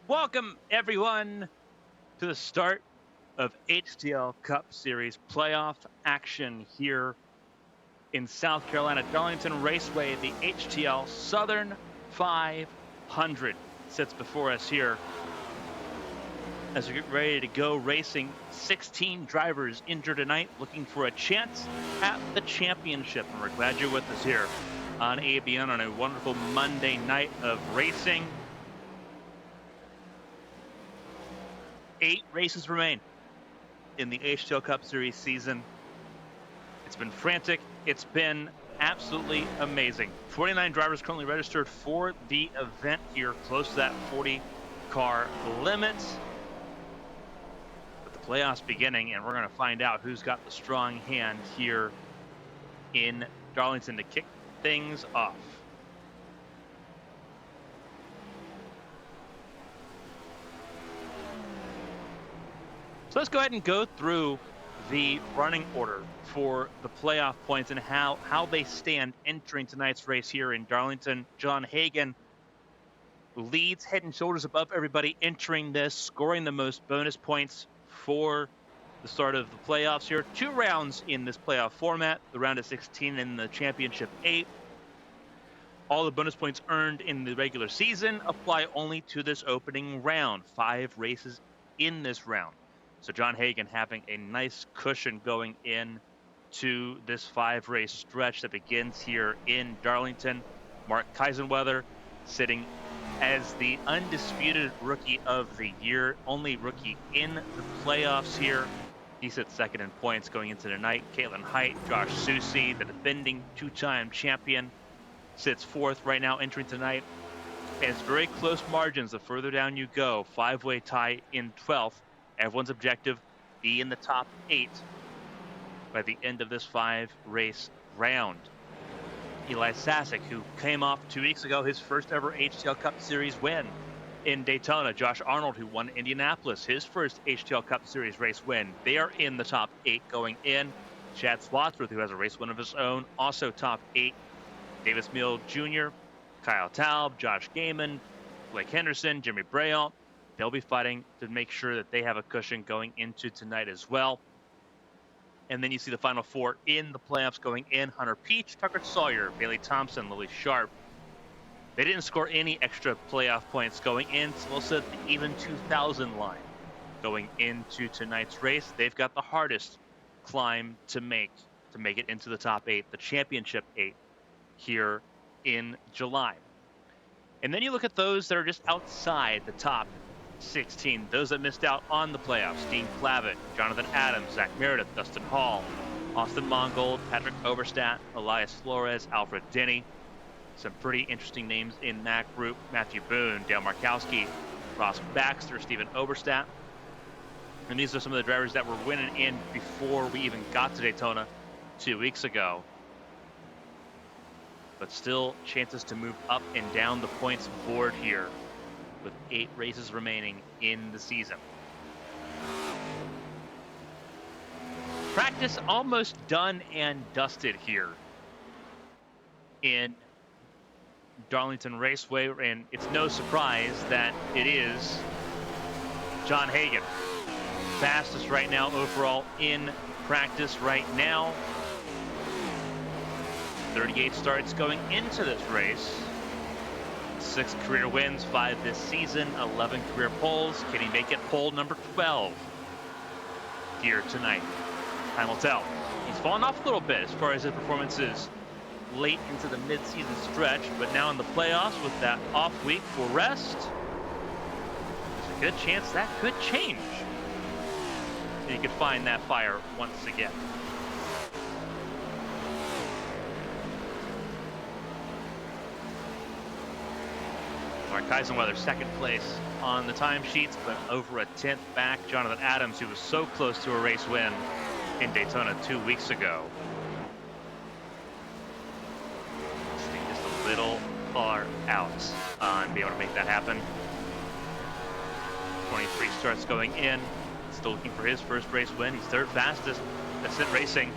Welcome, everyone, to the start of HTL Cup Series playoff action here in South Carolina. Darlington Raceway, the HTL Southern 500 sits before us here as we get ready to go racing. 16 drivers injured tonight, looking for a chance at the championship. And we're glad you're with us here on ABN on a wonderful Monday night of racing. 8 races remain in the HTL Cup Series season. It's been frantic. It's been absolutely amazing. 49 drivers currently registered for the event here, close to that 40-car limit. With the playoffs beginning, and we're going to find out who's got the strong hand here in Darlington to kick things off. So let's go ahead and go through the running order for the playoff points and how they stand entering tonight's race here in Darlington. John Hagan leads head and shoulders above everybody entering this, scoring the most bonus points for the start of the playoffs here. 2 rounds in this playoff format, the round of 16 and the championship 8. All the bonus points earned in the regular season apply only to this opening round. 5 races in this round. So John Hagan having a nice cushion going in to this 5-race stretch that begins here in Darlington. Mark Kaisenweather sitting as the undisputed rookie of the year, only rookie in the playoffs here. He sits second in points going into tonight. Caitlin Height, Josh Susi, the defending 2-time champion, sits fourth right now entering tonight. And it's very close margins the further down you go. 5-way tie in 12th. Everyone's objective, be in the top 8 by the end of this 5-race round. Eli Sasek, who came off 2 weeks ago his first ever HTL Cup Series win in Daytona. Josh Arnold, who won Indianapolis, his first HTL Cup Series race win. They are in the top 8 going in. Chad Swatsworth, who has a race win of his own, also top 8. Davis Mills Jr., Kyle Taub, Josh Gaiman, Blake Henderson, Jimmy Breault. They'll be fighting to make sure that they have a cushion going into tonight as well. And then you see the final 4 in the playoffs going in. Hunter Peach, Tucker Sawyer, Bailey Thompson, Lily Sharp. They didn't score any extra playoff points going in, so we'll set the even 2,000 line going into tonight's race. They've got the hardest climb to make it into the top 8, the championship 8 here in July. And then you look at those that are just outside the top 16, those that missed out on the playoffs. Dean Clavitt, Jonathan Adams, Zach Meredith, Dustin Hall, Austin Mongold, Patrick Overstat, Elias Flores, Alfred Denny. Some pretty interesting names in that group. Matthew Boone, Dale Markowski, Ross Baxter, Stephen Oberstadt. And these are some of the drivers that were winning in before we even got to Daytona 2 weeks ago. But still chances to move up and down the points board here with 8 races remaining in the season. Practice almost done and dusted here in Darlington Raceway, and it's no surprise that it is John Hagan, fastest right now overall in practice right now. 38 starts going into this race. 6 career wins, 5 this season, 11 career poles. Can he make it pole number 12 here tonight? Time will tell. He's fallen off a little bit as far as his performances late into the mid-season stretch, but now in the playoffs with that off week for rest, there's a good chance that could change. He could find that fire once again. Mark Eisenweather, second place on the timesheets, but over a 10th back. Jonathan Adams, who was so close to a race win in Daytona 2 weeks ago. Just a little far out on being able to make that happen. 23 starts going in. Still looking for his first race win. He's third fastest. Ascent Racing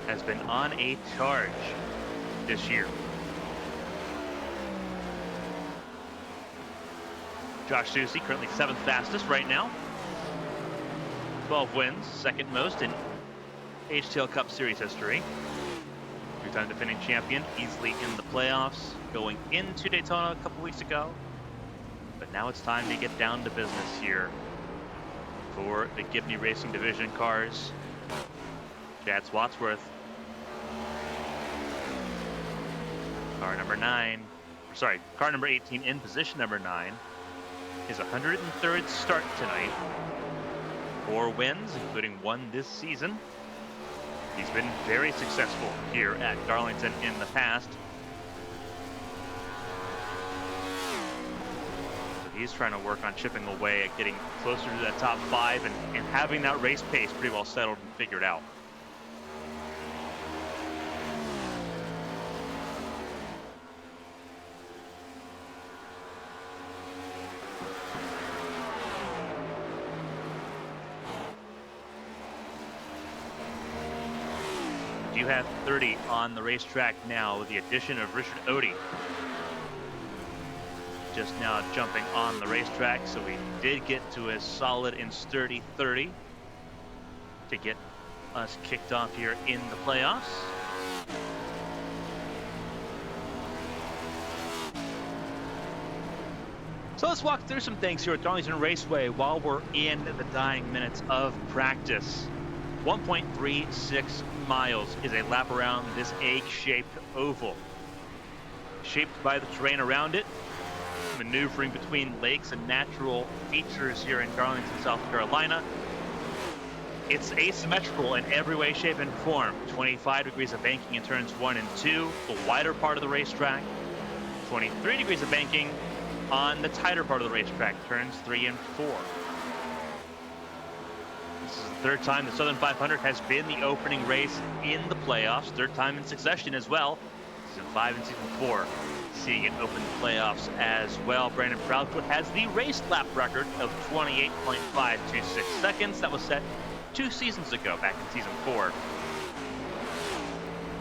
has been on a charge this year. Josh Susie, currently 7th fastest right now. 12 wins, second most in HTL Cup Series history. 3-time defending champion, easily in the playoffs, going into Daytona a couple weeks ago. But now it's time to get down to business here for the Gibney Racing Division cars. Chad Swatsworth, car number 18 in position number 9. His 103rd start tonight. 4 wins, including 1 this season. He's been very successful here at Darlington in the past. So he's trying to work on chipping away at getting closer to that top 5 and having that race pace pretty well settled and figured out. You have 30 on the racetrack now with the addition of Richard Odie. Just now jumping on the racetrack, so we did get to a solid and sturdy 30 to get us kicked off here in the playoffs. So let's walk through some things here at Darlington Raceway while we're in the dying minutes of practice. 1.36 miles is a lap around this egg-shaped oval. Shaped by the terrain around it, maneuvering between lakes and natural features here in Darlington, South Carolina. It's asymmetrical in every way, shape, and form. 25 degrees of banking in turns 1 and 2, the wider part of the racetrack. 23 degrees of banking on the tighter part of the racetrack, turns 3 and 4. This is the third time the Southern 500 has been the opening race in the playoffs, third time in succession as well. Season 5 and Season 4 seeing it open the playoffs as well. Brandon Proudfoot has the race lap record of 28.526 seconds. That was set 2 seasons ago, back in Season 4.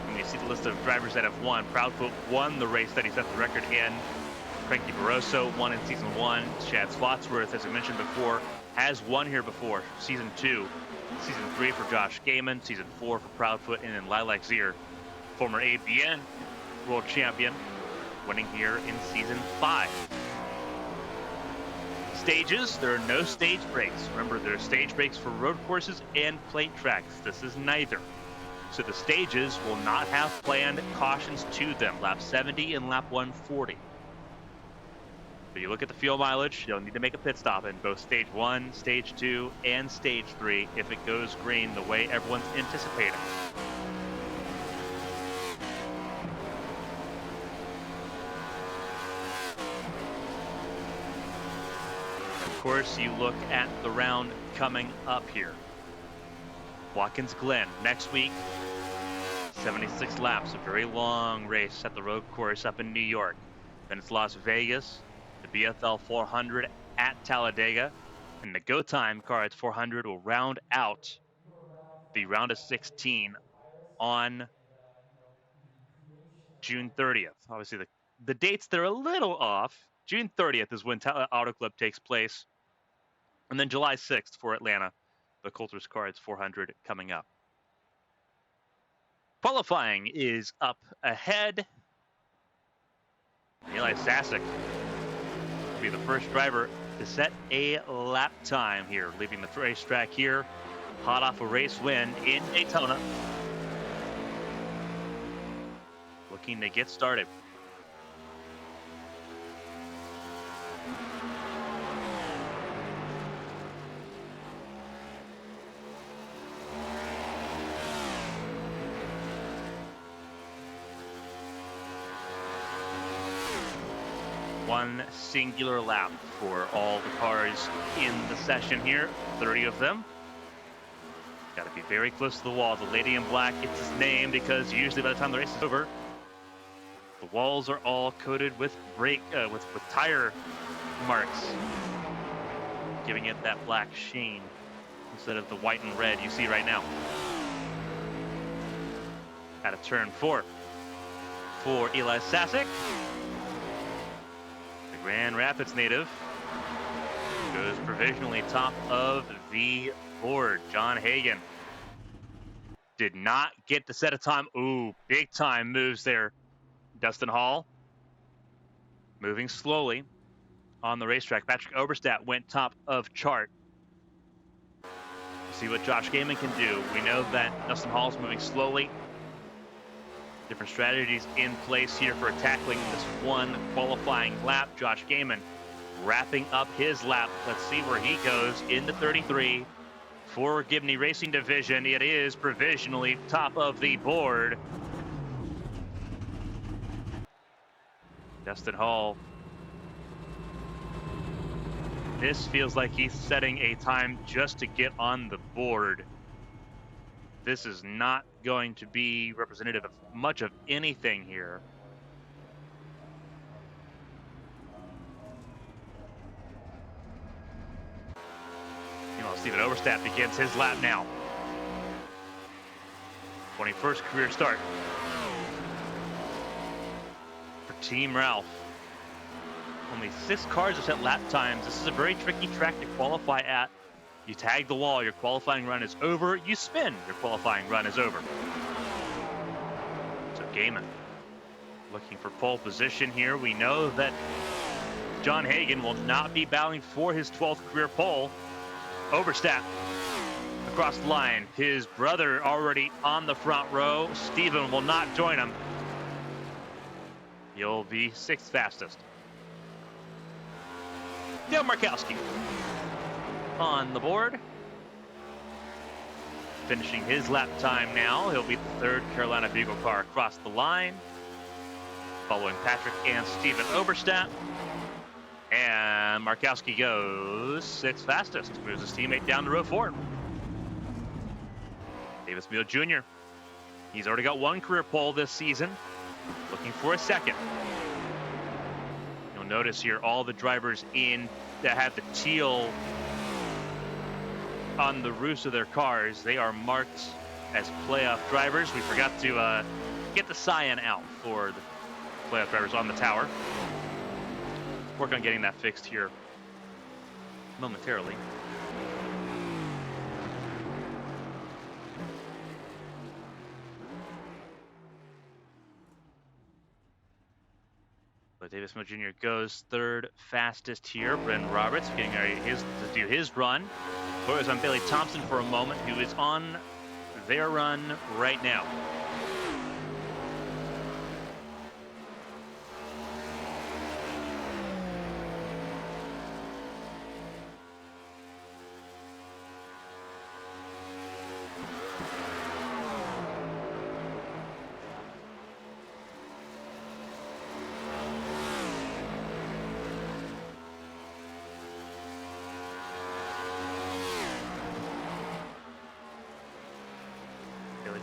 When you see the list of drivers that have won, Proudfoot won the race that he set the record in. Frankie Barroso won in Season 1. Chad Spotsworth, as I mentioned before, has won here before. Season 2, Season 3 for Josh Gaiman, Season 4 for Proudfoot, and then Lilac Zier, former ABN world champion, winning here in Season 5. Stages, there are no stage breaks. Remember, there are stage breaks for road courses and plate tracks. This is neither. So the stages will not have planned cautions to them, lap 70 and lap 140. But you look at the fuel mileage, you'll need to make a pit stop in both Stage 1, Stage 2, and Stage 3 if it goes green the way everyone's anticipating. Of course, you look at the round coming up here. Watkins Glen next week, 76 laps, a very long race at the road course up in New York. Then it's Las Vegas, the BFL 400 at Talladega, and the Go Time Cards 400 will round out the round of 16 on June 30th. Obviously, the dates, they're a little off. June 30th is when Auto Club takes place. And then July 6th for Atlanta, the Coulter's Cards 400 coming up. Qualifying is up ahead. Eli Sasek will be the first driver to set a lap time here, leaving the racetrack here, hot off a race win in Daytona. Looking to get started. One singular lap for all the cars in the session here, 30 of them. Got to be very close to the wall. The lady in black gets his name because usually by the time the race is over, the walls are all coated with with tire marks, giving it that black sheen instead of the white and red you see right now. Out of turn 4 for Eli Sasek. Grand Rapids native goes provisionally top of the board. John Hagan did not get to set a time. Ooh, big time moves there. Dustin Hall moving slowly on the racetrack. Patrick Oberstadt went top of chart. See what Josh Gaiman can do. We know that Dustin Hall's moving slowly. Different strategies in place here for tackling this one qualifying lap. Josh Gaiman wrapping up his lap. Let's see where he goes in the 33 for Gibney Racing Division. It is provisionally top of the board. Dustin Hall. This feels like he's setting a time just to get on the board. This is not going to be representative of much of anything here. You know, Steven Overstadt begins his lap now. 21st career start for Team Ralph. Only 6 cars have set lap times. This is a very tricky track to qualify at. You tag the wall, your qualifying run is over. You spin, your qualifying run is over. So Gaiman looking for pole position here. We know that John Hagan will not be battling for his 12th career pole. Overstadt across the line. His brother already on the front row. Steven will not join him. He'll be 6th fastest. Dale Markowski on the board, finishing his lap time now. He'll be the 3rd Carolina Beagle car across the line, following Patrick and Steven Oberstadt. And Markowski goes 6th fastest, moves his teammate down to row 4. Davis Mills Jr. He's already got 1 career pole this season, looking for a 2nd. You'll notice here all the drivers in that have the teal on the roofs of their cars, they are marked as playoff drivers. We forgot to get the cyan out for the playoff drivers on the tower. Work on getting that fixed here momentarily. But Davis Mills Jr. goes 3rd fastest here. Brendan Roberts getting ready to do his run. Focus on Bailey Thompson for a moment, who is on their run right now.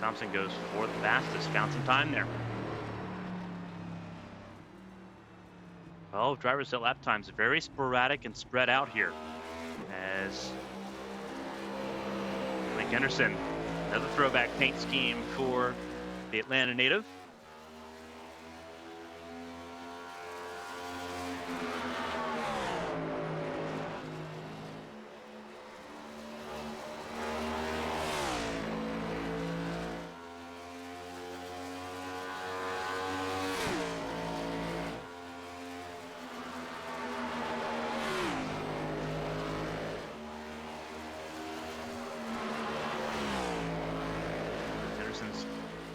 Thompson goes 4th fastest, found some time there. 12 drivers at lap times, very sporadic and spread out here. As Blake Henderson, another throwback paint scheme for the Atlanta native.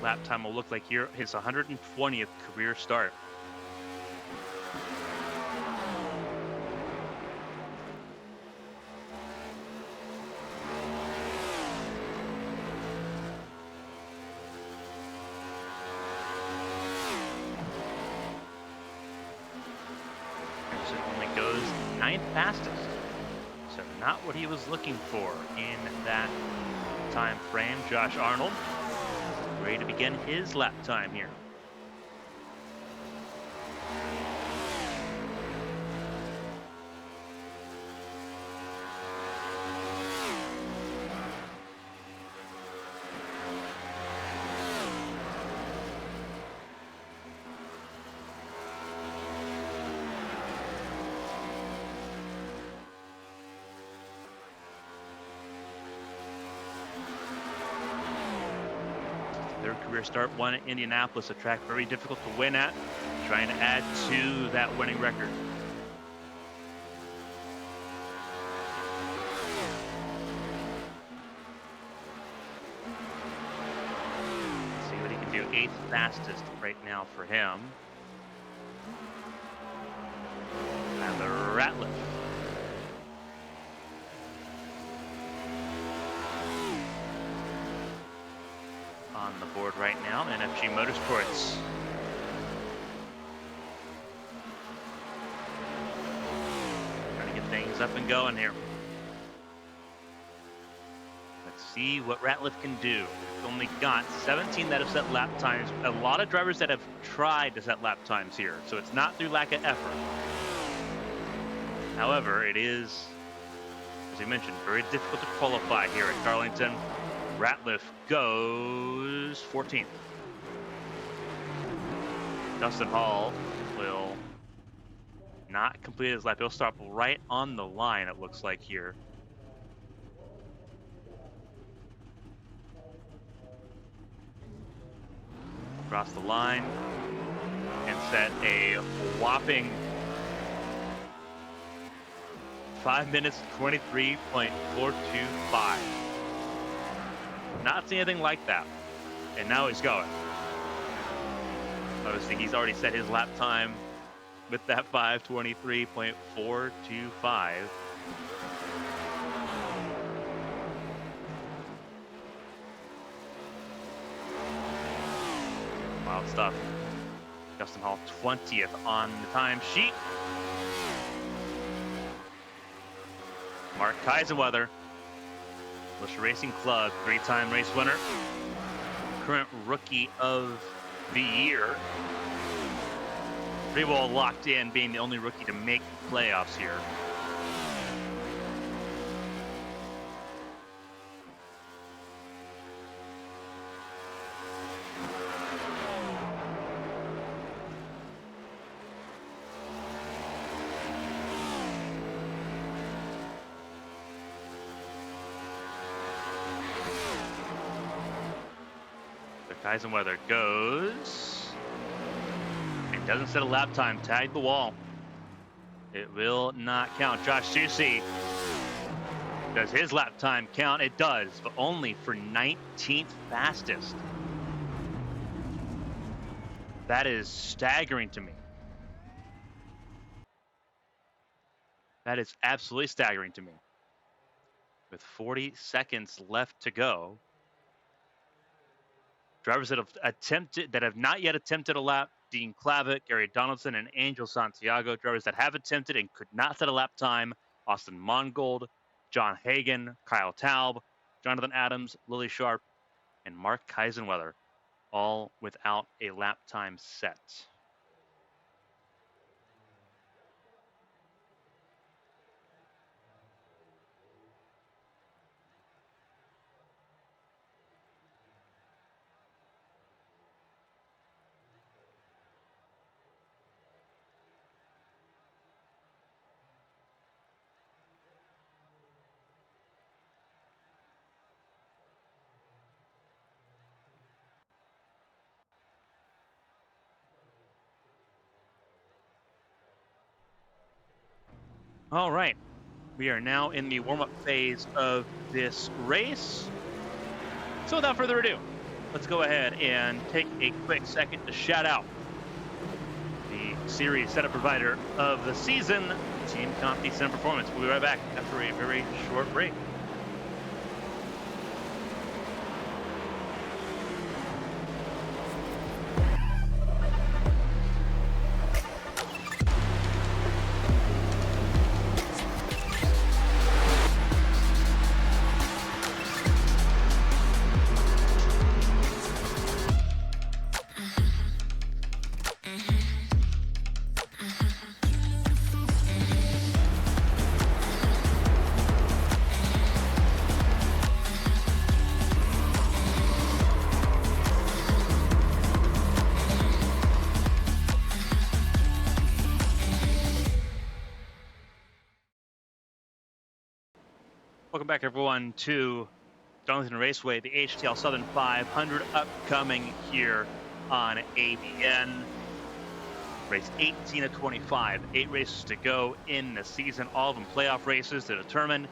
Lap time will look like here his 120th career start. Henderson only goes 9th fastest, so not what he was looking for in that time frame. Josh Arnold ready to begin his lap time here. Career start, won at Indianapolis, a track very difficult to win at, trying to add to that winning record. Let's see what he can do. 8th fastest right now for him. And the Ratliff. On the board right now, NFG Motorsports. Trying to get things up and going here. Let's see what Ratliff can do. We've only got 17 that have set lap times. A lot of drivers that have tried to set lap times here, so it's not through lack of effort. However, it is, as we mentioned, very difficult to qualify here at Darlington. Ratliff goes 14th. Dustin Hall will not complete his lap. He'll stop right on the line, it looks like here. Across the line and set a whopping 5 minutes 23.425. Not seen anything like that. And now he's going. Obviously, he's already set his lap time with that 5:23.425. Wild stuff. Justin Hall 20th on the time sheet. Mark Kaisenweather, Busch Racing Club, 3-time race winner, current Rookie of the Year. Pretty well locked in, being the only rookie to make playoffs here. Kaisenweather goes and doesn't set a lap time. Tag the wall. It will not count. Josh Susie, does his lap time count? It does, but only for 19th fastest. That is staggering to me. That is absolutely staggering to me. With 40 seconds left to go, drivers that have not yet attempted a lap: Dean Clavitt, Gary Donaldson, and Angel Santiago. Drivers that have attempted and could not set a lap time: Austin Mongold, John Hagan, Kyle Taub, Jonathan Adams, Lily Sharp, and Mark Kaisenweather, all without a lap time set. All right, we are now in the warm-up phase of this race. So without further ado, let's go ahead and take a quick second to shout out the series setup provider of the season, Team Conti Center Performance. We'll be right back after a very short break. Welcome back, everyone, to Darlington Raceway, the HTL Southern 500 upcoming here on ABN. Race 18 of 25, 8 races to go in the season, all of them playoff races to determine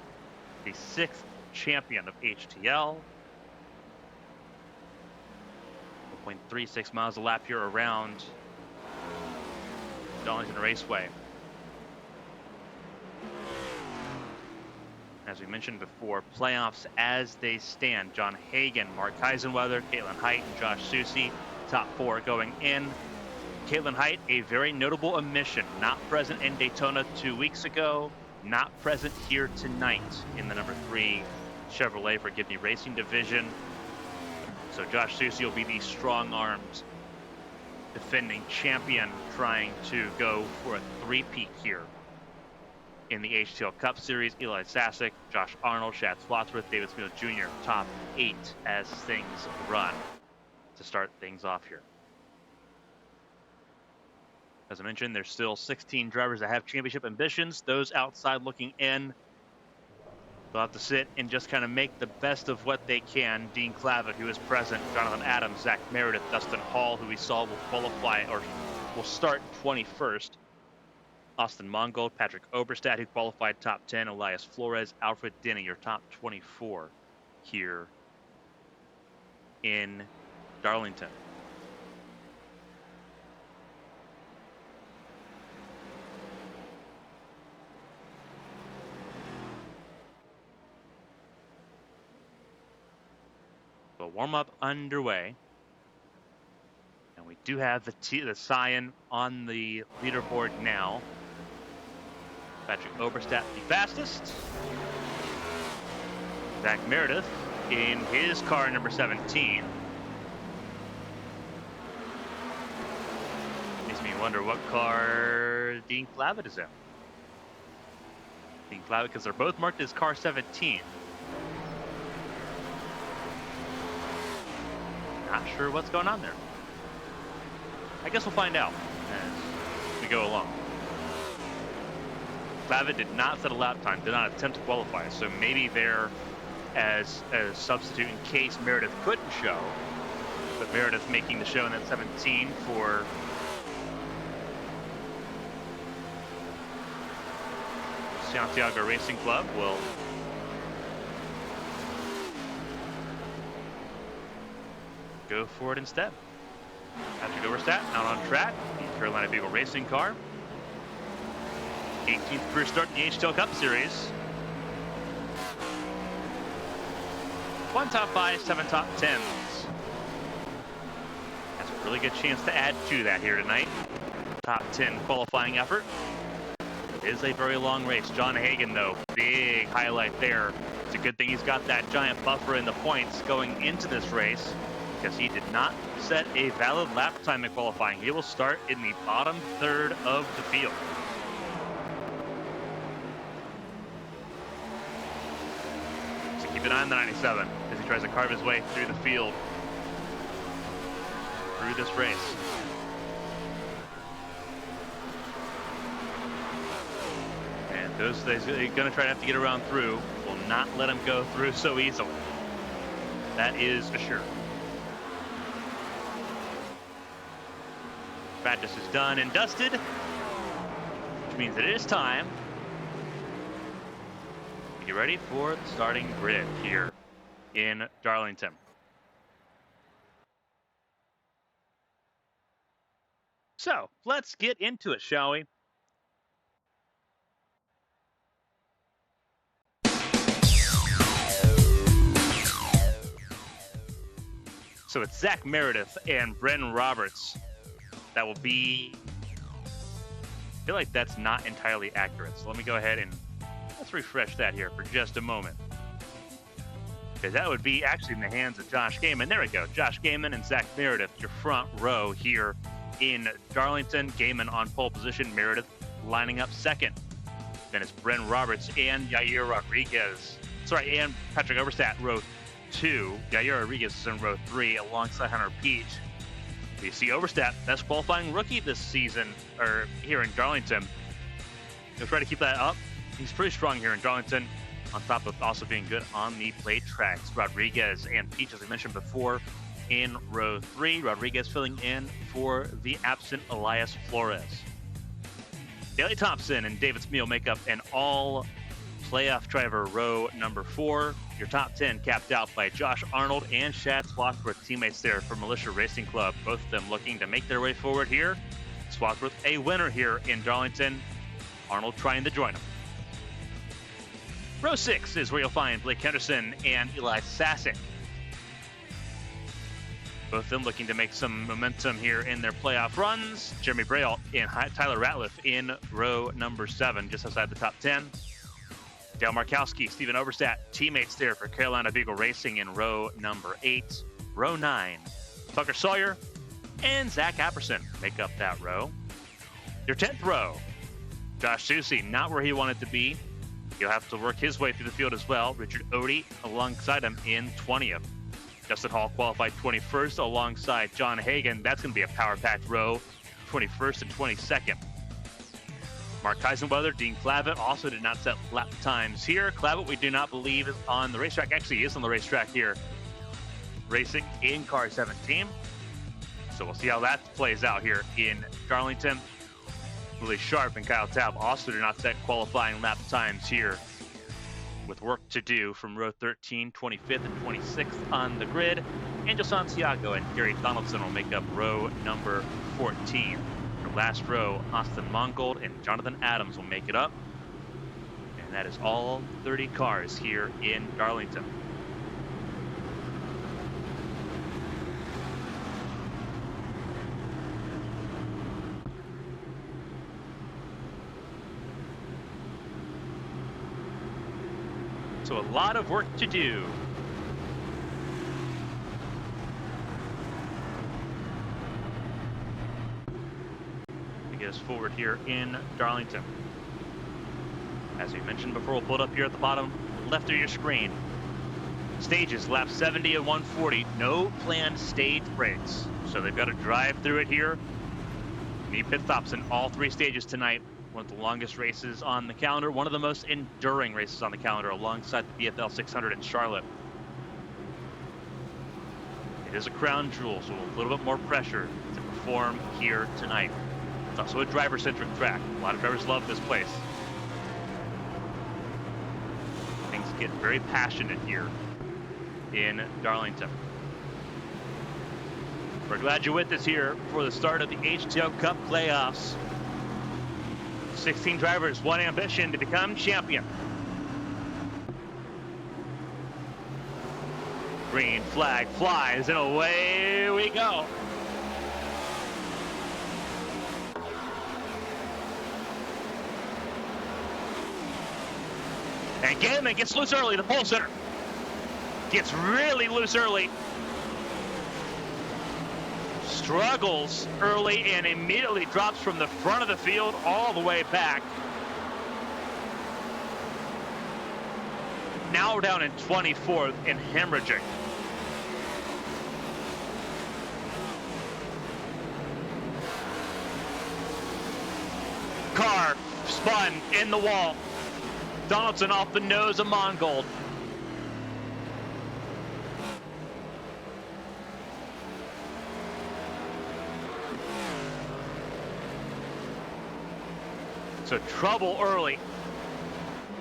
the 6th champion of HTL. 1.36 miles a lap here around Darlington Raceway. As we mentioned before, playoffs as they stand: John Hagan, Mark Kaisenweather, Caitlin Height, and Josh Susie, top 4 going in. Caitlin Height, a very notable omission, not present in Daytona 2 weeks ago, not present here tonight in the number 3 Chevrolet for Gibney Racing Division. So Josh Susie will be the strong-armed defending champion, trying to go for a three-peat here in the HTL Cup Series. Eli Sasek, Josh Arnold, Shad Swatsworth, David Smith Jr., top 8 as things run to start things off here. As I mentioned, there's still 16 drivers that have championship ambitions. Those outside looking in, they'll have to sit and just kind of make the best of what they can. Dean Clavitt, who is present, Jonathan Adams, Zach Meredith, Dustin Hall, who we saw will qualify or will start 21st. Austin Mongold, Patrick Oberstadt, who qualified top 10, Elias Flores, Alfred Denny, your top 24 here in Darlington. So warm-up underway. And we do have the Cyan on the leaderboard now. Patrick Oberstadt the fastest. Zach Meredith in his car number 17. Makes me wonder what car Dean Clavitt is in. Dean Clavitt, because they're both marked as car 17. Not sure what's going on there. I guess we'll find out as we go along. Clavitt did not set a lap time, did not attempt to qualify, so maybe they're as a substitute in case Meredith couldn't show. But Meredith making the show in that 17 for Santiago Racing Club will go for it instead. Patrick Overstat out on track, the Carolina Beagle Racing car. 18th career start in the HTL Cup Series. 1 top 5, 7 top 10s. Has a really good chance to add to that here tonight. Top 10 qualifying effort. It is a very long race. John Hagen, though, big highlight there. It's a good thing he's got that giant buffer in the points going into this race, because he did not set a valid lap time in qualifying. He will start in the bottom third of the field. So keep an eye on the 97 as he tries to carve his way through the field through this race. And those they're going to try to have to get around through will not let him go through so easily. That is assured. Practice is done and dusted, which means that it is time to get ready for the starting grid here in Darlington. So let's get into it, shall we? So it's Zach Meredith and Brendan Roberts. That will be, I feel like that's not entirely accurate. So let me go ahead and let's refresh that here for just a moment. Because that would be actually in the hands of Josh Gaiman. There we go. Josh Gaiman and Zach Meredith, your front row here in Darlington. Gaiman on pole position, Meredith lining up second. Then it's Bren Roberts and Yair Rodriguez. Sorry, and Patrick Overstat, row 2. Yair Rodriguez is in row 3 alongside Hunter Peach. You see Overstat, best qualifying rookie this season, or here in Darlington. He'll try to keep that up. He's pretty strong here in Darlington, on top of also being good on the plate tracks. Rodriguez and Peach, as I mentioned before, in row 3. Rodriguez filling in for the absent Elias Flores. Daley Thompson and David Smeal make up an all playoff driver row number 4. Your top 10 capped out by Josh Arnold and Shad Swagsworth, teammates there for Militia Racing Club. Both of them looking to make their way forward here. Swagsworth a winner here in Darlington. Arnold trying to join him. Row 6 is where you'll find Blake Henderson and Eli Sasick. Both of them looking to make some momentum here in their playoff runs. Jeremy Braille and Tyler Ratliff in row number 7, just outside the top 10. Dale Markowski, Steven Overstat, teammates there for Carolina Beagle Racing in row number 8. Row 9, Tucker Sawyer and Zach Apperson make up that row. Your 10th row, Josh Susie, not where he wanted to be. He'll have to work his way through the field as well. Richard Odie alongside him in 20th. Justin Hall qualified 21st alongside John Hagen. That's going to be a power-packed row, 21st and 22nd. Mark Kaisenweather, Dean Clavitt also did not set lap times here. Clavitt, we do not believe, is on the racetrack. Actually, he is on the racetrack here, racing in car 17. So we'll see how that plays out here in Darlington. Willie Sharp and Kyle Taub also did not set qualifying lap times here, with work to do from row 13, 25th, and 26th on the grid. Angel Santiago and Gary Donaldson will make up row number 14. The last row, Austin Mongold and Jonathan Adams will make it up. And that is all 30 cars here in Darlington. So a lot of work to do. To get us forward here in Darlington. As we mentioned before, we'll pull it up here at the bottom left of your screen. Stages, lap 70 and 140. No planned stage breaks. So they've got to drive through it here. Need pit stops in all 3 stages tonight. One of the longest races on the calendar. One of the most enduring races on the calendar alongside the BFL 600 in Charlotte. It is a crown jewel, so a little bit more pressure to perform here tonight. It's also a driver-centric track. A lot of drivers love this place. Things get very passionate here in Darlington. We're glad you're with us here for the start of the HTL Cup playoffs. 16 drivers, one ambition to become champion. Green flag flies and away we go. And Gaiman gets loose early, the pole sitter. Gets really loose early. Struggles early and immediately drops from the front of the field all the way back. Now we're down in 24th and hemorrhaging. Car spun in the wall. Donaldson off the nose of Mongold. So trouble early.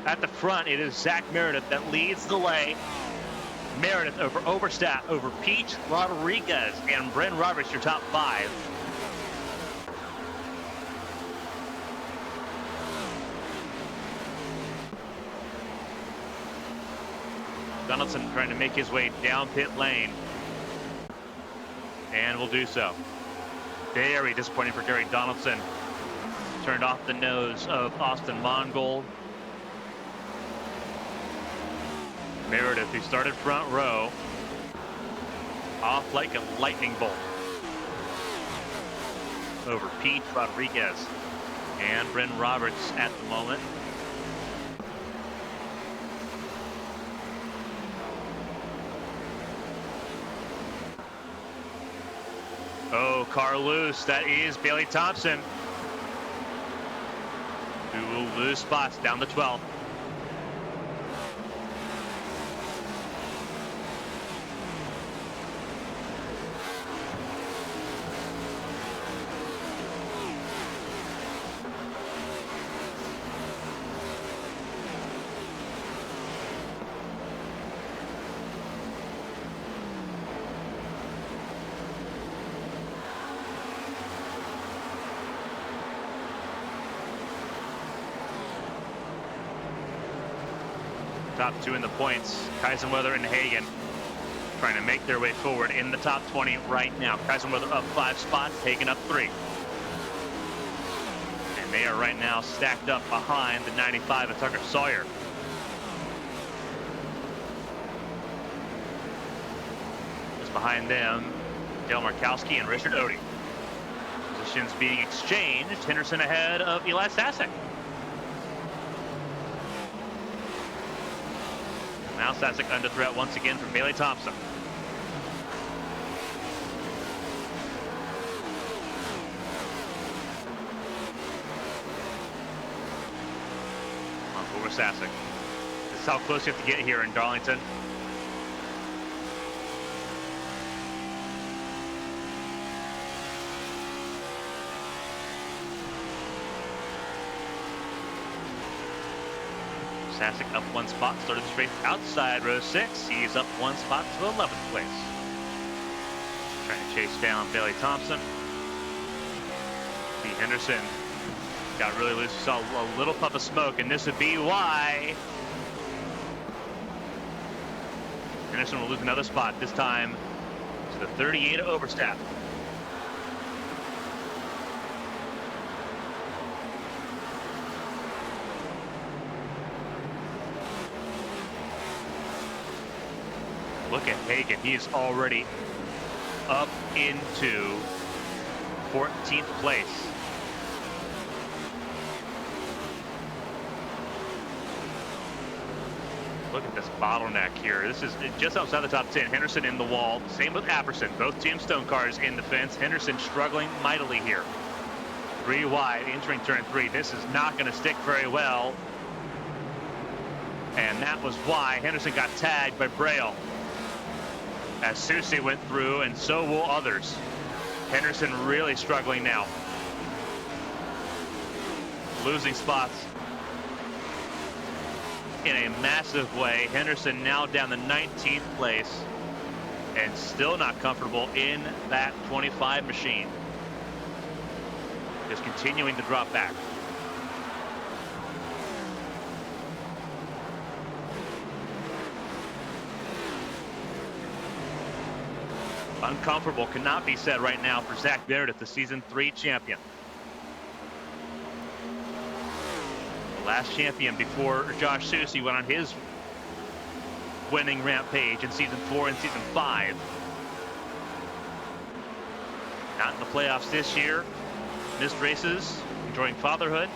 At the front, it is Zach Meredith that leads the way. Meredith over Overstaff, over Pete Rodriguez, and Bryn Roberts, your top 5. Donaldson trying to make his way down pit lane. And will do so. Very disappointing for Gary Donaldson. Turned off the nose of Austin Mongold. Meredith, who started front row, off like a lightning bolt. Over Pete Rodriguez and Bryn Roberts at the moment. Oh, car loose. That is Bailey Thompson, who will lose spots down the 12th. Top 2 in the points, Kaisenweather and Hagen, trying to make their way forward in the top 20 right now. Kaisenweather up 5 spots, Hagen up 3. And they are right now stacked up behind the 95 of Tucker Sawyer. Just behind them, Dale Markowski and Richard Odie. Positions being exchanged. Henderson ahead of Eli Sasek. Now Sasek under threat once again from Bailey Thompson. On over Sasek. This is how close you have to get here in Darlington. Sasek up 1 spot, started the race outside row 6. He's up 1 spot to 11th place. Trying to chase down Bailey Thompson. See Henderson got really loose. We saw a little puff of smoke, and this would be why. Henderson will lose another spot, this time to the 38 of Overstaff. Look at Hagen. He's already up into 14th place. Look at this bottleneck here. This is just outside the top 10. Henderson in the wall. Same with Apperson. Both Tombstone cars in the fence. Henderson struggling mightily here. 3 wide, entering turn 3. This is not going to stick very well. And that was why Henderson got tagged by Braille. As Susie went through, and so will others. Henderson really struggling now. Losing spots in a massive way. Henderson now down to 19th place and still not comfortable in that 25 machine. Just continuing to drop back. Uncomfortable cannot be said right now for Zach Meredith, the season 3 champion. The last champion before Josh Susie went on his winning rampage in season 4 and season 5. Not in the playoffs this year. Missed races, enjoying fatherhood.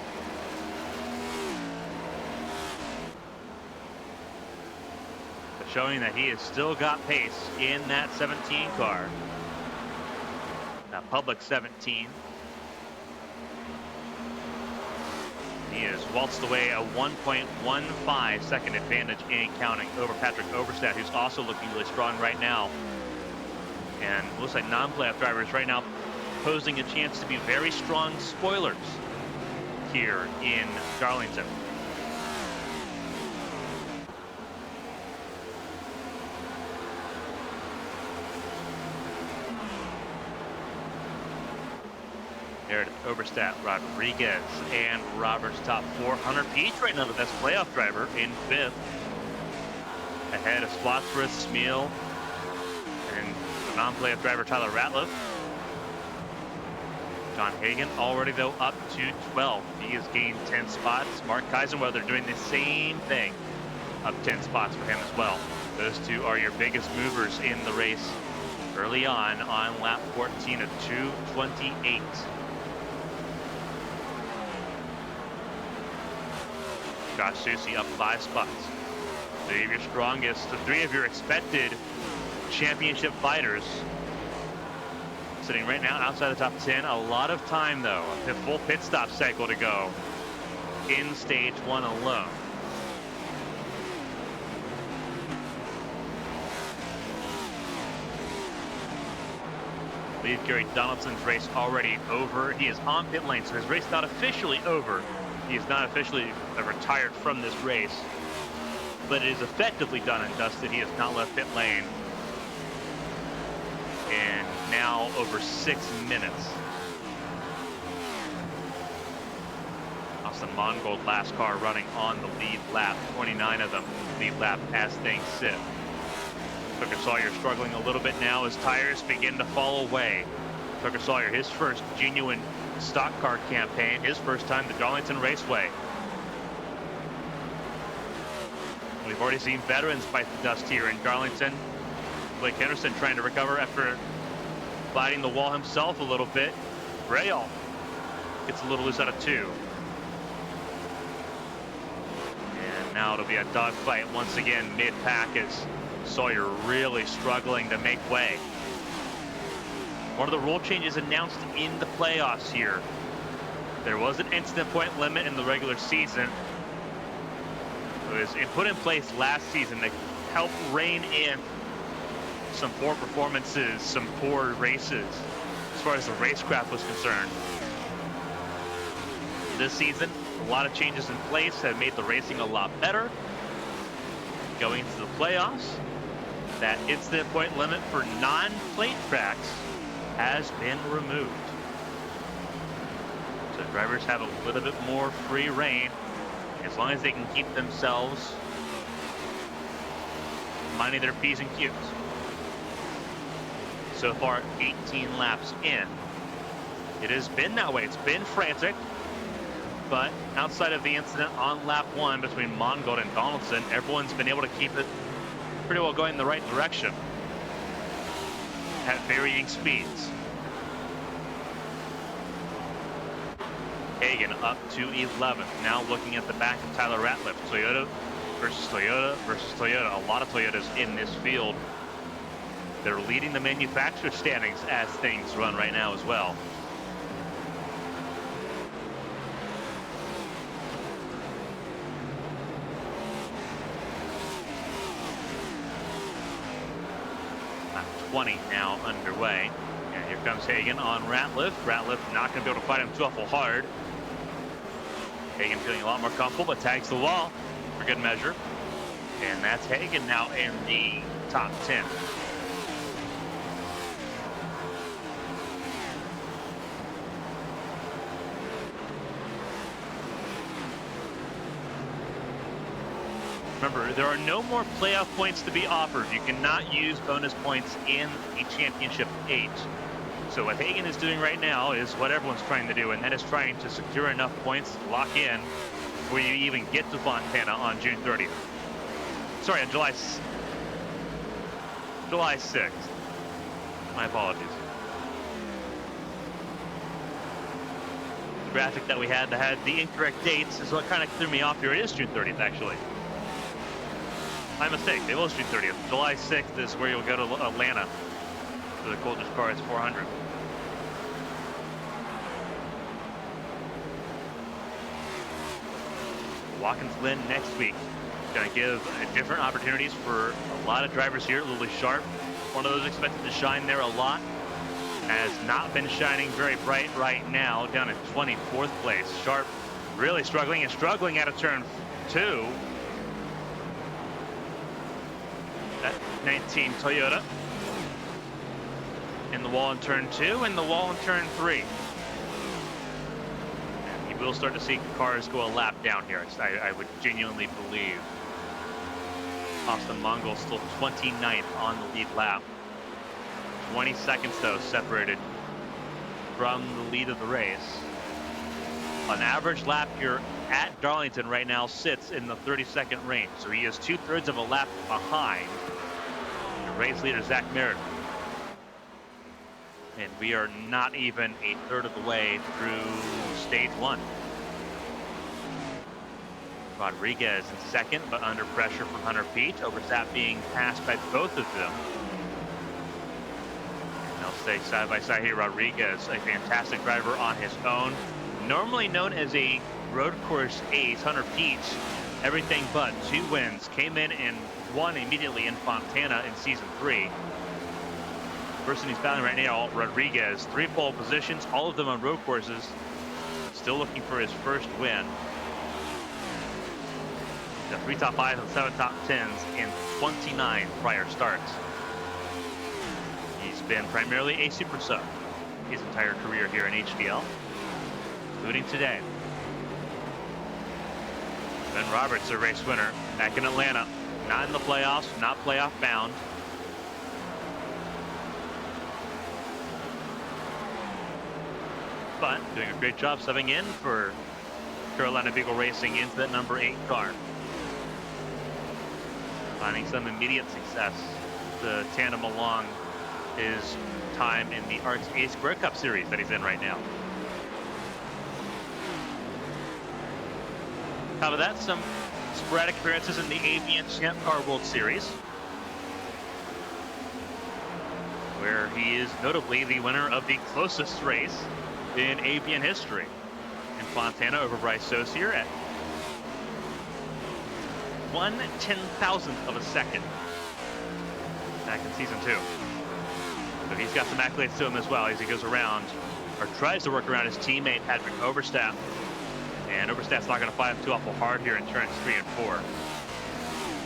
But showing that he has still got pace in that 17 car. That public 17. He has waltzed away a 1.15 second advantage in counting over Patrick Overstat, who's also looking really strong right now. And looks like non-playoff drivers right now posing a chance to be very strong spoilers here in Darlington. Meredith, Overstat, Rodriguez, and Roberts top 4. Hunter Peach right now the best playoff driver in 5th. Ahead of Spotsworth, Smeal, and the non-playoff driver Tyler Ratliff. John Hagen already though up to 12. He has gained 10 spots. Mark Kaisenweather doing the same thing. Up 10 spots for him as well. Those two are your biggest movers in the race early on lap 14 of 2:28. Josh Susie up 5 spots. 3 of your strongest, 3 of your expected championship fighters sitting right now outside the top 10. A lot of time though, a full pit stop cycle to go in stage 1 alone. I believe Gary Donaldson's race already over. He is on pit lane, so his race not officially over. He is not officially retired from this race, but it is effectively done and dusted. He has not left pit lane in now over 6 minutes. Austin Mongold, last car running on the lead lap, 29 of them lead lap as things sit. Tucker Sawyer struggling a little bit now as tires begin to fall away. Tucker Sawyer, his first genuine stock car campaign, his first time to Darlington Raceway. We've already seen veterans bite the dust here in Darlington. Blake Henderson trying to recover after biting the wall himself a little bit. Braille gets a little loose out of 2. And now it'll be a dogfight once again mid-pack as Sawyer really struggling to make way. One of the rule changes announced in the playoffs here. There was an incident point limit in the regular season. It was put in place last season to help rein in some poor performances, some poor races, as far as the racecraft was concerned. This season, a lot of changes in place have made the racing a lot better. Going into the playoffs, that incident point limit for non-plate tracks has been removed. So drivers have a little bit more free reign as long as they can keep themselves minding their P's and Q's. So far, 18 laps in. It has been that way. It's been frantic, but outside of the incident on lap 1 between Mongold and Donaldson, everyone's been able to keep it pretty well going in the right direction at varying speeds. Hagan up to 11th. Now looking at the back of Tyler Ratliff. Toyota versus Toyota versus Toyota. A lot of Toyotas in this field. They're leading the manufacturer standings as things run right now as well. Lap 20 now underway. And here comes Hagan on Ratliff. Ratliff not going to be able to fight him too awful hard. Hagan feeling a lot more comfortable, but tags the wall for good measure. And that's Hagan now in the top 10. Remember, there are no more playoff points to be offered. You cannot use bonus points in a championship 8. So what Hagan is doing right now is what everyone's trying to do, and that is trying to secure enough points to lock in before you even get to Fontana on June 30th. Sorry, on July 6th. My apologies. The graphic that we had that had the incorrect dates is what kind of threw me off here. It is June 30th, actually. My mistake. It was June 30th. July 6th is where you'll go to Atlanta for the Coldest Cars 400. Watkins Glen next week. Going to give different opportunities for a lot of drivers here. Lily Sharp, one of those expected to shine there a lot, has not been shining very bright right now, down in 24th place. Sharp really struggling and struggling out of turn 2. That 19 Toyota. In the wall in turn 2 and the wall in turn 3. And you will start to see cars go a lap down here. I would genuinely believe. Austin Mongol still 29th on the lead lap. 20 seconds though separated from the lead of the race. An average lap here at Darlington right now sits in the 30-second range. So he is 2/3 of a lap behind the race leader, Zach Merritt. And we are not even 1/3 of the way through stage 1. Rodriguez in second, but under pressure from Hunter Peach. Overstap being passed by both of them. And they'll stay side by side here. Rodriguez, a fantastic driver on his own. Normally known as a road course ace. Hunter Peach, everything but 2 wins. Came in and won immediately in Fontana in season 3. Person he's battling right now, Rodriguez, 3 pole positions, all of them on road courses. Still looking for his first win. The 3 top 5s and 7 top 10s in 29 prior starts. He's been primarily a super sub his entire career here in HTL, including today. Ben Roberts, a race winner back in Atlanta. Not in the playoffs, not playoff bound. But doing a great job subbing in for Carolina Beagle Racing into that number 8 car. Finding some immediate success to tandem along his time in the ARC's HTL Cup Series that he's in right now. Top of that, some sporadic appearances in the ABN Champ Car World Series, where he is notably the winner of the closest race in ABN history in Fontana over Bryce Saucier at 1/10,000th of a second back in season 2. So he's got some accolades to him as well as he goes around, or tries to work around his teammate Patrick Overstap. And Overstap's not going to fight him too awful hard here in turns 3 and 4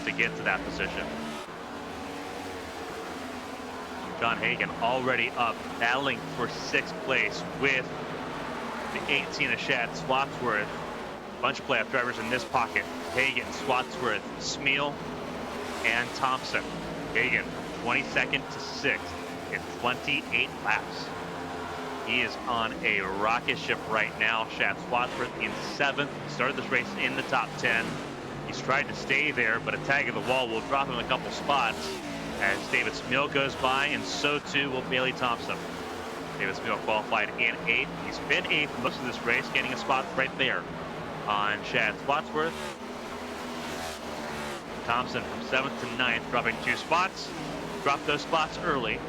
to get to that position. John Hagan already up, battling for 6th place with the 18 of Shad Swatsworth. Bunch of playoff drivers in this pocket. Hagan, Swatsworth, Smeal, and Thompson. Hagan, 22nd to 6th in 28 laps. He is on a rocket ship right now. Shad Swatsworth in 7th. He started this race in the top 10. He He's tried to stay there, but a tag of the wall will drop him a couple spots as David Smeal goes by, and so too will Bailey Thompson. David Smeal qualified in 8th. He's been 8th most of this race, getting a spot right there on Chad Spotsworth. Thompson from 7th to 9th, dropping 2 spots. Dropped those spots early,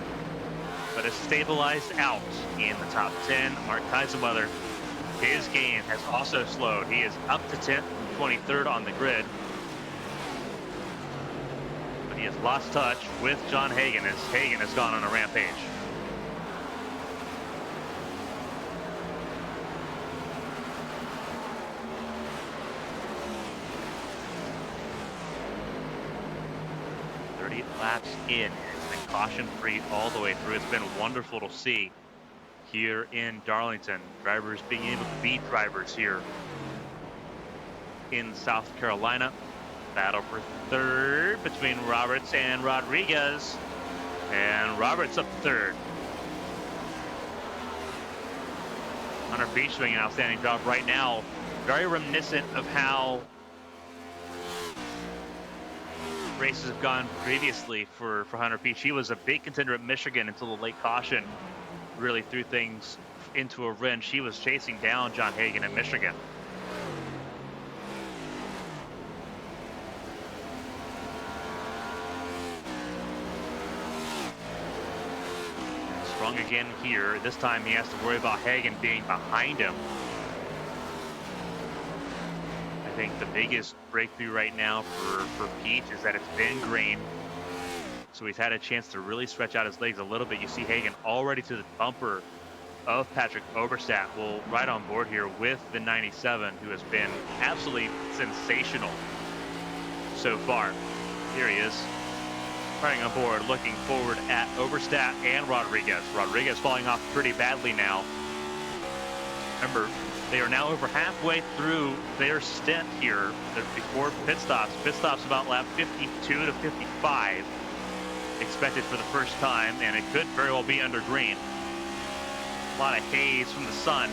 but has stabilized out in the top 10. Mark Kaisenweather, his gain has also slowed. He is up to 10th from 23rd on the grid. But he has lost touch with John Hagan as Hagan has gone on a rampage. Laps in, it's been caution free all the way through. It's been wonderful to see here in Darlington, drivers being able to beat drivers here in South Carolina. Battle for 3rd between Roberts and Rodriguez, and Roberts up 3rd. Hunter Beach doing an outstanding job right now, very reminiscent of how races have gone previously for Hunter Beach. He was a big contender at Michigan until the late caution really threw things into a wrench. He was chasing down John Hagan at Michigan. Strong again here. This time he has to worry about Hagan being behind him. I think the biggest breakthrough right now for Peach is that it's been green. So he's had a chance to really stretch out his legs a little bit. You see Hagan already to the bumper of Patrick Oberstadt. Well, right on board here with the 97, who has been absolutely sensational so far. Here he is, running on board, looking forward at Oberstadt and Rodriguez. Rodriguez falling off pretty badly now. Remember, they are now over halfway through their stint here before pit stops. Pit stops about lap 52 to 55 expected for the first time, and it could very well be under green. A lot of haze from the sun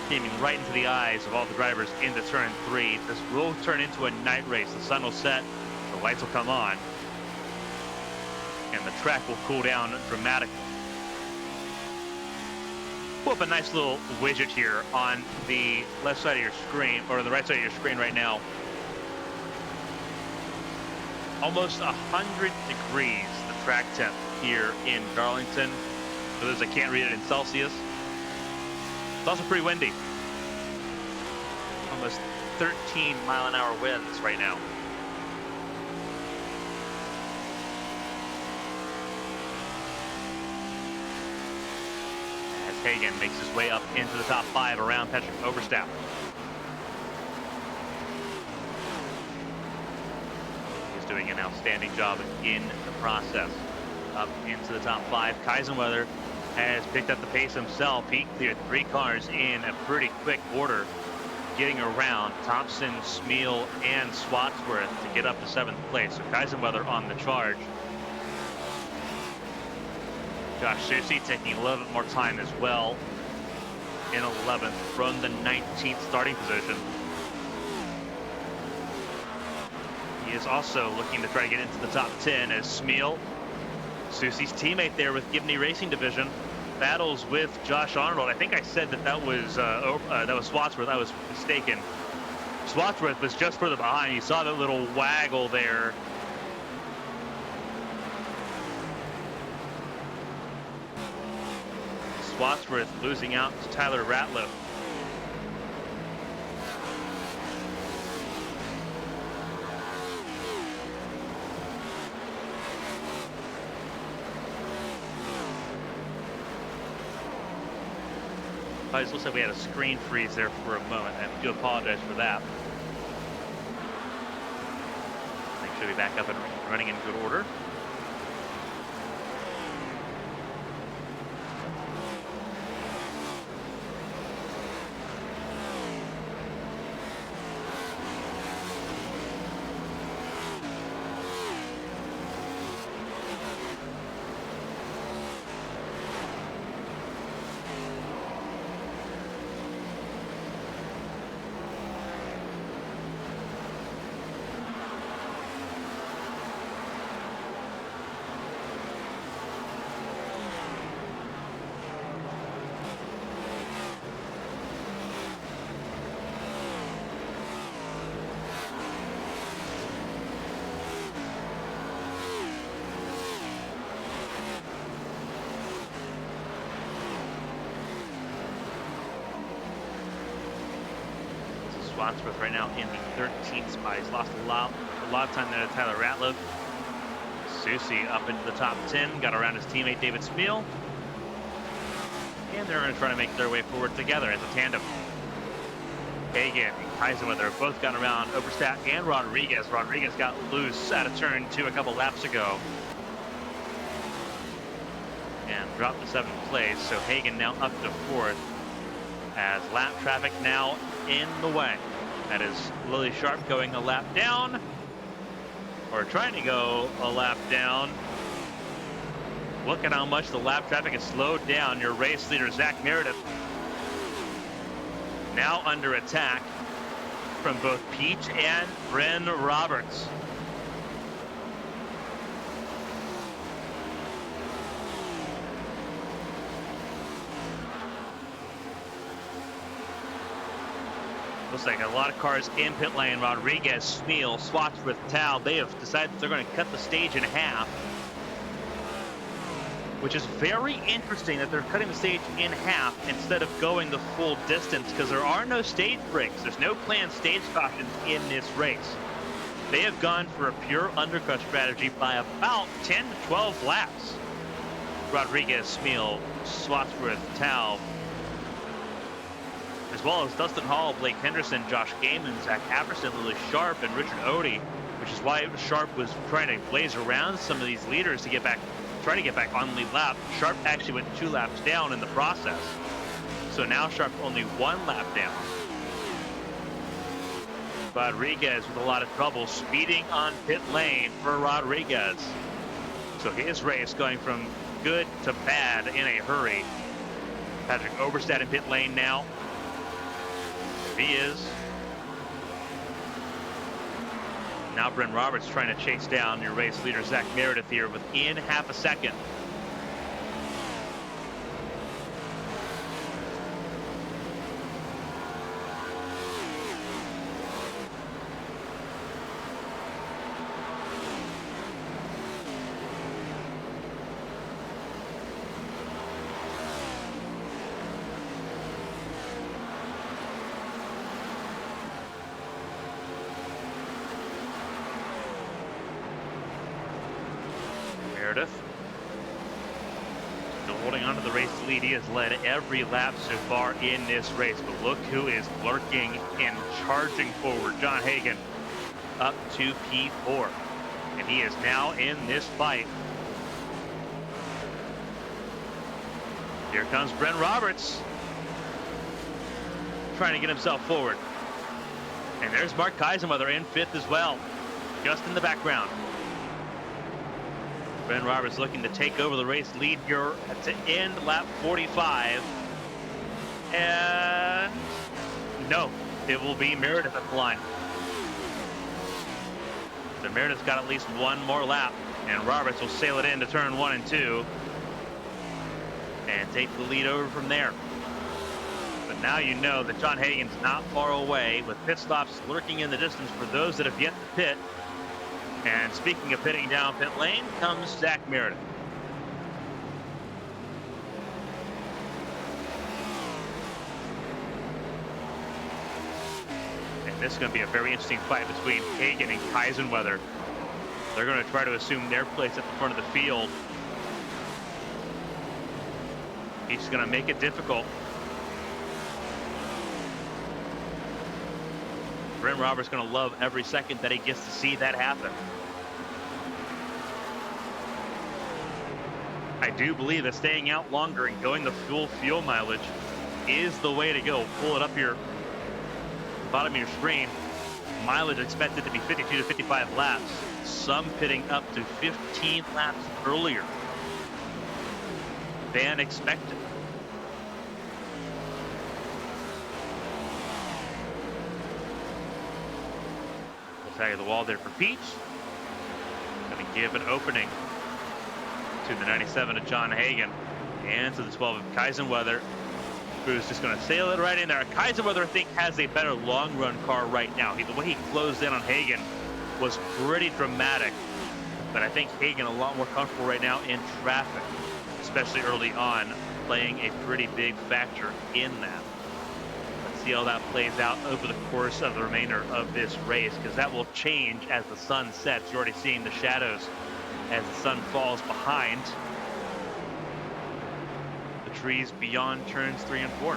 beaming right into the eyes of all the drivers into turn 3. This will turn into a night race. The sun will set, the lights will come on, and the track will cool down dramatically. Pull up a nice little widget here on the left side of your screen, or the right side of your screen right now. Almost 100 degrees, the track temp here in Darlington. For those that can't read it in Celsius. It's also pretty windy. Almost 13-mile-an-hour winds right now. Hagan makes his way up into the top 5 around Patrick Oberstadt. He's doing an outstanding job in the process. Up into the top 5. Kaisenweather has picked up the pace himself. He cleared 3 cars in a pretty quick order, getting around Thompson, Smeal, and Swatsworth to get up to 7th place. So Kaisenweather on the charge. Josh Susie taking a little bit more time as well in 11th from the 19th starting position. He is also looking to try to get into the top 10 as Smeal, Susie's teammate there with Gibney Racing Division, battles with Josh Arnold. I think I said that was Swatsworth. I was mistaken. Swatsworth was just further behind. You saw that little waggle there. Swatsworth losing out to Tyler Ratliff. It looks like we had a screen freeze there for a moment. I do apologize for that. Make sure we back up and running in good order. Wadsworth right now in the 13th spot. He's lost a lot of time there to Tyler Ratliff. Susie up into the top 10, got around his teammate David Smeal. And they're going to try to make their way forward together as a tandem. Hagan and Kaisenweather both got around Oberstadt and Rodriguez. Rodriguez got loose out of turn 2 a couple laps ago and dropped to 7th place. So Hagan now up to 4th as lap traffic now in the way. That is Lily Sharp going a lap down, or trying to go a lap down. Look at how much the lap traffic has slowed down. Your race leader, Zach Meredith, now under attack from both Peach and Bryn Roberts. Looks like a lot of cars in pit lane. Rodriguez, Smeal, Swatsworth, Tal, they have decided they're going to cut the stage in half, which is very interesting that they're cutting the stage in half instead of going the full distance, because there are no stage breaks. There's no planned stage cautions in this race. They have gone for a pure undercut strategy by about 10 to 12 laps. Rodriguez, Smeal, Swatsworth, Tal, as well as Dustin Hall, Blake Henderson, Josh Gaiman, Zach Apperson, Lily Sharp, and Richard Odie, which is why Sharp was trying to blaze around some of these leaders to get back, try to get back on the lead lap. Sharp actually went 2 laps down in the process. So now Sharp's only 1 lap down. Rodriguez with a lot of trouble speeding on pit lane for Rodriguez. So his race going from good to bad in a hurry. Patrick Oberstadt in pit lane now. He is. Now Bryn Roberts trying to chase down your race leader Zach Meredith here within half a second. Still holding on to the race lead. He has led every lap so far in this race, but look who is lurking and charging forward. John Hagan up to P4, and he is now in this fight. Here comes Bryn Roberts trying to get himself forward, and there's Mark Kaisenweather in 5th as well, just in the background. Bryn Roberts looking to take over the race lead here to end lap 45. And no, it will be Meredith at the line. So Meredith's got at least 1 more lap, and Roberts will sail it into turn 1 and 2 and take the lead over from there. But now you know that John Hagan's not far away, with pit stops lurking in the distance for those that have yet to pit. And speaking of pitting down pit lane, comes Zach Meredith. And this is going to be a very interesting fight between Hagan and Kaisenweather. They're going to try to assume their place at the front of the field. He's going to make it difficult. Bryn Roberts going to love every second that he gets to see that happen. I do believe that staying out longer and going the full fuel mileage is the way to go. Pull it up here, bottom of your screen. Mileage expected to be 52 to 55 laps. Some pitting up to 15 laps earlier than expected. Tag of the wall there for Peach. Going to give an opening to the 97 of John Hagan and to the 12 of Kaisenweather, who's just going to sail it right in there. Kaisenweather, I think, has a better long run car right now. The way he closed in on Hagan was pretty dramatic, but I think Hagan a lot more comfortable right now in traffic, especially early on, playing a pretty big factor in that. Let's see how that plays out over the course of the remainder of this race, because that will change as the sun sets. You're already seeing the shadows as the sun falls behind the trees beyond turns 3 and 4.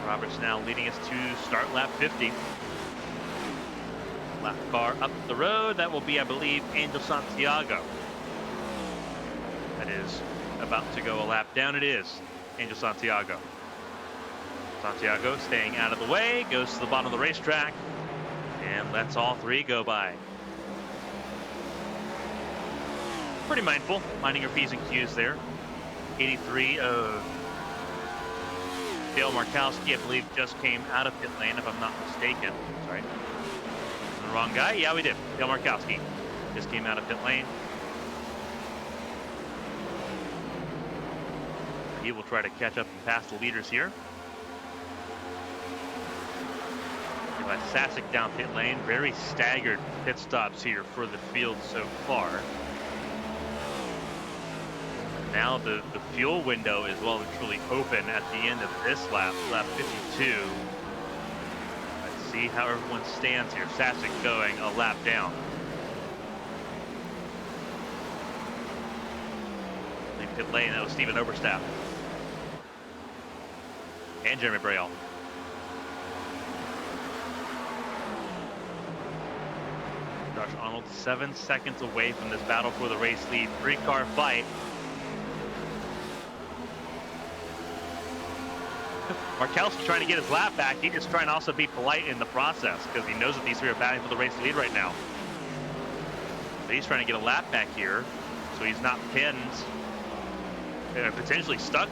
Roberts now leading us to start lap 50. Lap car up the road. That will be, I believe, Angel Santiago. That is about to go a lap down. It is Angel Santiago. Santiago staying out of the way, goes to the bottom of the racetrack, and lets all three go by. Pretty mindful, minding her P's and Q's there. 83 of Dale Markowski, I believe, just came out of pit lane, if I'm not mistaken. Sorry. The wrong guy? Yeah, we did. Dale Markowski just came out of pit lane. He will try to catch up and pass the leaders here. Eli Sasek down pit lane. Very staggered pit stops here for the field so far. Now the fuel window is well and truly open at the end of this lap, lap 52. Let's see how everyone stands here. Sasek going a lap down. In pit lane, that was Steven Oberstaff. And Jeremy Braille. Josh Arnold 7 seconds away from this battle for the race lead. 3-car fight. Markowski trying to get his lap back. He's just trying to also be polite in the process because he knows that these three are battling for the race lead right now. But he's trying to get a lap back here so he's not pinned, potentially stuck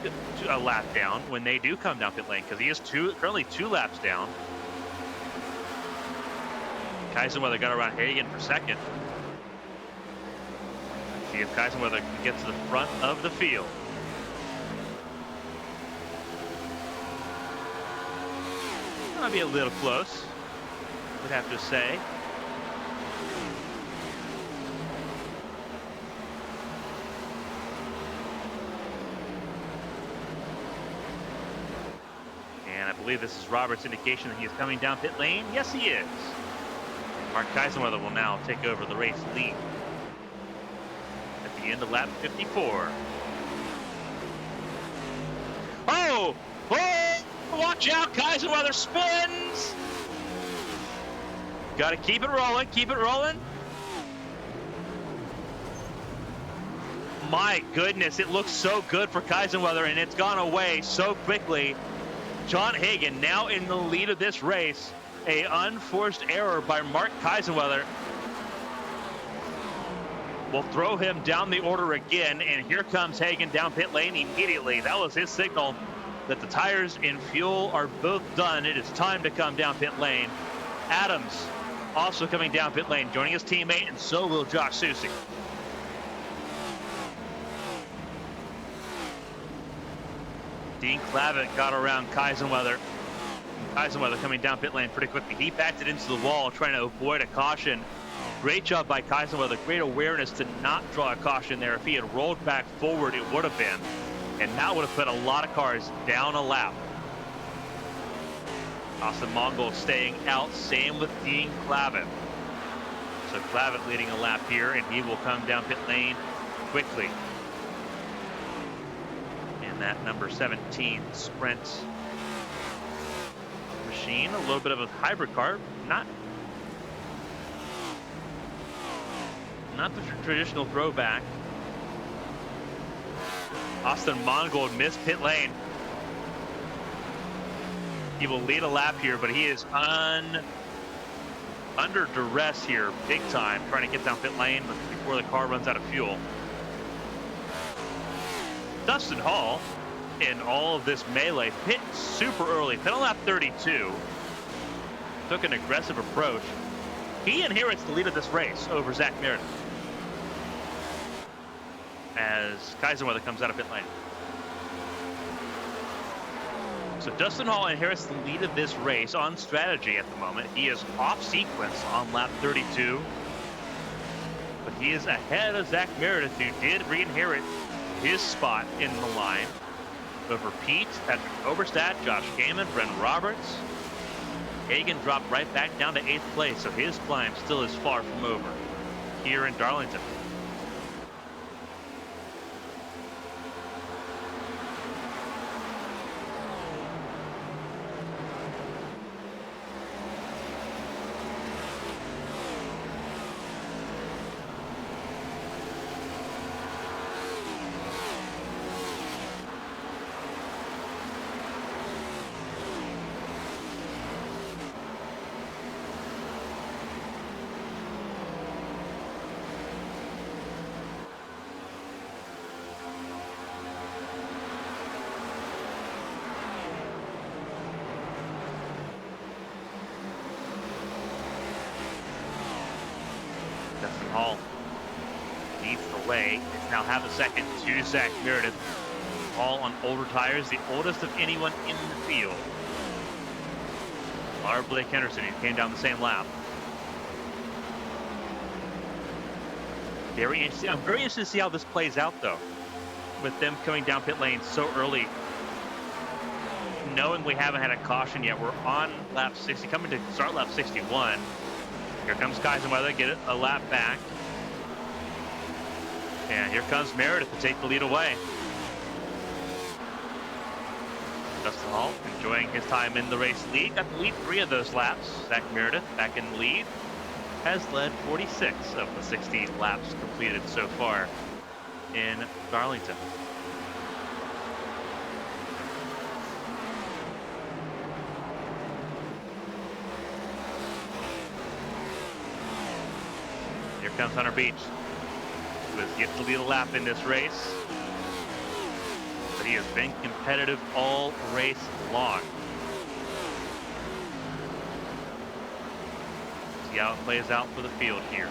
a lap down when they do come down pit lane, because he is currently 2 laps down. Kaisenweather got around Hagen for second. Let's see if Kaisenweather can get to the front of the field. Might be a little close, would have to say. And I believe this is Robert's indication that he is coming down pit lane. Yes, he is. Mark Kaisenweather will now take over the race lead at the end of lap 54. Oh! Oh! Watch out, Kaisenweather spins! Gotta keep it rolling, keep it rolling. My goodness, it looks so good for Kaisenweather, and it's gone away so quickly. John Hagen now in the lead of this race. A unforced error by Mark Kaisenweather will throw him down the order again, and here comes Hagen down pit lane immediately. That was his signal that the tires and fuel are both done. It is time to come down pit lane. Adams also coming down pit lane, joining his teammate, and so will Josh Susie. Dean Clavitt got around Kaisenweather. Kaisenweather coming down pit lane pretty quickly. He backed it into the wall, trying to avoid a caution. Great job by Kaisenweather. Great awareness to not draw a caution there. If he had rolled back forward, it would have been. And that would have put a lot of cars down a lap. Austin Mongol staying out. Same with Dean Clavitt. So Clavitt leading a lap here, and he will come down pit lane quickly. And that number 17 Sprint machine, a little bit of a hybrid car, not the traditional throwback. Austin Mongold missed pit lane. He will lead a lap here, but he is under duress here, big time, trying to get down pit lane before the car runs out of fuel. Dustin Hall in all of this melee pit super early, pit on lap 32. Took an aggressive approach. He inherits the lead of this race over Zach Meredith as Kaisenweather comes out of pit lane. So Dustin Hall inherits the lead of this race on strategy at the moment. He is off sequence on lap 32, but he is ahead of Zach Meredith, who did re-inherit his spot in the line. Over Pete, Patrick Oberstadt, Josh Gaiman, Brendan Roberts. Hagan dropped right back down to 8th place, so his climb still is far from over here in Darlington. Hall leads the way. It's now half a second to Zach Meredith. All on older tires, the oldest of anyone in the field. Our Blake Henderson, who came down the same lap. Very interesting. I'm very interested to see how this plays out, though, with them coming down pit lane so early. Knowing we haven't had a caution yet, we're on lap 60, coming to start lap 61. Here comes Kaiserweather, get a lap back. And here comes Meredith to take the lead away. Dustin Hall enjoying his time in the race lead. Got the lead 3 of those laps. Zach Meredith back in the lead. Has led 46 of the 60 laps completed so far in Darlington. Here comes Hunter Beach, who has yet to lead a lap in this race, but he has been competitive all race long. See how it plays out for the field here.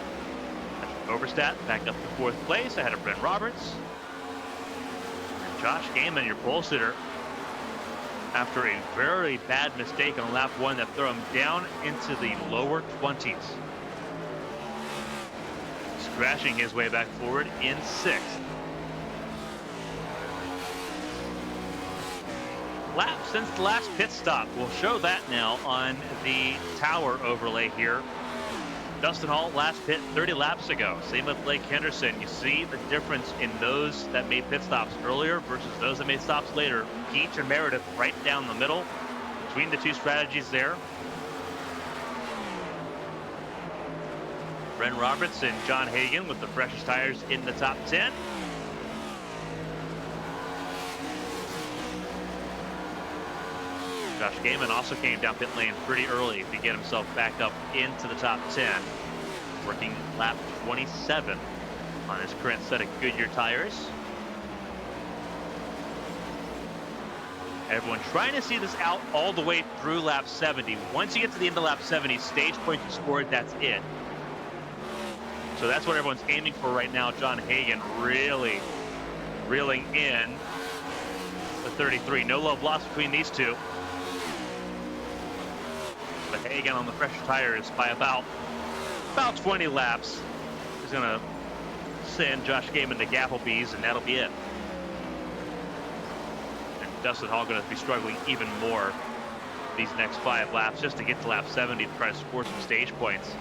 Oberstadt back up to 4th place ahead of Brent Roberts. And Josh Gaiman, your pole sitter, after a very bad mistake on lap 1 that threw him down into the lower 20s. Crashing his way back forward in 6th. Lap since the last pit stop. We'll show that now on the tower overlay here. Dustin Hall last pit 30 laps ago. Same with Blake Henderson. You see the difference in those that made pit stops earlier versus those that made stops later. Peach and Meredith right down the middle between the two strategies there. Bren Roberts and John Hagan with the freshest tires in the top 10. Josh Gaiman also came down pit lane pretty early to get himself back up into the top 10. Working lap 27 on his current set of Goodyear tires. Everyone trying to see this out all the way through lap 70. Once you get to the end of lap 70, stage points are scored, that's it. So that's what everyone's aiming for right now. John Hagan really reeling in the 33. No love lost between these two. But Hagan on the fresher tires by about 20 laps is going to send Josh Gaiman to Gapplebees, and that'll be it. And Dustin Hall going to be struggling even more these next 5 laps just to get to lap 70 to try to score some stage points.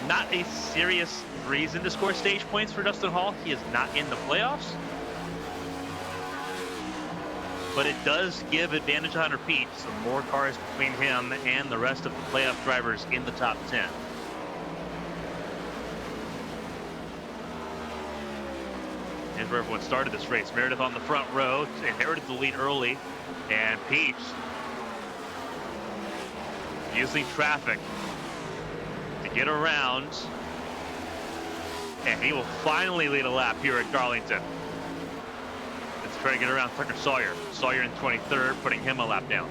Not a serious reason to score stage points for Dustin Hall. He is not in the playoffs. But it does give advantage to Hunter Peach. Some more cars between him and the rest of the playoff drivers in the top 10. Here's where everyone started this race. Meredith on the front row, inherited the lead early, and Peach using traffic to get around, and he will finally lead a lap here at Darlington. Let's try to get around Tucker Sawyer. Sawyer in 23rd, putting him a lap down.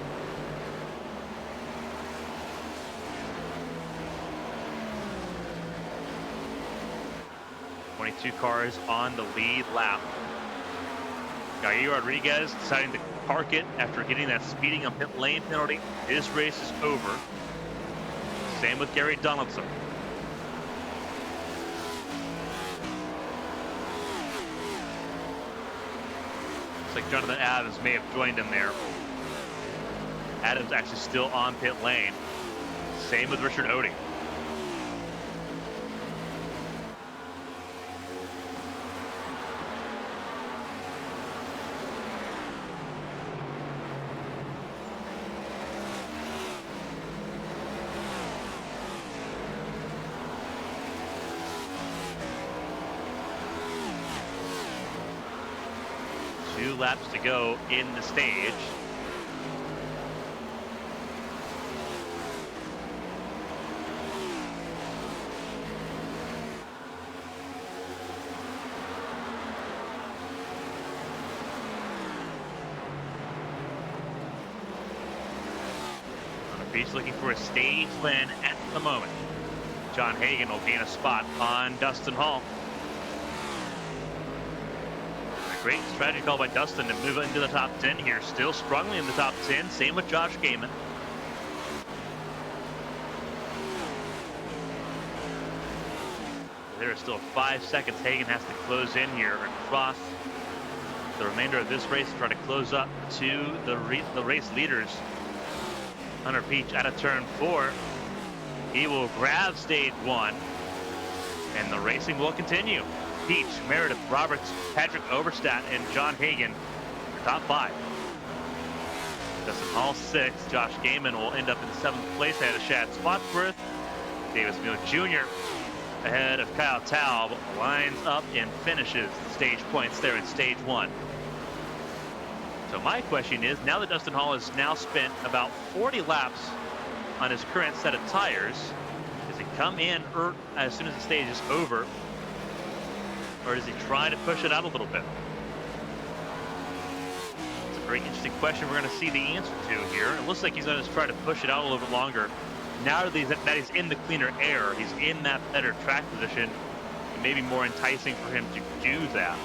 Two cars on the lead lap. Gael Rodriguez deciding to park it after getting that speeding on pit lane penalty. His race is over. Same with Gary Donaldson. Looks like Jonathan Adams may have joined him there. Adams actually still on pit lane. Same with Richard Odie. Two laps to go in the stage. He's looking for a stage win at the moment. John Hagan will gain a spot on Dustin Hall. A great strategy call by Dustin to move into the top 10 here. Still strongly in the top 10. Same with Josh Gaiman. There are still 5 seconds. Hagan has to close in here across the remainder of this race to try to close up to the race leaders. Hunter Peach out of turn 4. He will grab stage 1, and the racing will continue. Peach, Meredith, Roberts, Patrick Oberstadt, and John Hagan are top 5. Dustin Hall 6. Josh Gaiman will end up in 7th place ahead of Shad Spotsworth. Davis Mills Jr. ahead of Kyle Taub lines up and finishes the stage points there in stage 1. So my question is, now that Dustin Hall has now spent about 40 laps on his current set of tires, does he come in as soon as the stage is over, or does he try to push it out a little bit? It's a very interesting question we're going to see the answer to here. It looks like he's going to try to push it out a little bit longer. Now that he's in the cleaner air, he's in that better track position, it may be more enticing for him to do that.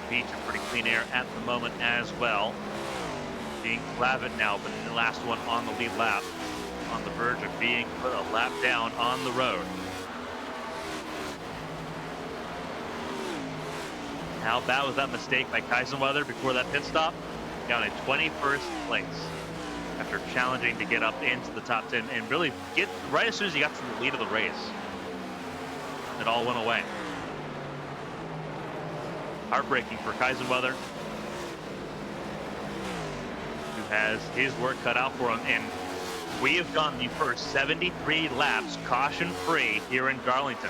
Beach in pretty clean air at the moment as well. Being Clavitt now, but in the last one on the lead lap, on the verge of being put a lap down on the road. How bad was that mistake by Kaisenweather before that pit stop? Down in 21st place after challenging to get up into the top 10 and really get right as soon as he got to the lead of the race. It all went away. Heartbreaking for Kaisenweather, who has his work cut out for him. And we have gone the first 73 laps caution-free here in Darlington.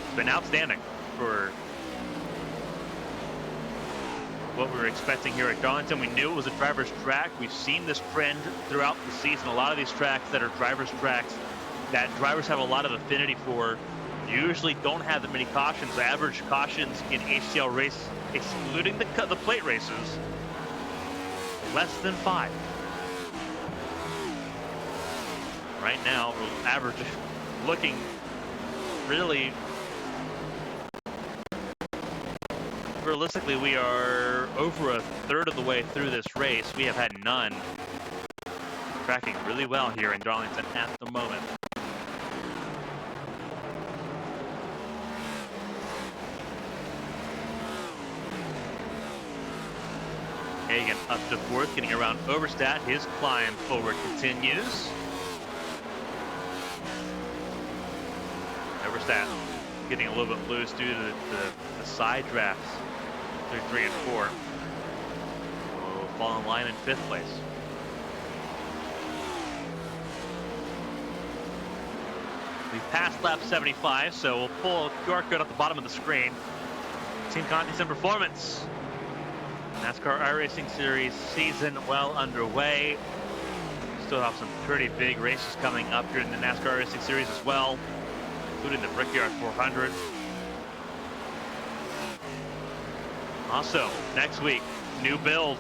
It's been outstanding for what we were expecting here at Darlington. We knew it was a driver's track. We've seen this trend throughout the season. A lot of these tracks that are driver's tracks that drivers have a lot of affinity for usually don't have that many cautions. The average cautions in HTL race, excluding the plate races, less than 5. Right now, average looking really realistically, we are over a third of the way through this race. We have had none. Tracking really well here in Darlington at the moment. Hagan up to 4th, getting around Oberstadt. His climb forward continues. Oberstadt getting a little bit loose due to the side drafts through 3 and 4. Will fall in line in 5th place. We've passed lap 75, so we'll pull a QR code at the bottom of the screen. Team Conte's in performance. NASCAR iRacing Series season well underway. Still have some pretty big races coming up here in the NASCAR Racing Series as well, including the Brickyard 400. Also, next week, new build.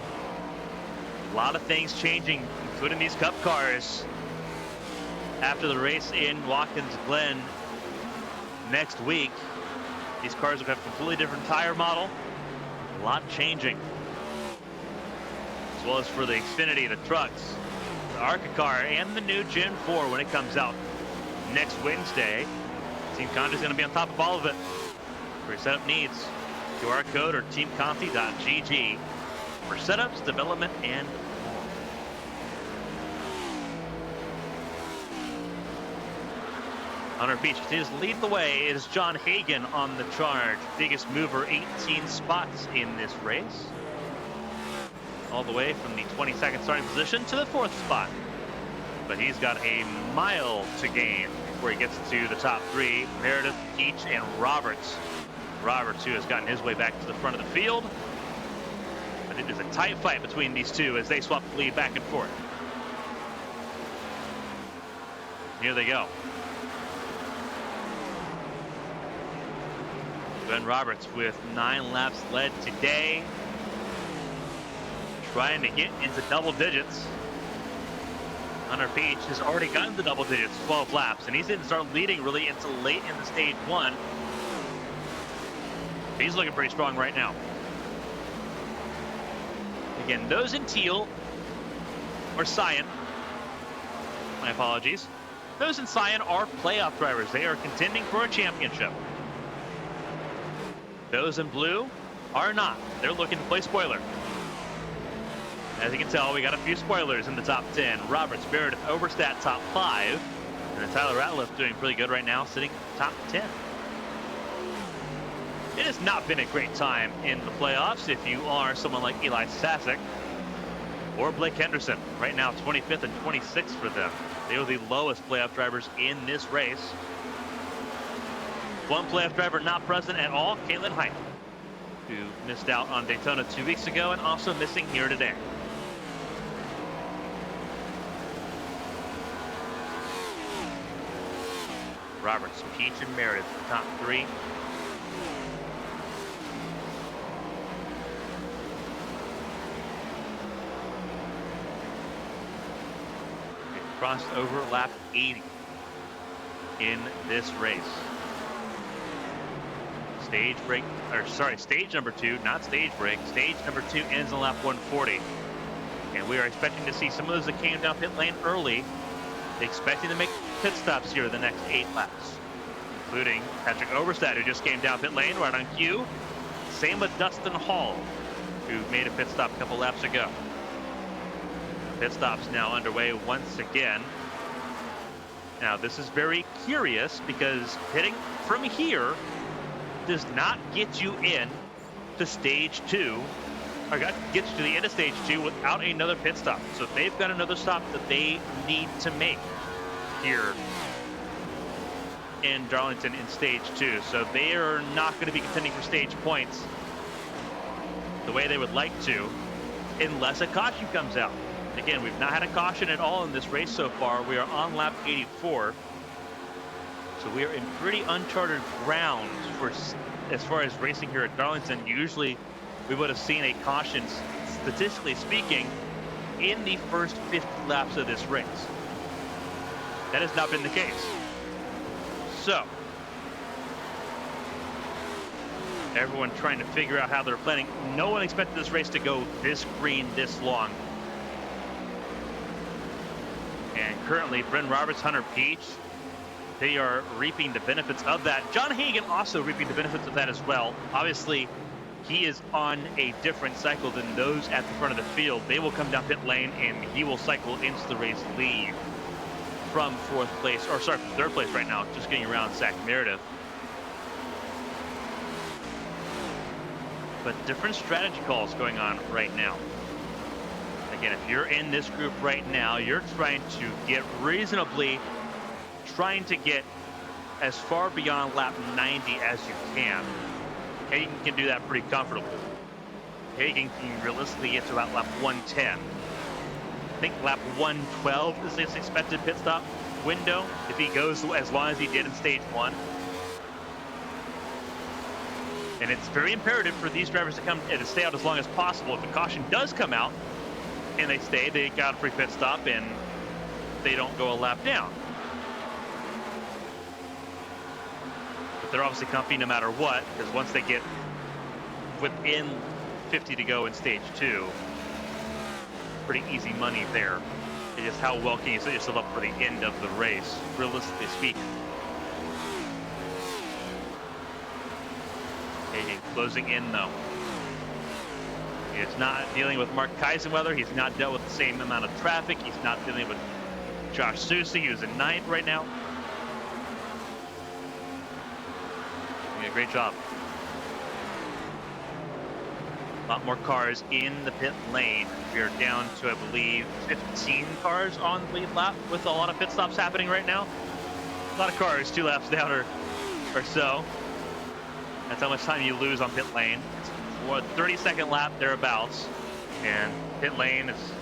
A lot of things changing, including these Cup cars. After the race in Watkins Glen next week, these cars will have a completely different tire model. A lot changing. As well as for the Xfinity, the trucks, the ARCA car, and the new Gen 4 when it comes out next Wednesday. Team Conti is going to be on top of all of it. For your setup needs, QR code or teamconti.gg for setups, development, and more. Hunter Beach continues to lead the way. It is John Hagan on the charge. Biggest mover, 18 spots in this race. All the way from the 22nd starting position to the 4th spot. But he's got a mile to gain before he gets to the top 3. Meredith, Peach, and Roberts. Roberts, who has gotten his way back to the front of the field. But it is a tight fight between these two as they swap the lead back and forth. Here they go. Ben Roberts with 9 laps led today. Trying to get into double digits. Hunter Peach has already gotten to double digits, 12 laps, and he didn't start leading really until late in the stage 1. He's looking pretty strong right now. Again, those in teal, or cyan, my apologies. Those in cyan are playoff drivers. They are contending for a championship. Those in blue are not. They're looking to play spoiler. As you can tell, we got a few spoilers in the top 10. Roberts, Meredith, Oberstadt, top 5. And then Tyler Ratliff doing pretty good right now, sitting top 10. It has not been a great time in the playoffs if you are someone like Eli Sasek or Blake Henderson. Right now, 25th and 26th for them. They are the lowest playoff drivers in this race. One playoff driver not present at all, Caitlin Height, who missed out on Daytona 2 weeks ago and also missing here today. Roberts, Peach, and Meredith, top 3. They crossed over lap 80 in this race. Stage number 2, not stage break. Stage number 2 ends in lap 140. And we are expecting to see some of those that came down pit lane early, expecting to make pit stops here the next 8 laps, including Patrick Oberstadt, who just came down pit lane right on cue. Same with Dustin Hall, who made a pit stop a couple laps ago. Pit stops now underway once again. Now, this is very curious because pitting from here does not get you in to stage 2, or gets you to the end of stage 2 without another pit stop. So they've got another stop that they need to make here in Darlington in stage 2. So they are not going to be contending for stage points the way they would like to, unless a caution comes out. Again, we've not had a caution at all in this race so far. We are on lap 84. So we are in pretty uncharted ground as far as racing here at Darlington. Usually we would have seen a caution, statistically speaking, in the first 50 laps of this race. That has not been the case. So everyone trying to figure out how they're planning. No one expected this race to go this green this long. And currently, Bryn Roberts, Hunter Peach, they are reaping the benefits of that. John Hagan also reaping the benefits of that as well. Obviously, he is on a different cycle than those at the front of the field. They will come down pit lane and he will cycle into the race lead from from 3rd place right now, just getting around Zach Meredith. But different strategy calls going on right now. Again, if you're in this group right now, you're trying to get as far beyond lap 90 as you can. Hagan can do that pretty comfortably. Hagan can realistically get to about lap 110. I think lap 112 is his expected pit stop window if he goes as long as he did in stage 1. And it's very imperative for these drivers to come and to stay out as long as possible. If a caution does come out and they stay, they got a free pit stop and they don't go a lap down. But they're obviously comfy no matter what, because once they get within 50 to go in stage 2, pretty easy money there. It's just how well can you set yourself up for the end of the race, realistically speaking. Hagen closing in though. He's not dealing with Mark Kaisenweather. He's not dealt with the same amount of traffic. He's not dealing with Josh Susi, who's in 9th right now. Doing a great job. A lot more cars in the pit lane. We are down to, I believe, 15 cars on the lead lap with a lot of pit stops happening right now. A lot of cars, 2 laps down or so. That's how much time you lose on pit lane. It's a 30-second lap thereabouts, and pit lane is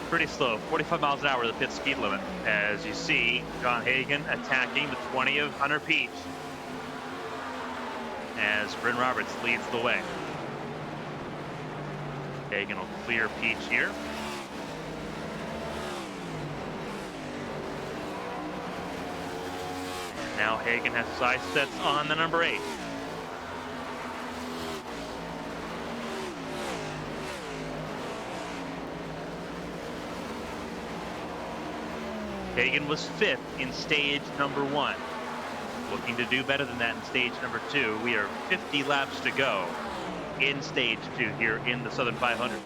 pretty slow. 45 miles an hour, the pit speed limit. As you see, John Hagen attacking the 20 of Hunter Peach as Bryn Roberts leads the way. Hagen will clear Peach here. And now Hagen has his eye sets on the number 8. Hagen was 5th in stage number 1. Looking to do better than that in stage number 2. We are 50 laps to go in stage 2 here in the Southern 500.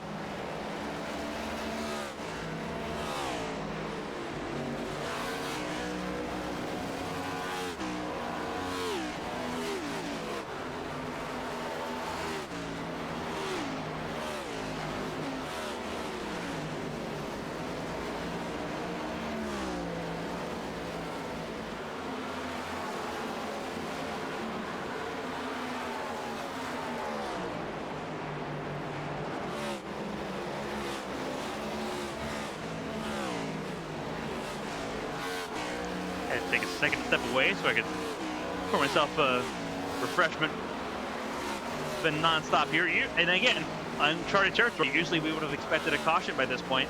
Take a second step away so I could pour myself a refreshment. It's been non-stop here. And again, uncharted territory. Usually we would have expected a caution by this point.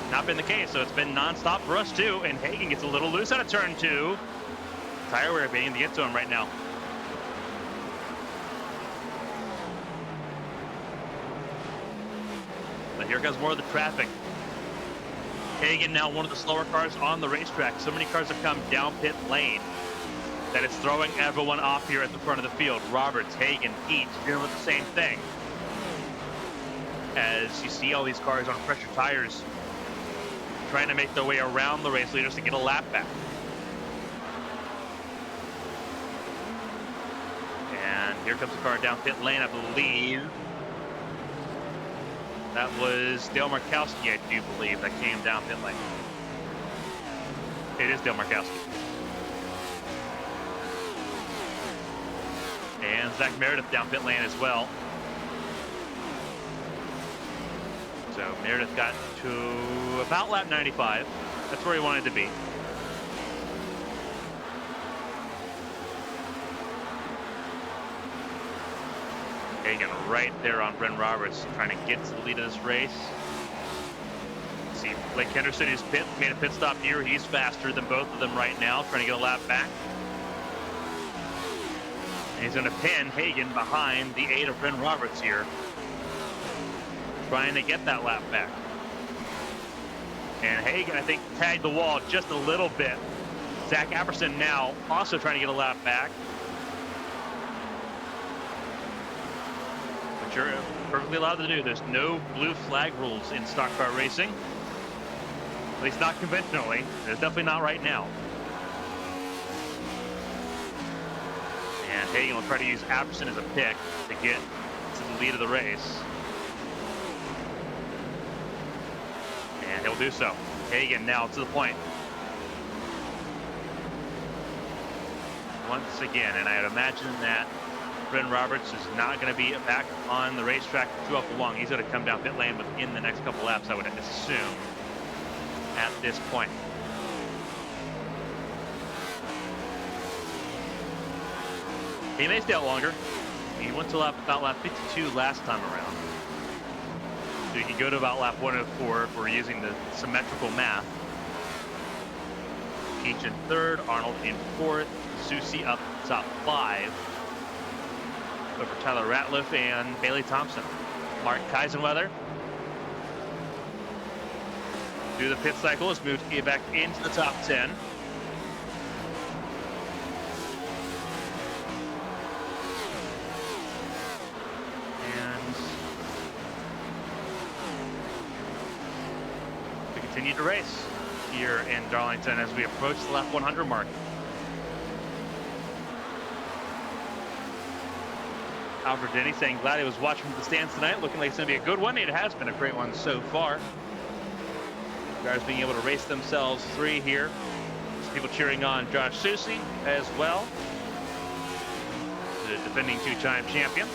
Not been the case, so it's been non-stop for us too. And Hagen gets a little loose out of turn 2. Tire wear beginning to get to him right now. But here comes more of the traffic. Hagen now one of the slower cars on the racetrack. So many cars have come down pit lane that it's throwing everyone off here at the front of the field. Roberts, Hagen, Peach dealing with the same thing. As you see all these cars on pressure tires trying to make their way around the race leaders to get a lap back. And here comes the car down pit lane, I believe. That was Dale Markowski, I do believe, that came down pit lane. It is Dale Markowski. And Zach Meredith down pit lane as well. So Meredith got to about lap 95. That's where he wanted to be. Hagen right there on Bryn Roberts, trying to get to the lead of this race. See Blake Henderson, who's made a pit stop here. He's faster than both of them right now, trying to get a lap back. And he's going to pin Hagen behind the 8 of Bryn Roberts here, trying to get that lap back. And Hagen, I think, tagged the wall just a little bit. Zach Apperson now also trying to get a lap back. You're perfectly allowed to do. There's no blue flag rules in stock car racing. At least not conventionally. There's definitely not right now. And Hagen will try to use Apperson as a pick to get to the lead of the race. And he'll do so. Hagen now to the point. Once again, and I'd imagine that Bryn Roberts is not going to be back on the racetrack too awful long. He's going to come down pit lane within the next couple laps, I would assume, at this point. He may stay out longer. He went to about lap 52 last time around. So he can go to about lap 104 if we're using the symmetrical math. Peach in 3rd, Arnold in 4th, Susi up top 5. Over Tyler Ratliff and Bailey Thompson. Mark Kaisenweather through the pit cycle, has moved back into the top 10. And we continue to race here in Darlington as we approach the lap 100 mark. Alfred Denny saying glad he was watching from the stands tonight. Looking like it's going to be a good one. It has been a great one so far. Drivers being able to race themselves free here. Some people cheering on Josh Susie as well, the defending two-time champion.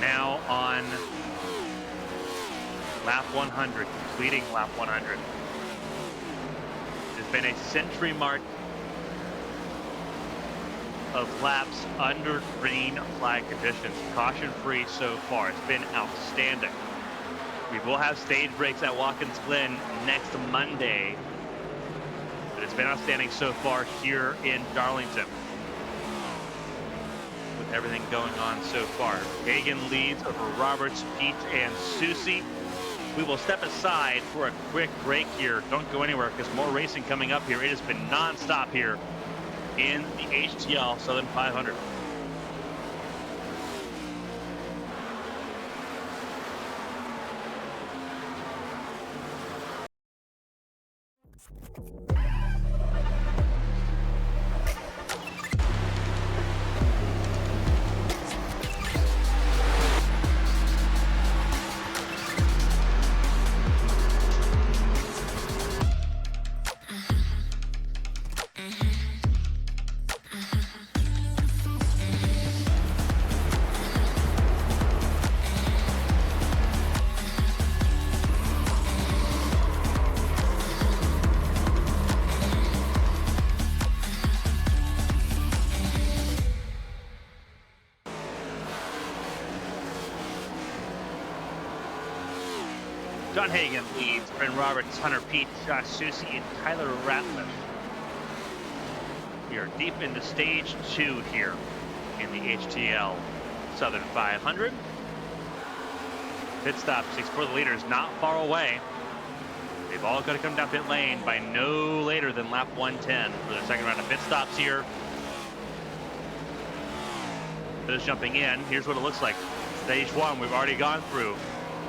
Now on lap 100, completing lap 100. It's been a century mark of laps under green flag conditions, caution-free so far. It's been outstanding. We will have stage breaks at Watkins Glen next Monday, but it's been outstanding so far here in Darlington. Everything going on so far. Hagan leads over Roberts, Pete, and Susie. We will step aside for a quick break here. Don't go anywhere because more racing coming up here. It has been non-stop here in the HTL Southern 500. John Hagan leads, Bryn Roberts, Hunter Pete, Josh Susie, and Tyler Ratliff. We are deep into stage 2 here in the HTL Southern 500. Pit stop 6 for the leaders, not far away. They've all got to come down pit lane by no later than lap 110 for the second round of pit stops here. Those jumping in, here's what it looks like. Stage 1 we've already gone through.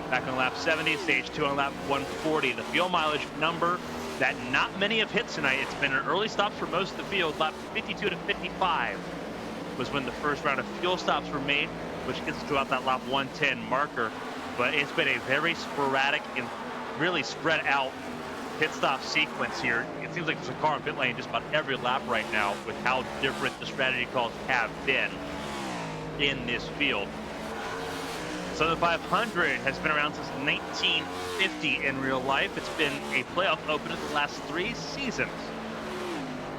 Back on lap 70, stage 2 on lap 140. The fuel mileage number that not many have hit tonight. It's been an early stops for most of the field. Lap 52 to 55 was when the first round of fuel stops were made, which gets us to about that lap 110 marker. But it's been a very sporadic and really spread out pit stop sequence here. It seems like there's a car in pit lane just about every lap right now with how different the strategy calls have been in this field. So the 500 has been around since 1950 in real life. It's been a playoff opener the last 3 seasons,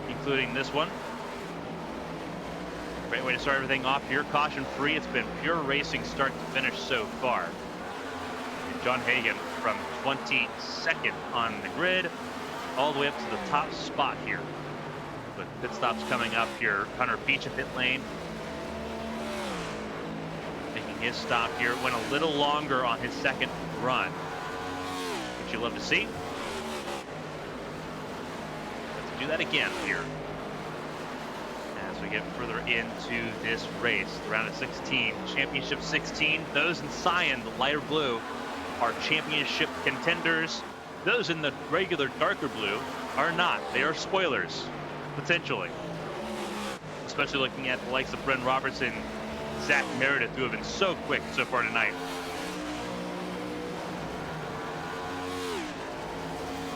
including this one. Great way to start everything off here. Caution free. It's been pure racing start to finish so far. And John Hagan from 22nd on the grid all the way up to the top spot here. With pit stops coming up here. Hunter Beach at pit lane. His stop here went a little longer on his second run, which you love to see. Let's do that again here as we get further into this race. The round of 16, championship 16. Those in cyan, the lighter blue, are championship contenders. Those in the regular darker blue are not. They are spoilers, potentially. Especially looking at the likes of Bren Robertson, Zach Meredith, who have been so quick so far tonight.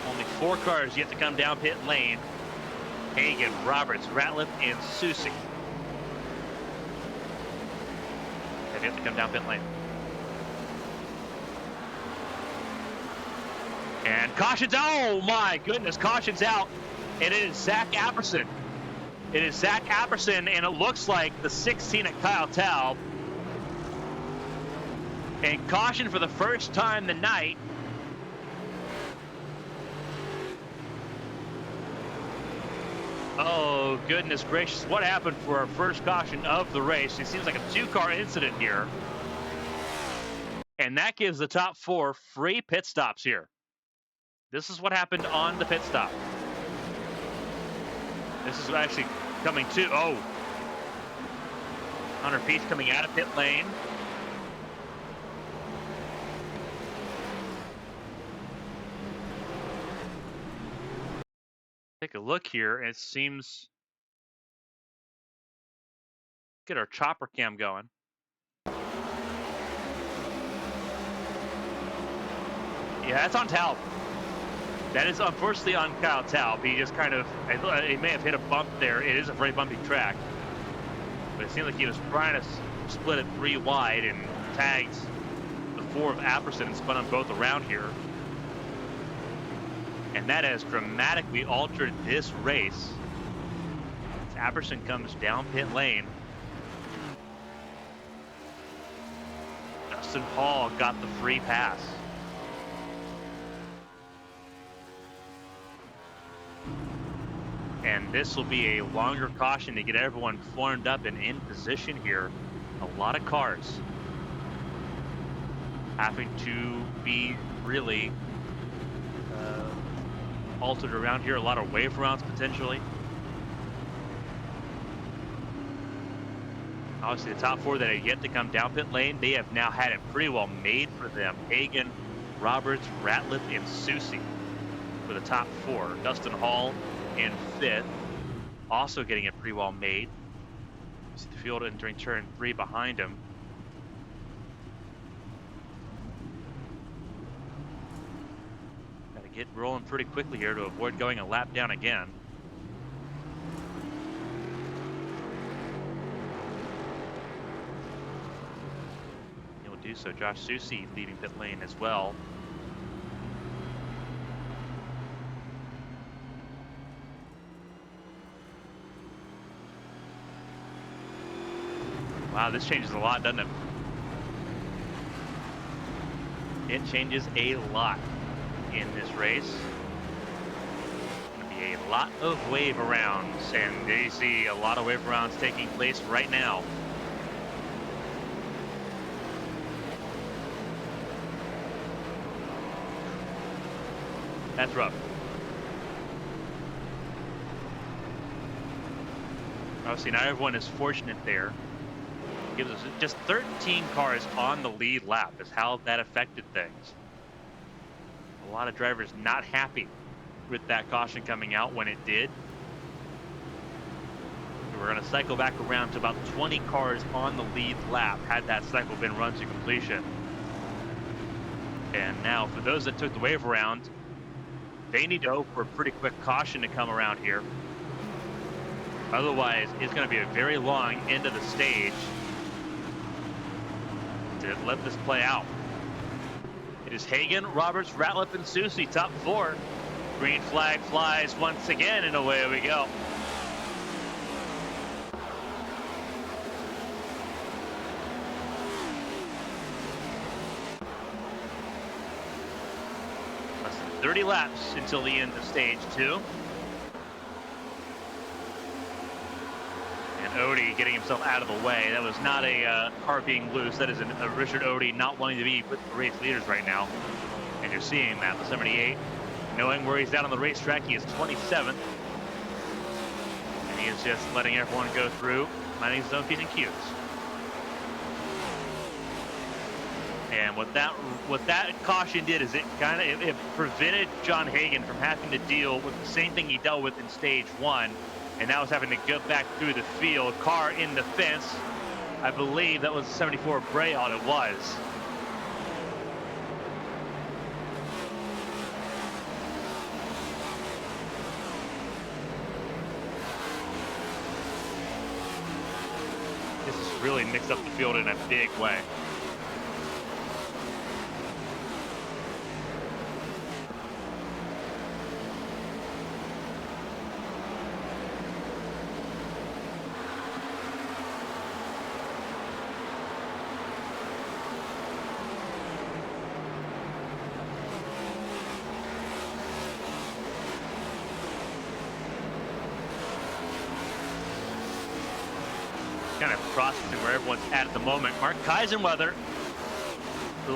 Only 4 cars yet to come down pit lane. Hagan, Roberts, Ratliff, and Susie have yet to come down pit lane. And caution's out. Oh my goodness, caution's out. And it is Zach Apperson. It is Zach Apperson, and it looks like the 16 at Kyle Taub. And caution for the first time tonight. Oh, goodness gracious. What happened for our first caution of the race? It seems like a 2-car incident here. And that gives the top 4 free pit stops here. This is what happened on the pit stop. This is actually coming to, oh. Hunter Peace coming out of pit lane. Take a look here. It seems. Get our chopper cam going. Yeah, that's on Taub. That is unfortunately on Kyle Taub. He just kind of, he may have hit a bump there. It is a very bumpy track. But it seemed like he was trying to split it 3 wide and tagged the 4 of Apperson and spun them both around here. And that has dramatically altered this race. As Apperson comes down pit lane. Justin Hall got the free pass. And this will be a longer caution to get everyone formed up and in position here. A lot of cars having to be really altered around here. A lot of wave rounds potentially. Obviously the top 4 that have yet to come down pit lane, they have now had it pretty well made for them. Hagan, Roberts, Ratliff, and Susie for the top 4. Dustin Hall in 5th, also getting it pretty well made. You see the field entering turn 3 behind him. Got to get rolling pretty quickly here to avoid going a lap down again. He'll do so. Josh Susie leaving pit lane as well. Wow, this changes a lot, doesn't it? It changes a lot in this race. It's going to be a lot of wave rounds, and you see a lot of wave rounds taking place right now. That's rough. Obviously, not everyone is fortunate there. Gives us just 13 cars on the lead lap is how that affected things. A lot of drivers not happy with that caution coming out when it did. We're going to cycle back around to about 20 cars on the lead lap had that cycle been run to completion. And now for those that took the wave around, they need to hope for a pretty quick caution to come around here. Otherwise, it's going to be a very long end of the stage to let this play out. It is Hagan, Roberts, Ratliff, and Susie, top 4. Green flag flies once again, and away we go. Less than 30 laps until the end of stage 2. Odie getting himself out of the way. That was not a car being loose. That is a Richard Odie not wanting to be with the race leaders right now. And you're seeing that, the 78. Knowing where he's at on the racetrack, he is 27th. And he is just letting everyone go through, minding his own P's and Q's. And what that caution did is it prevented John Hagan from having to deal with the same thing he dealt with in stage 1, and now is having to go back through the field. Car in the fence. I believe that was the 74 Brayall. It was. This has really mixed up the field in a big way. Kind of processing where everyone's at the moment. Mark Kaisenweather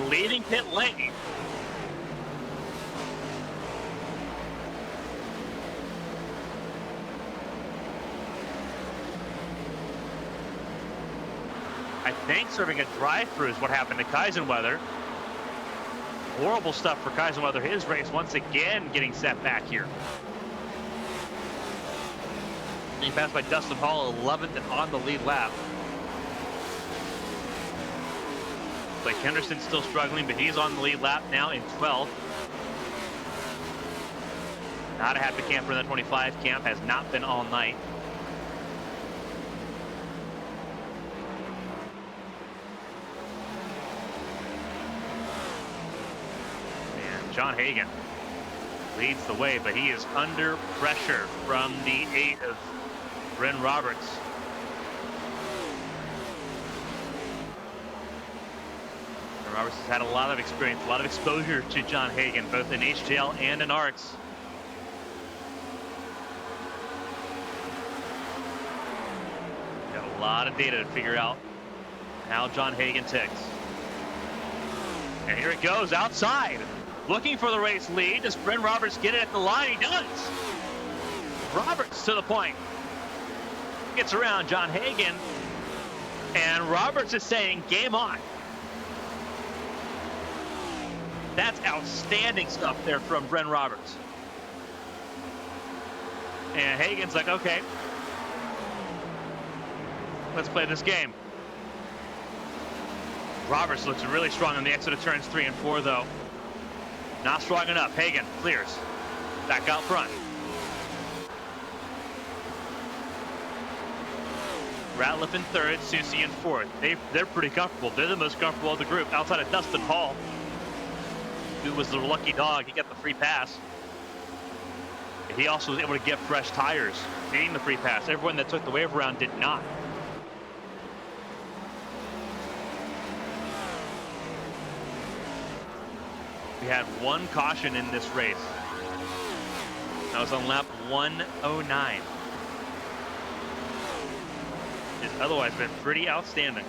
leading pit lane. I think serving a drive-through is what happened to Kaisenweather. Horrible stuff for Kaisenweather. His race once again getting set back here. Being passed by Dustin Hall, 11th and on the lead lap. Blake Henderson's still struggling, but he's on the lead lap now in 12th. Not a happy camper in the 25 camp, has not been all night. And John Hagan leads the way, but he is under pressure from the 8 of Bryn Roberts. Bryn Roberts has had a lot of experience, a lot of exposure to John Hagan, both in HTL and in ARTS. Got a lot of data to figure out how John Hagan ticks. And here it goes outside. Looking for the race lead. Does Bryn Roberts get it at the line? He does. Roberts to the point. Gets around John Hagan. And Roberts is saying, game on. That's outstanding stuff there from Bryn Roberts. And Hagan's like, okay, let's play this game. Roberts looks really strong on the exit of turns 3 and 4, though. Not strong enough. Hagan clears. Back out front. Ratliff in 3rd, Susie in 4th. They're pretty comfortable. They're the most comfortable of the group outside of Dustin Hall, who was the lucky dog. He got the free pass. He also was able to get fresh tires, getting the free pass. Everyone that took the wave around did not. We had one caution in this race. That was on lap 109. It's otherwise been pretty outstanding.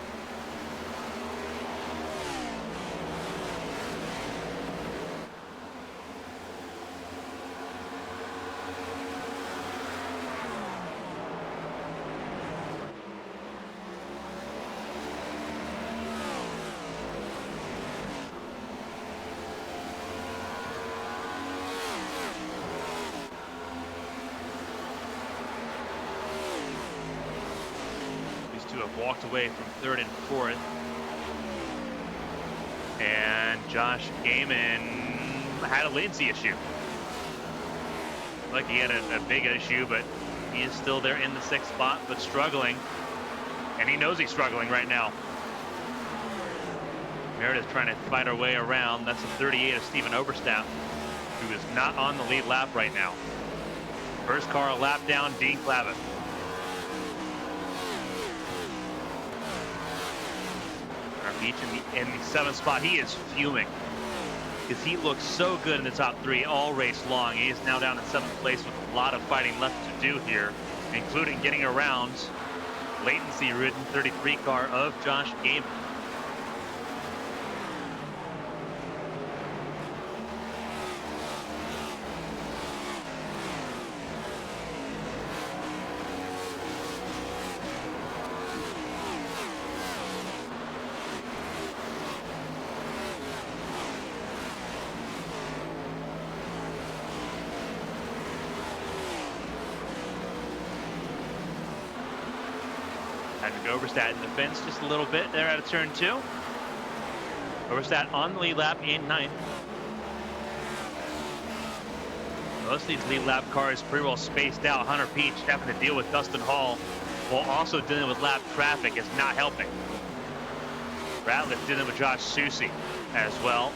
Walked away from 3rd and 4th. And Josh Gaiman had a latency issue. Like he had a big issue, but he is still there in the 6th spot, but struggling. And he knows he's struggling right now. Meredith trying to fight her way around. That's the 38 of Steven Oberstadt, who is not on the lead lap right now. First car a lap down, Dean Clavitt. Beach in the 7th spot. He is fuming because he looked so good in the top 3 all race long. He is now down in 7th place with a lot of fighting left to do here, including getting around latency-ridden 33 car of Josh Gaiman. Patrick Overstat in defense just a little bit there out of turn 2. Overstat on the lead lap in 9th. Most of these lead lap cars pretty well spaced out. Hunter Peach having to deal with Dustin Hall while also dealing with lap traffic is not helping. Ratliff dealing with Josh Susie as well.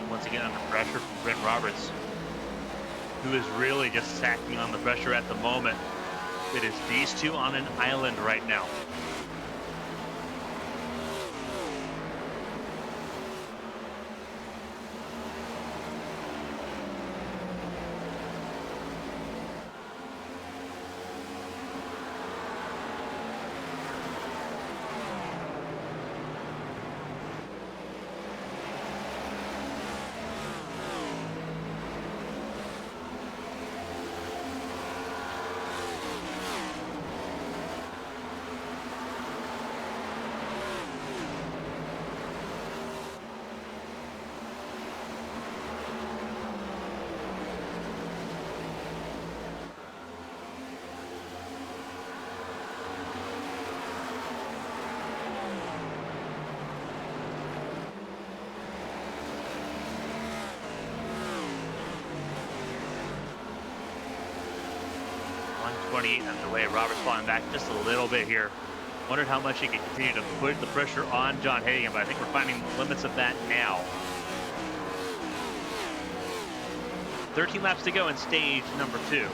Once again under pressure from Brent Roberts, who is really just sacking on the pressure at the moment. It is these two on an island right now. Underway. Roberts falling back just a little bit here. Wondered how much he could continue to put the pressure on John Hagan, but I think we're finding the limits of that now. 13 laps to go in stage number 2.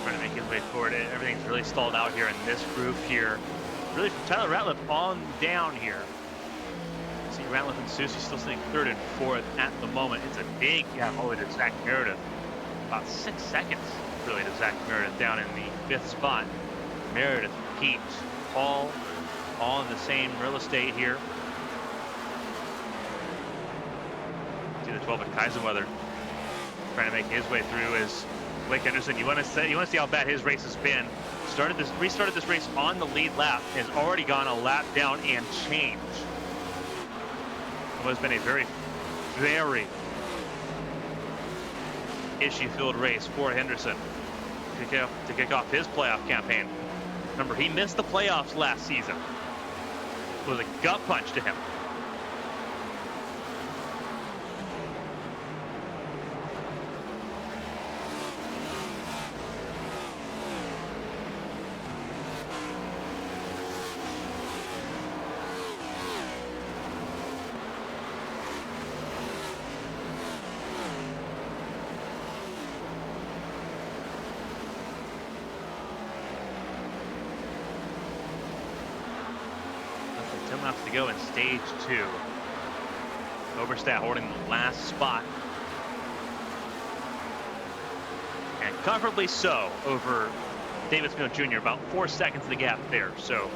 Trying to make his way forward. Everything's really stalled out here in this group here. Really from Tyler Ratliff on down here. See Ratliff and Susie still sitting 3rd and 4th at the moment. It's a big gap all the way to Zach Meredith. About 6 seconds really to Zach Meredith down in the 5th spot. Meredith, Pete, Paul, all in the same real estate here. See the 12 at Kaisenweather trying to make his way through as Blake Henderson. You want to see how bad his race has been. Restarted this race on the lead lap. Has already gone a lap down and changed. It has been a very, very issue-filled race for Henderson to kick off his playoff campaign. Remember, he missed the playoffs last season. It was a gut punch to him. Laps to go in stage 2. Overstat holding the last spot. And comfortably so over David Smith Jr. About 4 seconds of the gap there. So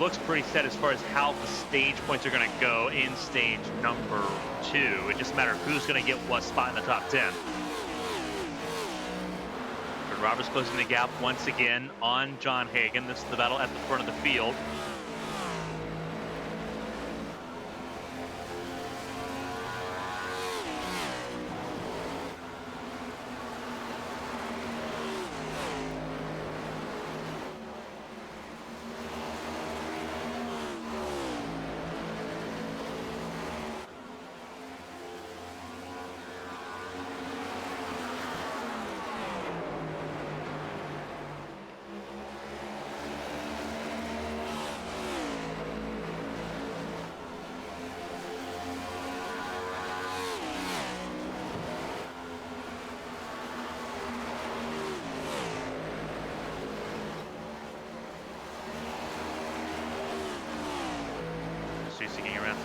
looks pretty set as far as how the stage points are going to go in stage number 2. It just matters who's going to get what spot in the top 10. But Roberts closing the gap once again on John Hagan. This is the battle at the front of the field.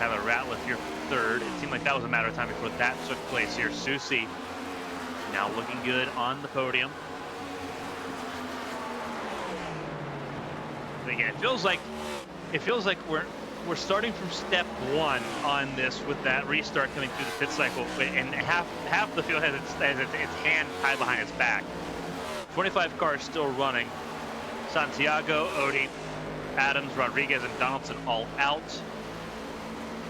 Tyler Ratliff here third. It seemed like that was a matter of time before that took place here. Susie now looking good on the podium. And again, it feels like we're starting from step one on this with that restart coming through the pit cycle, and half the field has its hand tied behind its back. 25 cars still running. Santiago, Odie, Adams, Rodriguez, and Donaldson all out.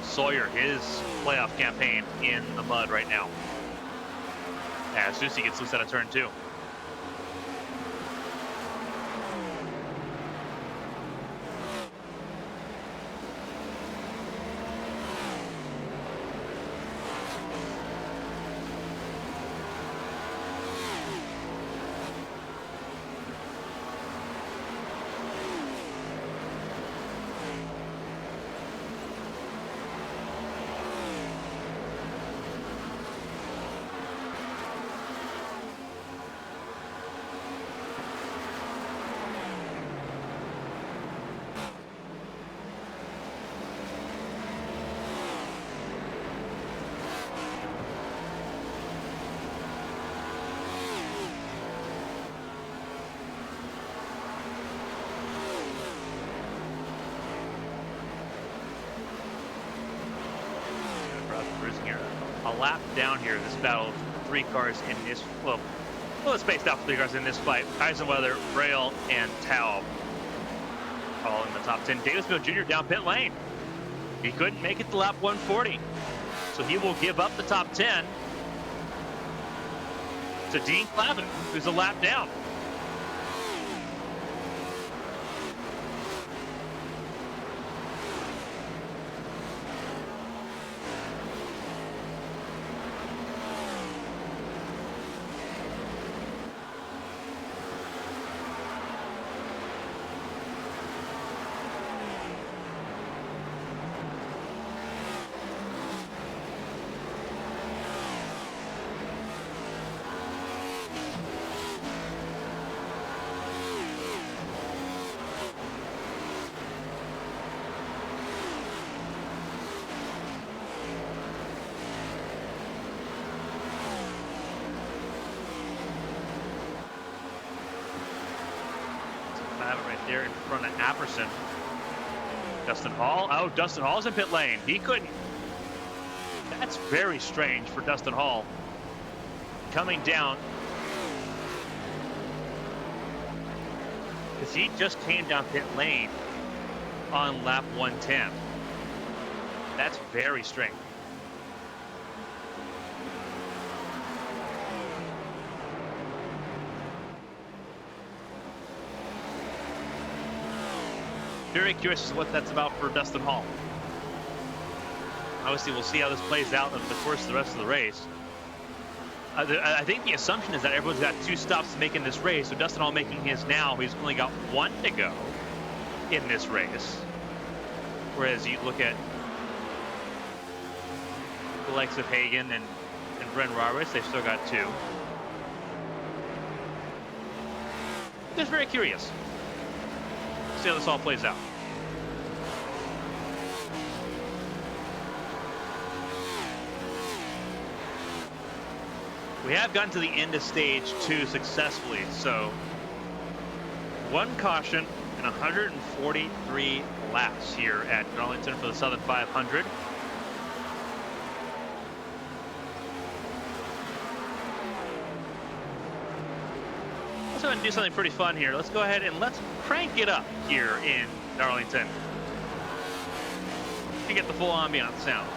Sawyer, his playoff campaign in the mud right now. As Susie gets loose out of turn 2. A lap down here, this battle of 3 cars in this, well, it's spaced out 3 cars in this fight. Eisenweather, Braille, and Taub all in the top 10. Davisville Jr. down pit lane. He couldn't make it to lap 140, so he will give up the top 10 to Dean Clavin, who's a lap down. Right there in front of Apperson. Dustin Hall. Oh, Dustin Hall's in pit lane. He couldn't. That's very strange for Dustin Hall. Coming down. Because he just came down pit lane on lap 110. That's very strange. Very curious as to what that's about for Dustin Hall. Obviously, we'll see how this plays out over the course of the rest of the race. I think the assumption is that everyone's got 2 stops making this race, so Dustin Hall making his now, he's only got 1 to go in this race. Whereas you look at the likes of Hagan and Brent Roberts, they've still got 2. Just very curious. See how this all plays out. We have gotten to the end of stage 2 successfully, so 1 caution and 143 laps here at Darlington for the Southern 500. Let's go ahead and do something pretty fun here. Let's go ahead and let's crank it up here in Darlington and get the full ambiance sound.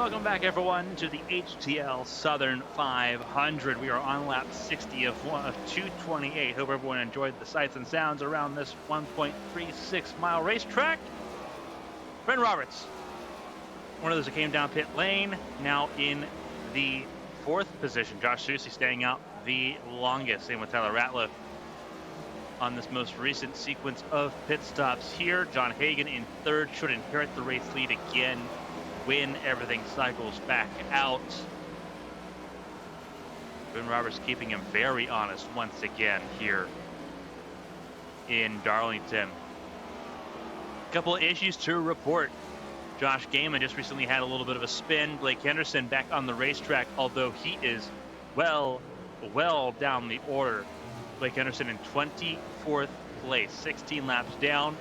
Welcome back, everyone, to the HTL Southern 500. We are on lap 60 of 228. Hope everyone enjoyed the sights and sounds around this 1.36-mile racetrack. Brendan Roberts, one of those that came down pit lane, now in the 4th position. Josh Susie staying out the longest. Same with Tyler Ratliff on this most recent sequence of pit stops here. John Hagan in 3rd should inherit the race lead again when everything cycles back out. Ben Roberts keeping him very honest once again here in Darlington. A couple of issues to report. Josh Gaiman just recently had a little bit of a spin. Blake Henderson back on the racetrack, although he is well down the order. Blake Henderson in 24th place, 16 laps down,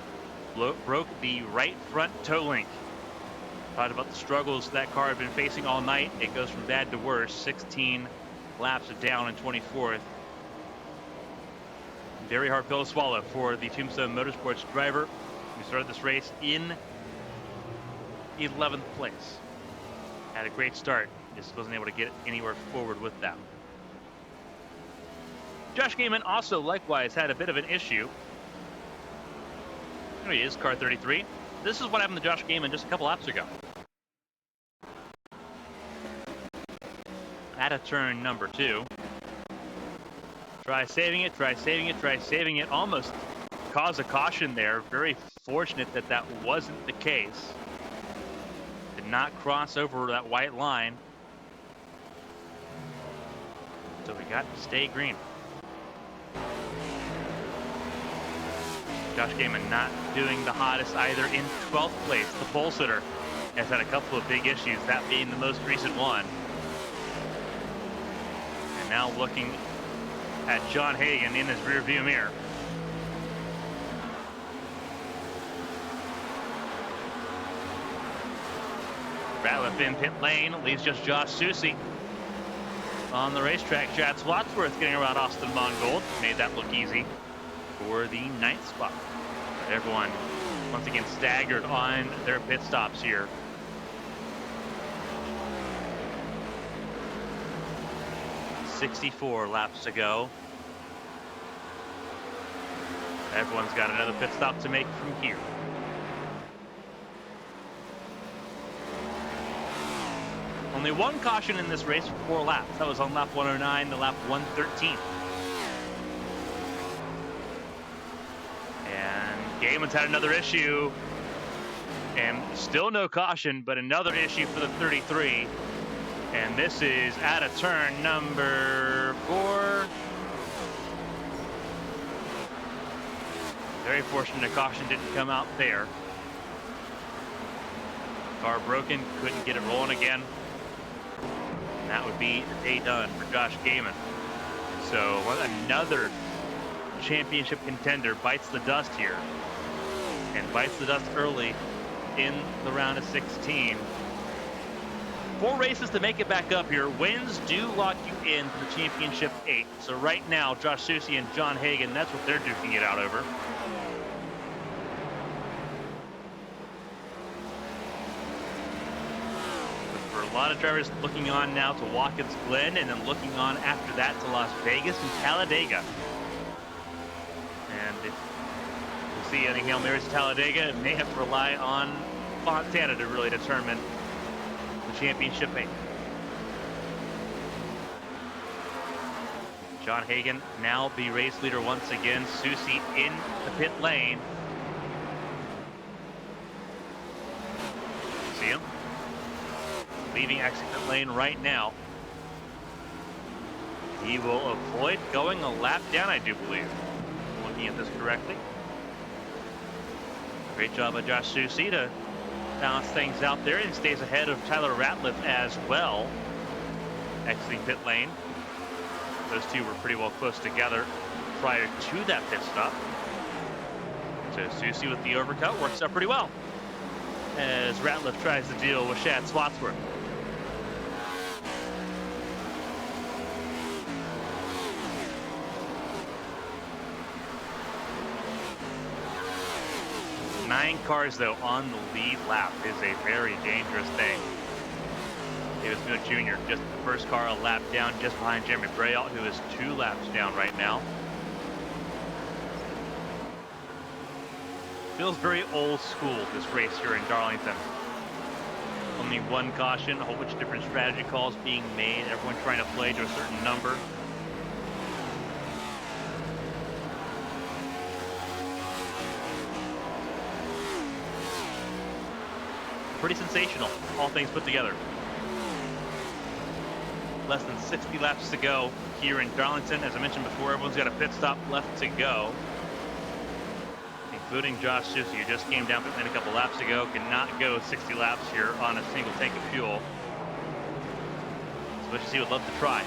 broke the right front toe link. Talked about the struggles that car had been facing all night. It goes from bad to worse. 16 laps down in 24th. Very hard pill to swallow for the Tombstone Motorsports driver who started this race in 11th place. Had a great start. Just wasn't able to get anywhere forward with that. Josh Gaiman also likewise had a bit of an issue. Here he is, car 33. This is what happened to Josh Gaiman just a couple laps ago. At a turn number 2. Try saving it, try saving it, try saving it. Almost caused a caution there. Very fortunate that that wasn't the case. Did not cross over that white line. So we got to stay green. Josh Gaiman not doing the hottest either in 12th place. The pole sitter has had a couple of big issues, that being the most recent one. And now looking at John Hagan in his rearview mirror. Ratliff in pit lane, leaves just Josh Susie. On the racetrack, Chad Swatsworth getting around Austin Mongold. Made that look easy for the 9th spot. Everyone once again staggered on their pit stops here. .64 laps to go. Everyone's got another pit stop to make from here. Only one caution in this race for 4 laps. That was on lap 109 to lap 113. And Gaiman's had another issue. And still no caution, but another issue for the 33. And this is at a turn number 4. Very fortunate a caution didn't come out there. Car broken, couldn't get it rolling again. And that would be the day done for Josh Gaiman. So another championship contender bites the dust here. And bites the dust early in the round of 16. 4 races to make it back up here. Wins do lock you in for the championship 8. So right now, Josh Susie and John Hagan, that's what they're duking it out over. For a lot of drivers looking on now to Watkins Glen, and then looking on after that to Las Vegas and Talladega. And if you see any Hail Marys to Talladega, it may have to rely on Fontana to really determine the championship 8. John Hagan now the race leader once again. Susie in the pit lane. See him? Leaving exit lane right now. He will avoid going a lap down, I do believe. Looking at this correctly. Great job by Josh Susie to balance things out there, and stays ahead of Tyler Ratliff as well. Exiting pit lane. Those two were pretty well close together prior to that pit stop. So Susie with the overcut works out pretty well as Ratliff tries to deal with Chad Swatsworth. Nine cars, though, on the lead lap is a very dangerous thing. Davis Miller Jr. just the first car a lap down, just behind Jeremy Braille, who is 2 laps down right now. Feels very old school, this race here in Darlington. Only one caution, a whole bunch of different strategy calls being made, everyone trying to play to a certain number. Pretty sensational, all things put together. Less than 60 laps to go here in Darlington. As I mentioned before, everyone's got a pit stop left to go, including Josh Susie, who just came down pit lane a couple laps ago. Cannot go 60 laps here on a single tank of fuel. So he would love to try.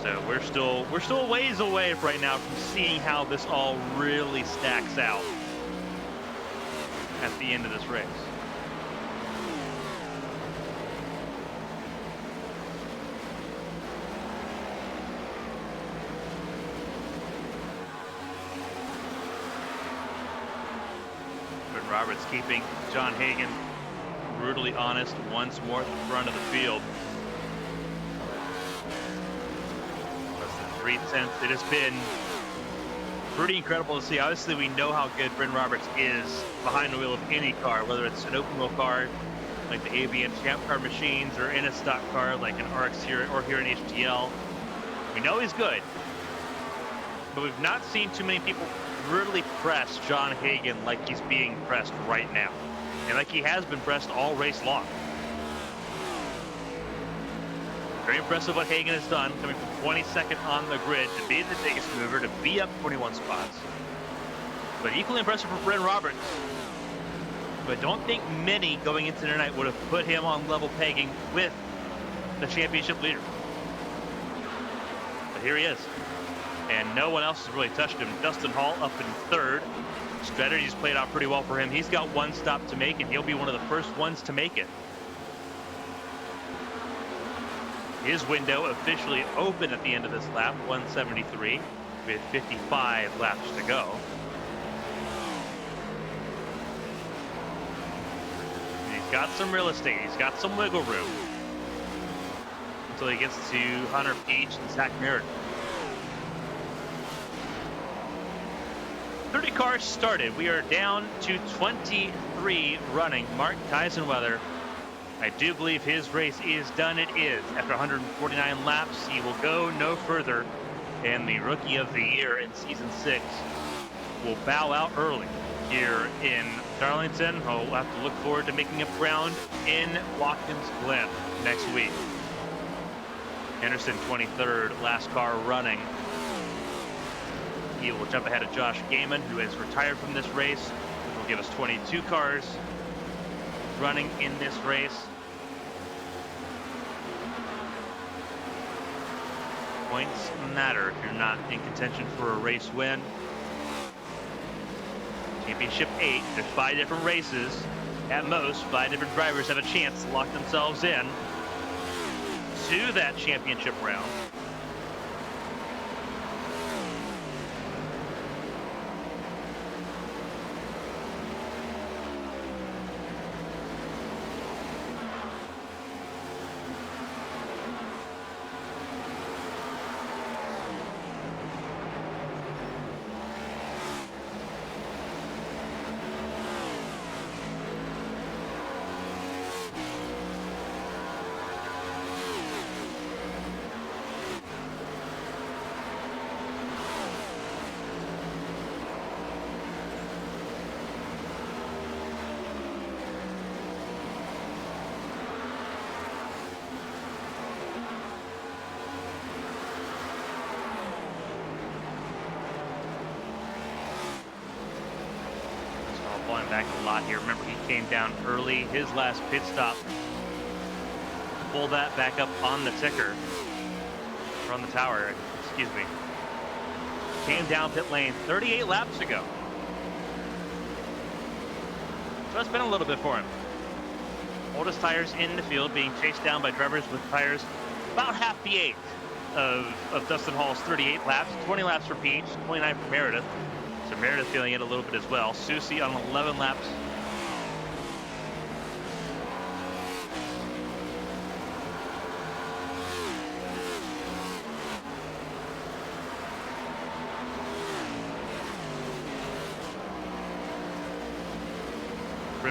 So we're still a ways away right now from seeing how this all really stacks out at the end of this race. But Roberts keeping John Hagan brutally honest once more at the front of the field. Less than 3/10. It has been pretty incredible to see. Obviously, we know how good Bryn Roberts is behind the wheel of any car, whether it's an open wheel car like the ABN Champ Car machines or in a stock car like an RX here or here in HTL. We know he's good, but we've not seen too many people really press John Hagan like he's being pressed right now, and like he has been pressed all race long. Very impressive what Hagan has done, coming from 22nd on the grid to be the biggest mover, to be up 21 spots. But equally impressive for Bryn Roberts. But don't think many going into tonight would have put him on level pegging with the championship leader. But here he is. And no one else has really touched him. Dustin Hall up in 3rd. Strategy's played out pretty well for him. He's got one stop to make, and he'll be one of the first ones to make it. His window officially open at the end of this lap, 173, with 55 laps to go. And he's got some real estate. He's got some wiggle room until he gets to Hunter Peach and Zach Merritt. 30 cars started. We are down to 23 running. Mark Kaisenweather, I do believe his race is done. It is. After 149 laps, he will go no further. And the Rookie of the Year in Season 6 will bow out early here in Darlington. We'll have to look forward to making up ground in Watkins Glen next week. Henderson, 23rd, last car running. He will jump ahead of Josh Gaiman, who has retired from this race, which will give us 22 cars running in this race. Points matter if you're not in contention for a race win. Championship 8, there's 5 different races. At most, 5 different drivers have a chance to lock themselves in to that championship round. Back a lot here. Remember, he came down early. His last pit stop. Pull that back up on the ticker. Or on the tower, excuse me. Came down pit lane 38 laps ago. So it's been a little bit for him. Oldest tires in the field, being chased down by drivers with tires about half the age of Dustin Hall's 38 laps. 20 laps for Peach, 29 for Meredith. So Meredith feeling it a little bit as well. Susie on 11 laps.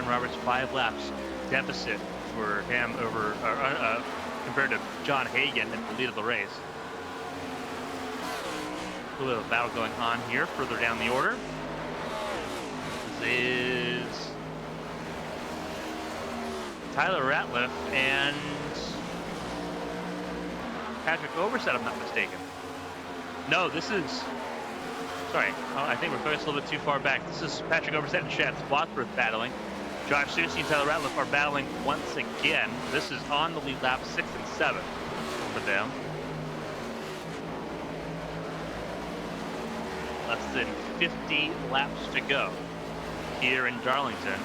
Brendan Roberts' 5 laps deficit for him over compared to John Hagan at the lead of the race. A little bit of a battle going on here further down the order. This is Tyler Ratliff and Patrick Overset, I'm not mistaken. No, this is, sorry, I think we're focused a little bit too far back. This is Patrick Overset and Chad Wadsworth battling. Josh Susie and Tyler Ratliff are battling once again. This is on the lead lap 6 and 7 for them. Less than 50 laps to go here in Darlington.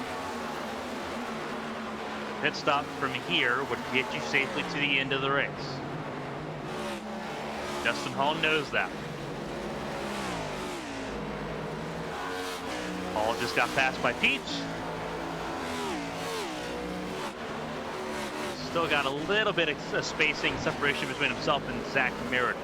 Pit stop from here would get you safely to the end of the race. Justin Hall knows that. Hall just got passed by Peach. Still got a little bit of spacing, separation between himself and Zach Meredith.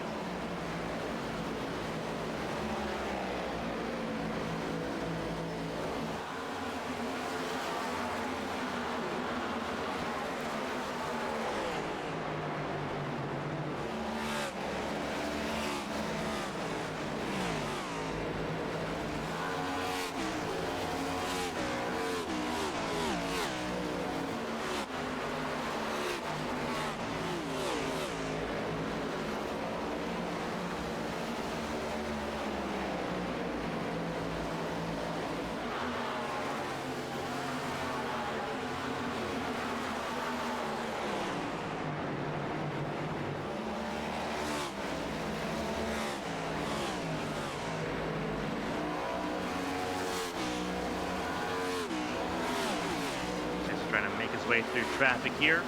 Trying to make his way through traffic here.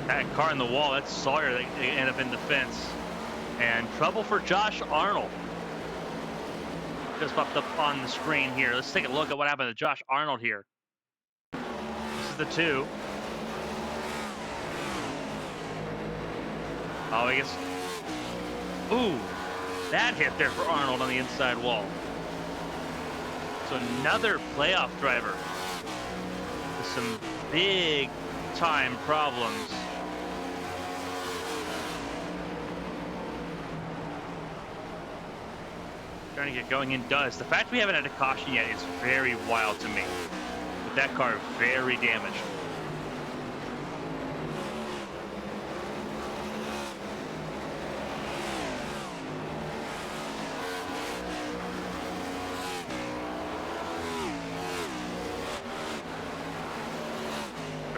That car in the wall, that's Sawyer that ended up in the fence. And trouble for Josh Arnold. Just popped up on the screen here. Let's take a look at what happened to Josh Arnold here. This is the 2. Oh, I guess. Ooh, that hit there for Arnold on the inside wall. So another playoff driver with some big time problems. Trying to get going in does. The fact we haven't had a caution yet is very wild to me. With that car very damaged.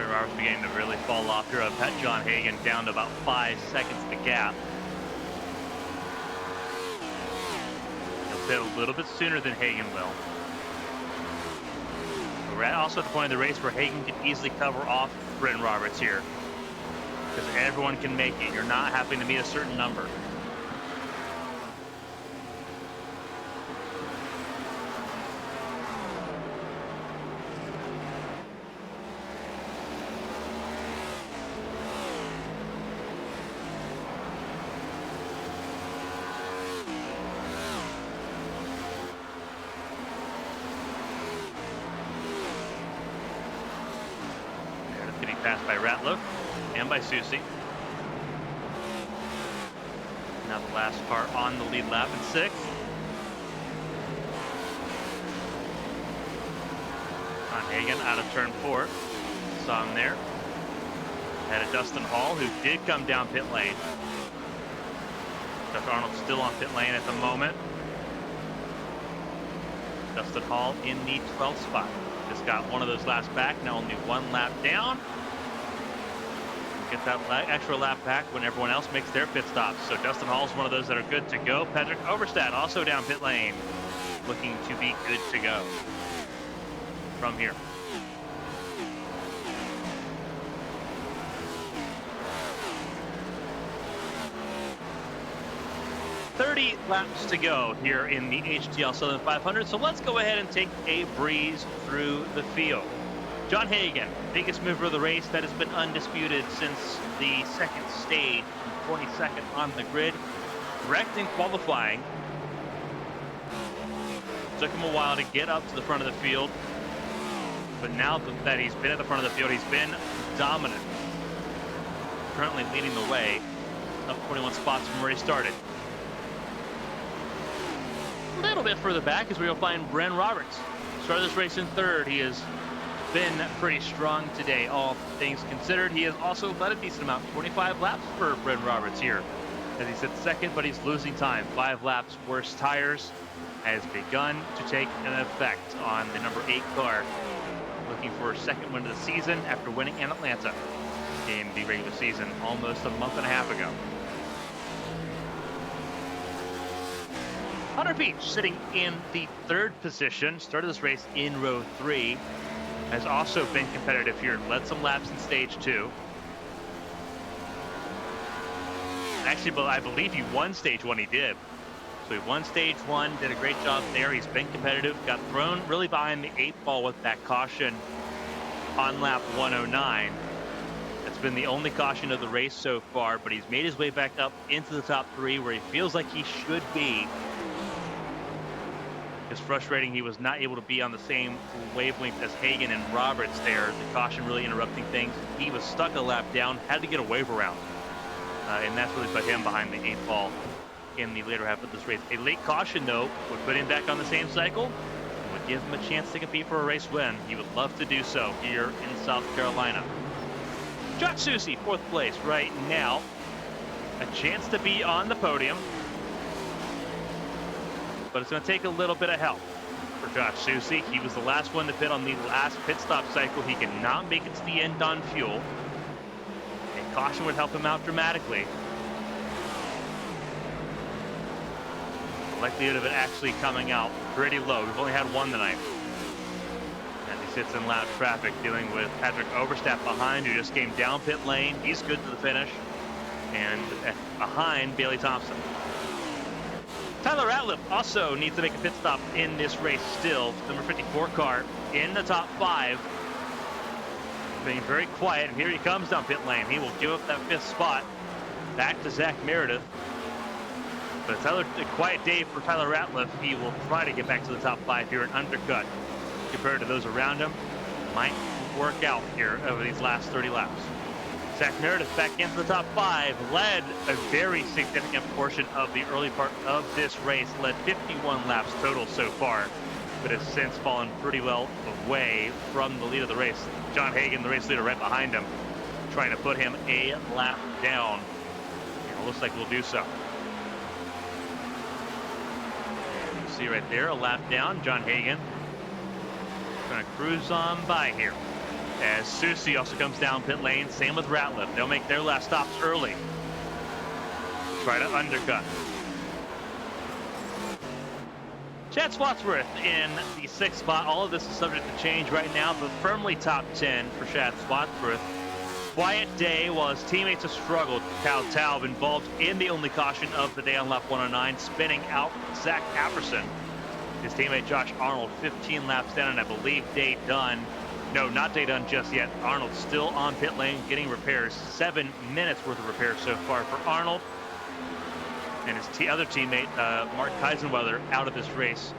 Roberts beginning to really fall off here. I've had John Hagan down to about 5 seconds the gap. He'll pit a little bit sooner than Hagan will. But we're also at the point of the race where Hagan can easily cover off Brendan Roberts here. Because everyone can make it. You're not having to meet a certain number. Passed by Ratliff and by Susie. Now the last car on the lead lap in 6th. On Hagan out of turn 4. Saw him there. Had a Dustin Hall who did come down pit lane. Jeff Arnold's still on pit lane at the moment. Dustin Hall in the 12th spot. Just got one of those laps back. Now only 1 lap down. Get that extra lap back when everyone else makes their pit stops. So Dustin Hall's one of those that are good to go. Patrick Overstad also down pit lane, looking to be good to go from here. .30 laps to go here in the HTL Southern 500. So let's go ahead and take a breeze through the field. John Hagan, biggest mover of the race, that has been undisputed since the second stage, 22nd on the grid. Wrecked in qualifying. Took him a while to get up to the front of the field, but now that he's been at the front of the field, he's been dominant. Currently leading the way, up 21 spots from where he started. A little bit further back is where you'll find Bryn Roberts. Started this race in third. He has been pretty strong today, all things considered. He has also led a decent amount, 25 laps for Bryn Roberts here, as he sits second, but he's losing time. 5 laps, worse tires has begun to take an effect on the number 8 car, looking for a second win of the season after winning in Atlanta in the regular season almost a month and a half ago. Hunter Beach sitting in the 3rd position, started this race in row 3, has also been competitive here, led some laps in stage 2. Actually, but I believe he won stage 1, he did. So he won stage 1, did a great job there. He's been competitive, got thrown really behind the 8 ball with that caution on lap 109. That's been the only caution of the race so far, but he's made his way back up into the top 3 where he feels like he should be. It's frustrating he was not able to be on the same wavelength as Hagan and Roberts there. The caution really interrupting things. He was stuck a lap down, had to get a wave around. And that's really put him behind the 8 ball in the later half of this race. A late caution, though, would put him back on the same cycle and would give him a chance to compete for a race win. He would love to do so here in South Carolina. Josh Susie, 4th place right now. A chance to be on the podium, but it's going to take a little bit of help for Josh Susie. He was the last one to pit on the last pit stop cycle. He could not make it to the end on fuel. And caution would help him out dramatically. The likelihood of it actually coming out pretty low. We've only had one tonight. And he sits in loud traffic dealing with Patrick Overstap behind, who just came down pit lane. He's good to the finish. And behind Bailey Thompson. Tyler Ratliff also needs to make a pit stop in this race still. Number 54 car in the top 5. Being very quiet, and here he comes down pit lane. He will give up that 5th spot back to Zach Meredith. But a quiet day for Tyler Ratliff. He will try to get back to the top 5 here in undercut. Compared to those around him, might work out here over these last 30 laps. Zach Meredith back into the top 5, led a very significant portion of the early part of this race, led 51 laps total so far, but has since fallen pretty well away from the lead of the race. John Hagan, the race leader, right behind him, trying to put him a lap down. And it looks like we'll do so. And you see right there, a lap down, John Hagan. Going to cruise on by here. As Susie also comes down pit lane, same with Ratliff. They'll make their last stops early. Try to undercut. Chad Swatsworth in the 6th spot. All of this is subject to change right now, but firmly top 10 for Chad Swatsworth. Quiet day while his teammates have struggled. Cal Taub involved in the only caution of the day on lap 109, spinning out Zach Apperson. His teammate Josh Arnold 15 laps down, and I believe Day Dunn. No, not Day Dunn just yet. Arnold still on pit lane getting repairs. 7 minutes worth of repairs so far for Arnold. And his other teammate, Mark Keisenweather, out of this race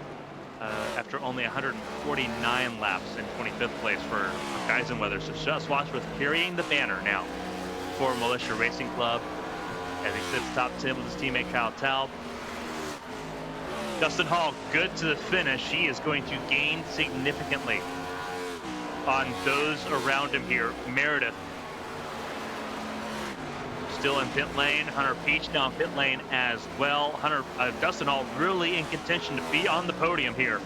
after only 149 laps in 25th place for Keisenweather. So Swatsworth carrying the banner now for Militia Racing Club as he sits top 10 with his teammate Kyle Taub. Dustin Hall, good to the finish. He is going to gain significantly on those around him here. Meredith still in pit lane. Hunter Peach now in pit lane as well. Dustin Hall really in contention to be on the podium here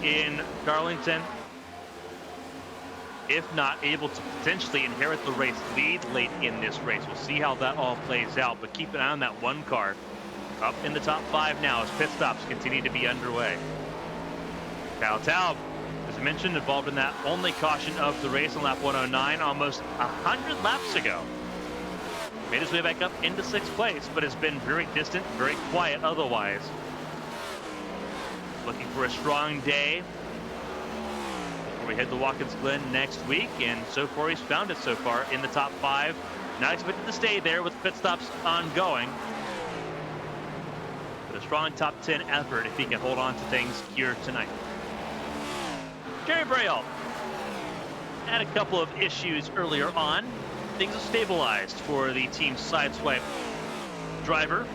in Darlington. If not able to potentially inherit the race lead late in this race. We'll see how that all plays out, but keep an eye on that one car. Up in the top 5 now as pit stops continue to be underway. Kyle Taub, as I mentioned, involved in that only caution of the race on lap 109 almost 100 laps ago. Made his way back up into 6th place, but has been very distant, very quiet otherwise. Looking for a strong day before we head to Watkins Glen next week, and so far he's found it so far in the top 5. Not expected to stay there with pit stops ongoing. But a strong top 10 effort if he can hold on to things here tonight. Jerry Braille had a couple of issues earlier on. Things have stabilized for the team sideswipe driver.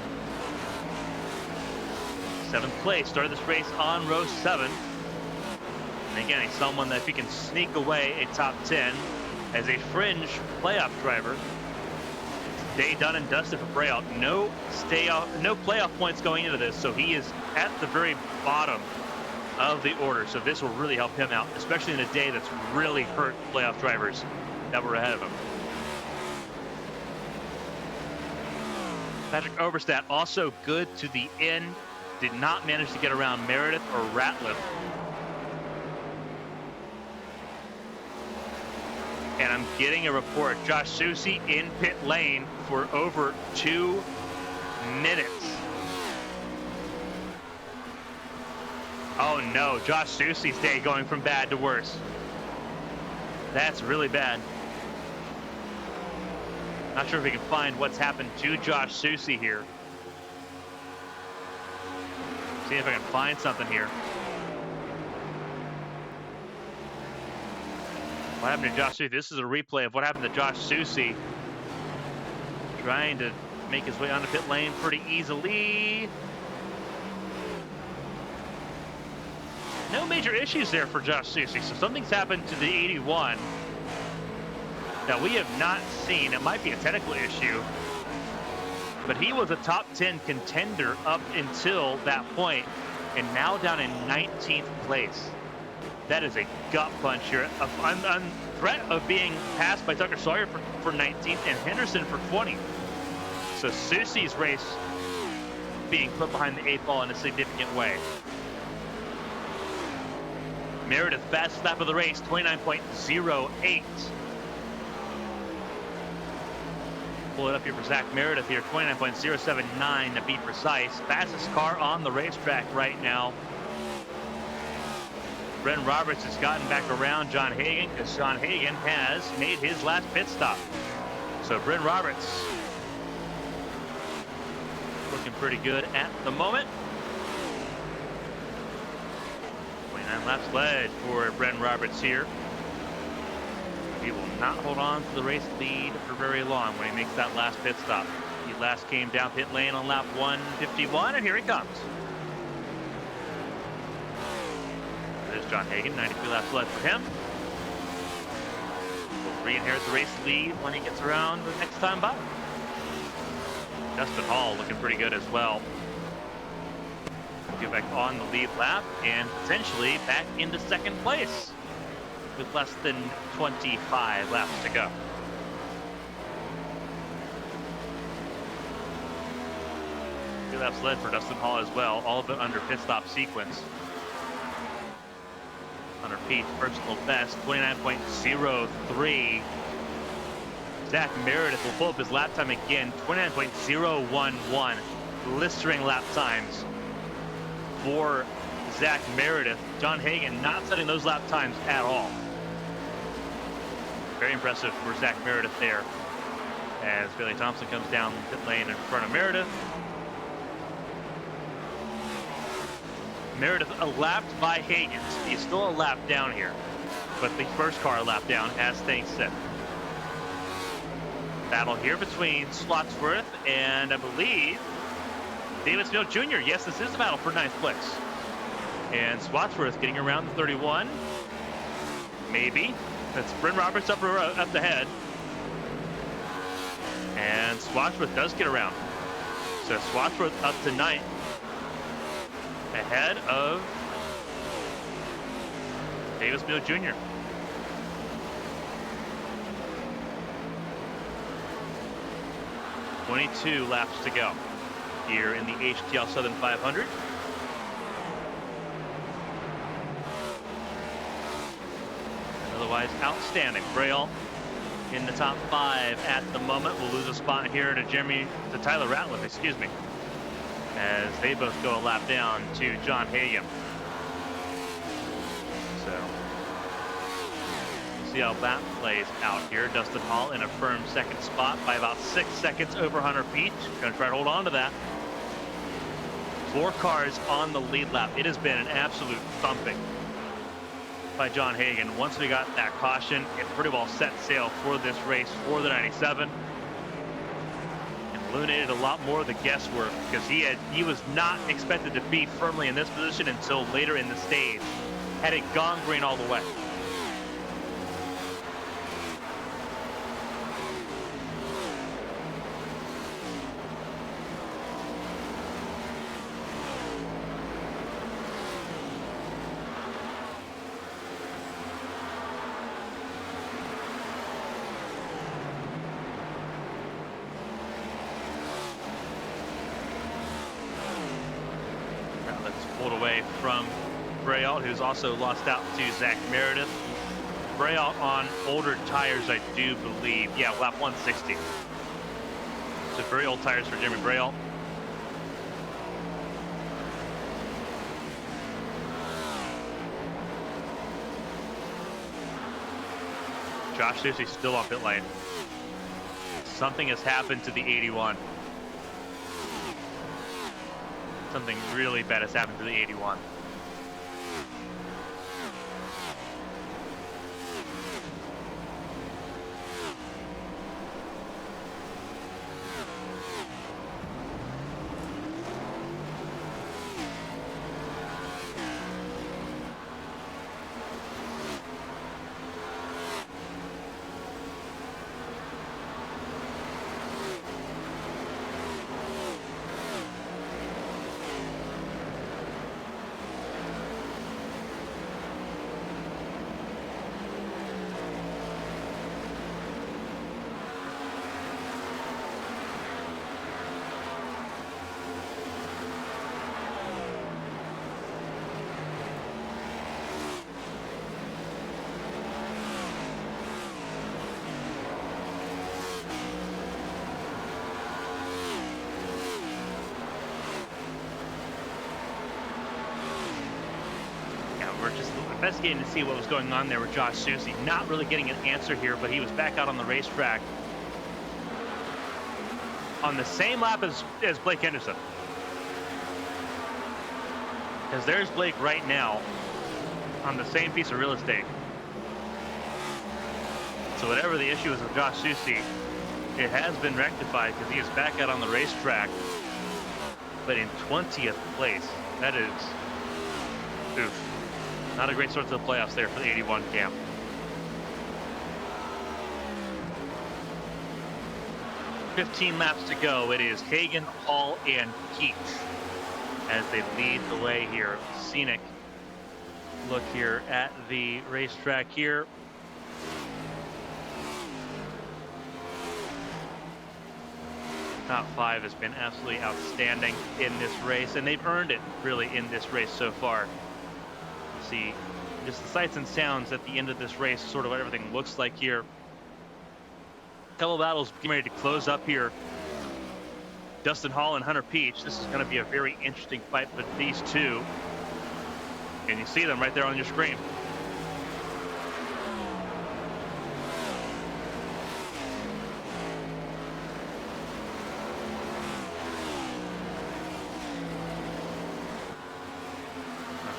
7th place, started this race on row 7. And again, he's someone that if he can sneak away a top 10 as a fringe playoff driver, day done and dusted for Braille. No playoff points going into this, so he is at the very bottom of the order. So this will really help him out, especially in a day that's really hurt playoff drivers that were ahead of him. Patrick Oberstadt also good to the end. Did not manage to get around Meredith or Ratliff. And I'm getting a report, Josh Susie in pit lane for over 2 minutes. Oh no, Josh Susie's day going from bad to worse. That's really bad. Not sure if we can find what's happened to Josh Susie here. See if I can find something here. What happened to Josh Susie? This is a replay of what happened to Josh Susie. Trying to make his way onto pit lane pretty easily. No major issues there for Josh Susie. So something's happened to the 81 that we have not seen. It might be a technical issue, but he was a top 10 contender up until that point, and now down in 19th place. That is a gut punch here. On threat of being passed by Tucker Sawyer for 19th and Henderson for 20th. So Susie's race being put behind the 8 ball in a significant way. Meredith, fastest lap of the race, 29.08. Pull it up here for Zach Meredith here, 29.079 to be precise. Fastest car on the racetrack right now. Brent Roberts has gotten back around John Hagan because John Hagan has made his last pit stop. So Brent Roberts looking pretty good at the moment. 29 laps led for Brent Roberts here. He will not hold on to the race lead for very long when he makes that last pit stop. He last came down pit lane on lap 151, and here he comes. There's John Hagan, 93 laps left for him. Will re-inherit the race lead when he gets around the next time by. Dustin Hall looking pretty good as well. We'll get back on the lead lap and potentially back into 2nd place with less than 25 laps to go. Two laps led for Dustin Hall as well, all of it under pit stop sequence. Hunter Pete's personal best, 29.03. Zach Meredith will pull up his lap time again, 29.011. Blistering lap times for Zach Meredith. John Hagan not setting those lap times at all. Very impressive for Zach Meredith there. As Bailey Thompson comes down pit lane in front of Meredith. Meredith lapped by Hagan. He's still a lap down here, but the first car a lap down as things sit. Battle here between Slotsworth and I believe David Snow Jr. Yes, this is a battle for 9th place. And Slotsworth getting around the 31. Maybe. That's Bryn Roberts up the head. And Slotsworth does get around. So Slotsworth up to 9th. Ahead of Davis Mill Jr. .22 laps to go here in the HTL Southern 500. Otherwise outstanding. Braille in the top 5 at the moment. We'll lose a spot here to Tyler Ratliff, excuse me, as they both go a lap down to John Hagan. So we'll see how that plays out here. Dustin Hall in a firm 2nd spot by about 6 seconds over Hunter Peach. Gonna try to hold on to that. 4 cars on the lead lap. It has been an absolute thumping by John Hagan. Once we got that caution, it pretty well set sail for this race for the 97. And eliminated a lot more of the guesswork because he was not expected to be firmly in this position until later in the stage. Had it gone green all the way. Pulled away from Braille, who's also lost out to Zach Meredith. Braille on older tires, I do believe. Yeah, lap 160. So very old tires for Jeremy Braille. Josh Susie still on pit lane. Something has happened to the 81. Something really bad has happened to the 81. Investigating to see what was going on there with Josh Susie. Not really getting an answer here, but he was back out on the racetrack on the same lap as Blake Henderson. Because there's Blake right now on the same piece of real estate. So whatever the issue is with Josh Susie, it has been rectified because he is back out on the racetrack, but in 20th place. That is, oof. Not a great start to the playoffs there for the 81 camp. $15 laps to go. It is Hagan, Hall, and Keach as they lead the way here. Scenic look here at the racetrack here. Top 5 has been absolutely outstanding in this race, and they've earned it really in this race so far. See just the sights and sounds at the end of this race, sort of what everything looks like here. A couple battles getting ready to close up here. Dustin Hall and Hunter Peach. This is going to be a very interesting fight with these two. And you see them right there on your screen.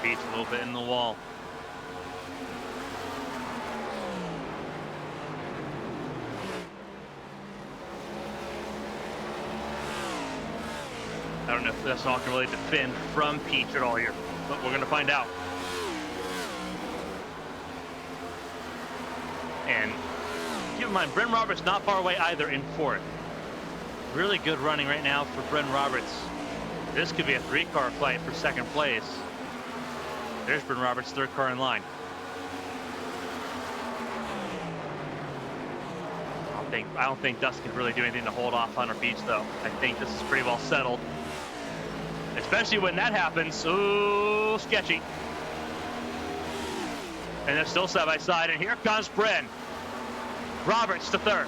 Peach a little bit in the wall. I don't know if this all can really defend from Peach at all here, but we're going to find out. And keep in mind, Bren Roberts not far away either in 4th. Really good running right now for Bren Roberts. This could be a 3-car fight for 2nd place. There's Bren Roberts, 3rd car in line. I don't think Dustin can really do anything to hold off Hunter Beach, though. I think this is pretty well settled. Especially when that happens. So sketchy. And they're still side by side, and here comes Bren. Roberts to 3rd.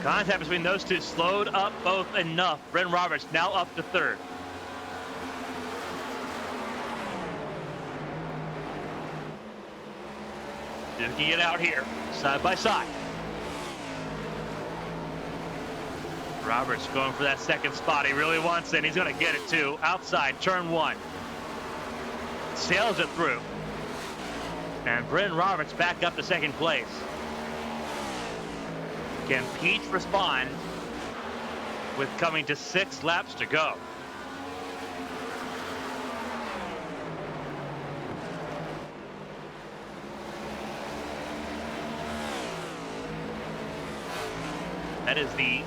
Contact between those two slowed up both enough. Bren Roberts now up to 3rd. Duking it out here, side by side. Roberts going for that second spot. He really wants it. He's going to get it too. Outside, turn one. Sails it through. And Bryn Roberts back up to second place. Can Pete respond with coming to 6 laps to go? That is the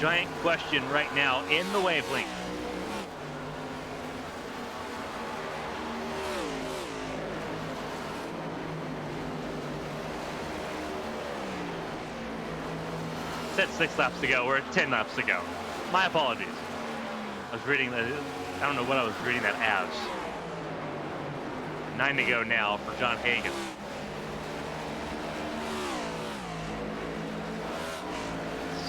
giant question right now in the wavelength. Said 6 laps to go. We're at 10 laps to go. My apologies. I was reading that. I don't know what I was reading that as. 9 to go now for John Hagan.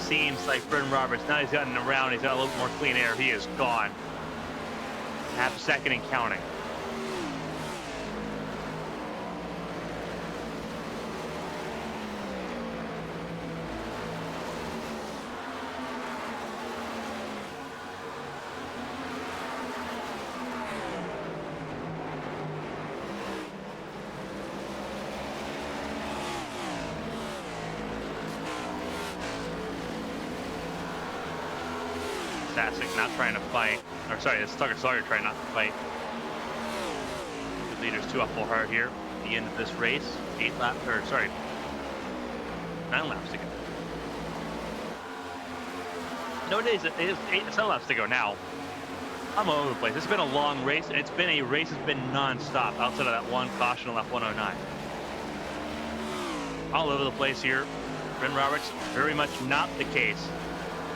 Seems like Bryn Roberts, now he's gotten around, he's got a little more clean air. He is gone. Half a second and counting. Not trying to fight, or sorry, it's Tucker Sawyer trying not to fight. The leaders 2 up full hard here at the end of this race. 9 laps to go. Nowadays it is 7 laps to go now. I'm all over the place. It's been a long race, and it's been a race that's been non-stop outside of that one caution on lap 109. All over the place here. Bryn Roberts, very much not the case.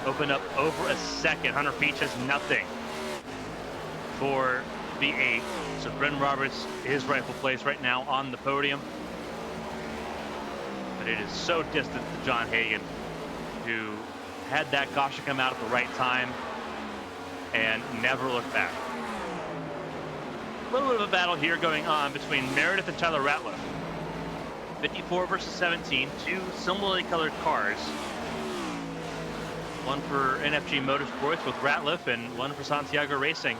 Opened up over a second. Hunter Peach has nothing for the 8th. So Bryn Roberts, his rightful place right now on the podium. But it is so distant to John Hagan, who had that caution come out at the right time and never looked back. A little bit of a battle here going on between Meredith and Tyler Ratliff. 54 versus 17, 2 similarly colored cars. One for NFG Motorsports with Ratliff and one for Santiago Racing.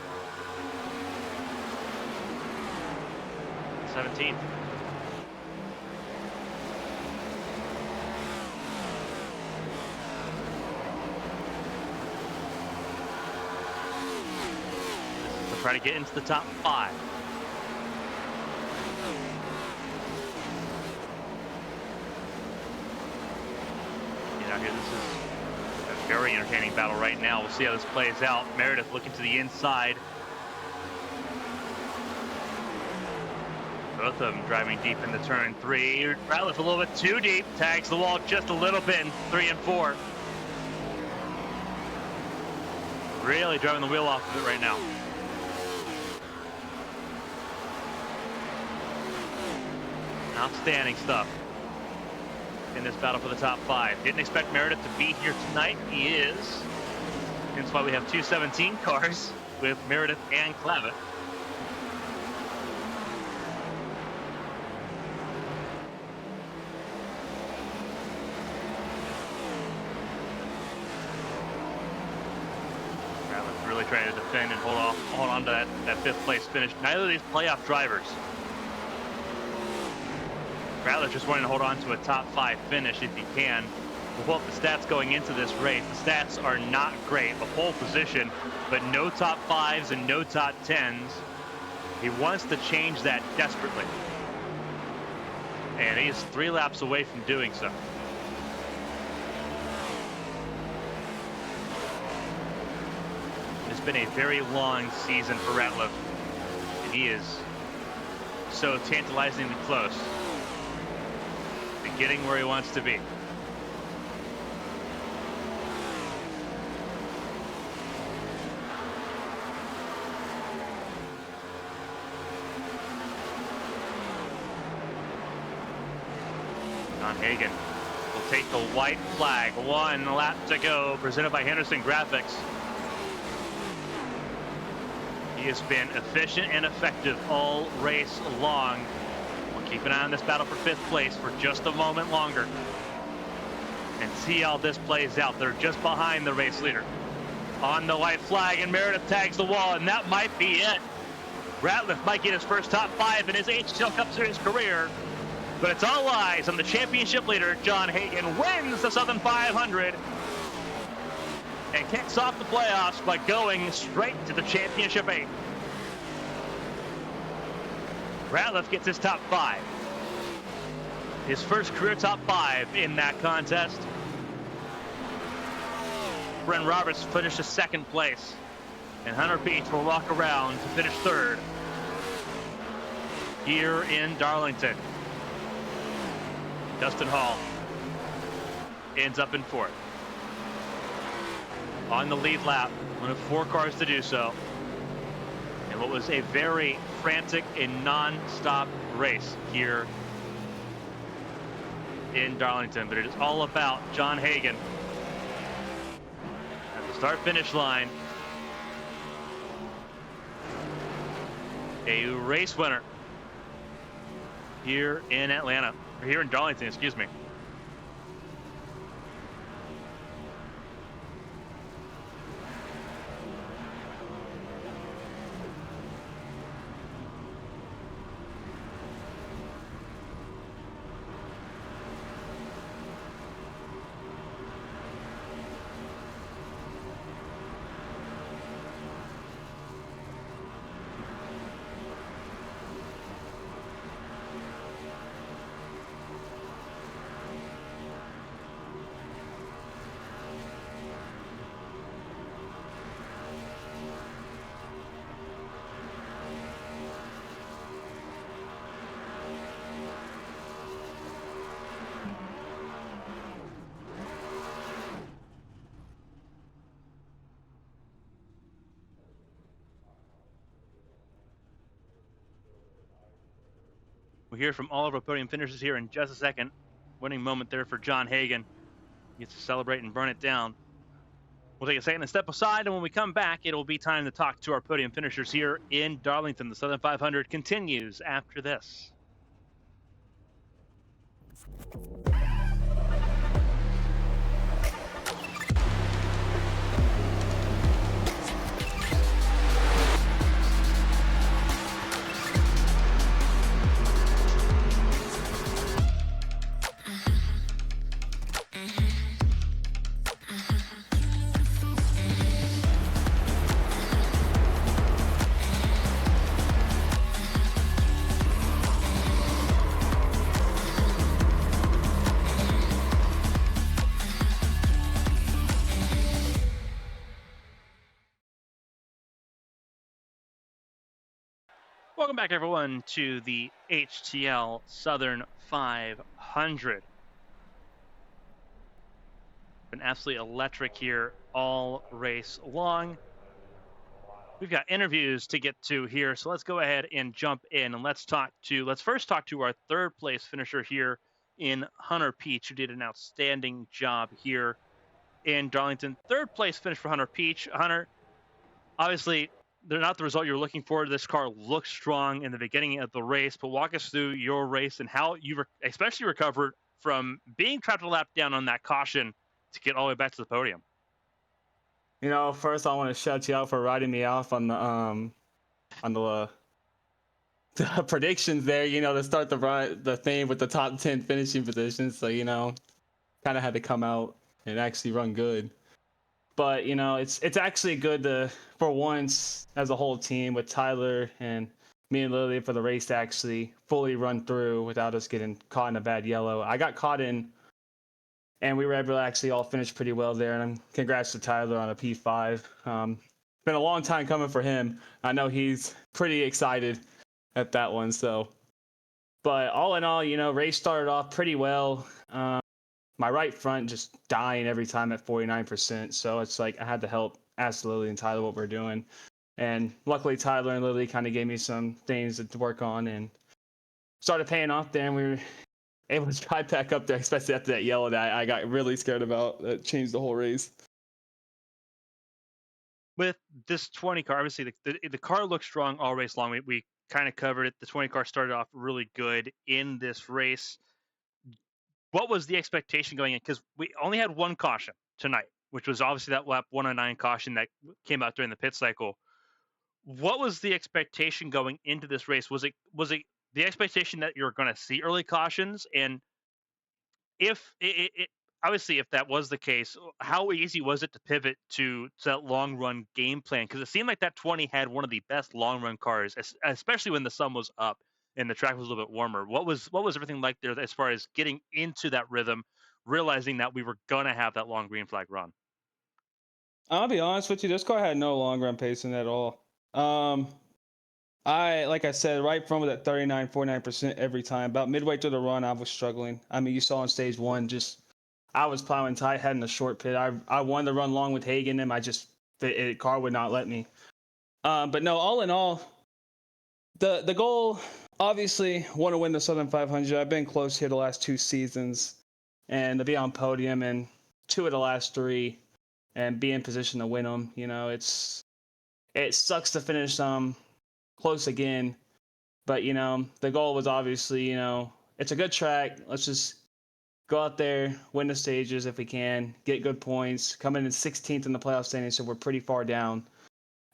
17th. This is to try to get into the top 5. You know, here this is very entertaining battle right now. We'll see how this plays out. Meredith looking to the inside. Both of them driving deep into turn 3. Ratliff a little bit too deep. Tags the wall just a little bit in 3 and 4. Really driving the wheel off of it right now. Outstanding stuff in this battle for the top 5. Didn't expect Meredith to be here tonight. He is. That's why we have 2 17 cars with Meredith and Clavitt. Ratliff really trying to defend and hold on to that 5th place finish. Neither of these playoff drivers. Ratliff just wanting to hold on to a top 5 finish if he can. We'll pull up the stats going into this race. The stats are not great. A pole position, but no top 5s and no top 10s. He wants to change that desperately. And he's 3 laps away from doing so. It's been a very long season for Ratliff, and he is so tantalizingly close to getting where he wants to be. John Hagan will take the white flag. 1 lap to go, presented by Henderson Graphics. He has been efficient and effective all race long. We'll keep an eye on this battle for 5th place for just a moment longer. and see how this plays out. They're just behind the race leader. On the white flag, and Meredith tags the wall, and that might be it. Ratliff might get his first top 5 in his HTL Cup Series career, but it's all eyes on the championship leader. John Hagen wins the Southern 500 and kicks off the playoffs by going straight to the championship 8. Ratliff gets his top 5. His first career top 5 in that contest. Bren Roberts finishes second place, and Hunter Peach will walk around to finish third here in Darlington. Dustin Hall ends up in fourth. On the lead lap, one of 4 cars to do so. And what was a very frantic and non-stop race here in Darlington. But it is all about John Hagen at the start-finish line. A race winner here in Atlanta, or here in Darlington, excuse me. We'll hear from all of our podium finishers here in just a second. Winning moment there for John Hagen. He gets to celebrate and burn it down. We'll take a second and step aside, and when we come back, it'll be time to talk to our podium finishers here in Darlington. The Southern 500 continues after this. Welcome back, everyone, to the HTL Southern 500. Been absolutely electric here all race long. We've got interviews to get to here, so let's go ahead and jump in and let's first talk to our third place finisher here in Hunter Peach, who did an outstanding job here in Darlington. Third place finish for Hunter Peach. Hunter, obviously, they're not the result you're looking for. This car looks strong in the beginning of the race, but walk us through your race and how you especially recovered from being trapped a lap down on that caution to get all the way back to the podium. You know, first I want to shout you out for writing me off on the predictions there. You know, to start the thing with the top 10 finishing positions. So you know, kind of had to come out and actually run good. But you know, it's actually good to, for once, as a whole team with Tyler and me and Lily, for the race to actually fully run through without us getting caught in a bad yellow. I got caught in, and we were able to actually all finish pretty well there. And congrats to Tyler on a P5. Been a long time coming for him. I know he's pretty excited at that one. So, but all in all, you know, race started off pretty well. My right front just dying every time at 49%. So it's like I had to ask Lily and Tyler what we're doing. And luckily Tyler and Lily kind of gave me some things to work on and started paying off there. And we were able to drive back up there, especially after that yellow that I got really scared about. That changed the whole race. With this 20 car, obviously the car looked strong all race long. We kind of covered it. The 20 car started off really good in this race. what was the expectation going in? Because we only had one caution tonight, which was obviously that lap 109 caution that came out during the pit cycle. What was the expectation going into this race? Was it the expectation that you're going to see early cautions? And if it obviously if that was the case, how easy was it to pivot to that long run game plan? Because it seemed like that 20 had one of the best long run cars, especially when the sun was up and the track was a little bit warmer. What was everything like there as far as getting into that rhythm, realizing that we were gonna have that long green flag run? I'll be honest with you, this car had no long run pacing at all. Um, I like I said, right from that 39, 49% every time. About midway through the run, I was struggling. I mean, you saw on stage one, just I was plowing tight, heading the short pit. I wanted to run long with Hagen, and I just the car would not let me. But no, all in all, the goal obviously want to win the Southern 500. I've been close here the last 2 seasons, and to be on podium and 2 of the last 3, and be in position to win them. You know, it sucks to finish close again, but the goal was obviously it's a good track. Let's just go out there, win the stages if we can, get good points, come in 16th in the playoff standings, so we're pretty far down,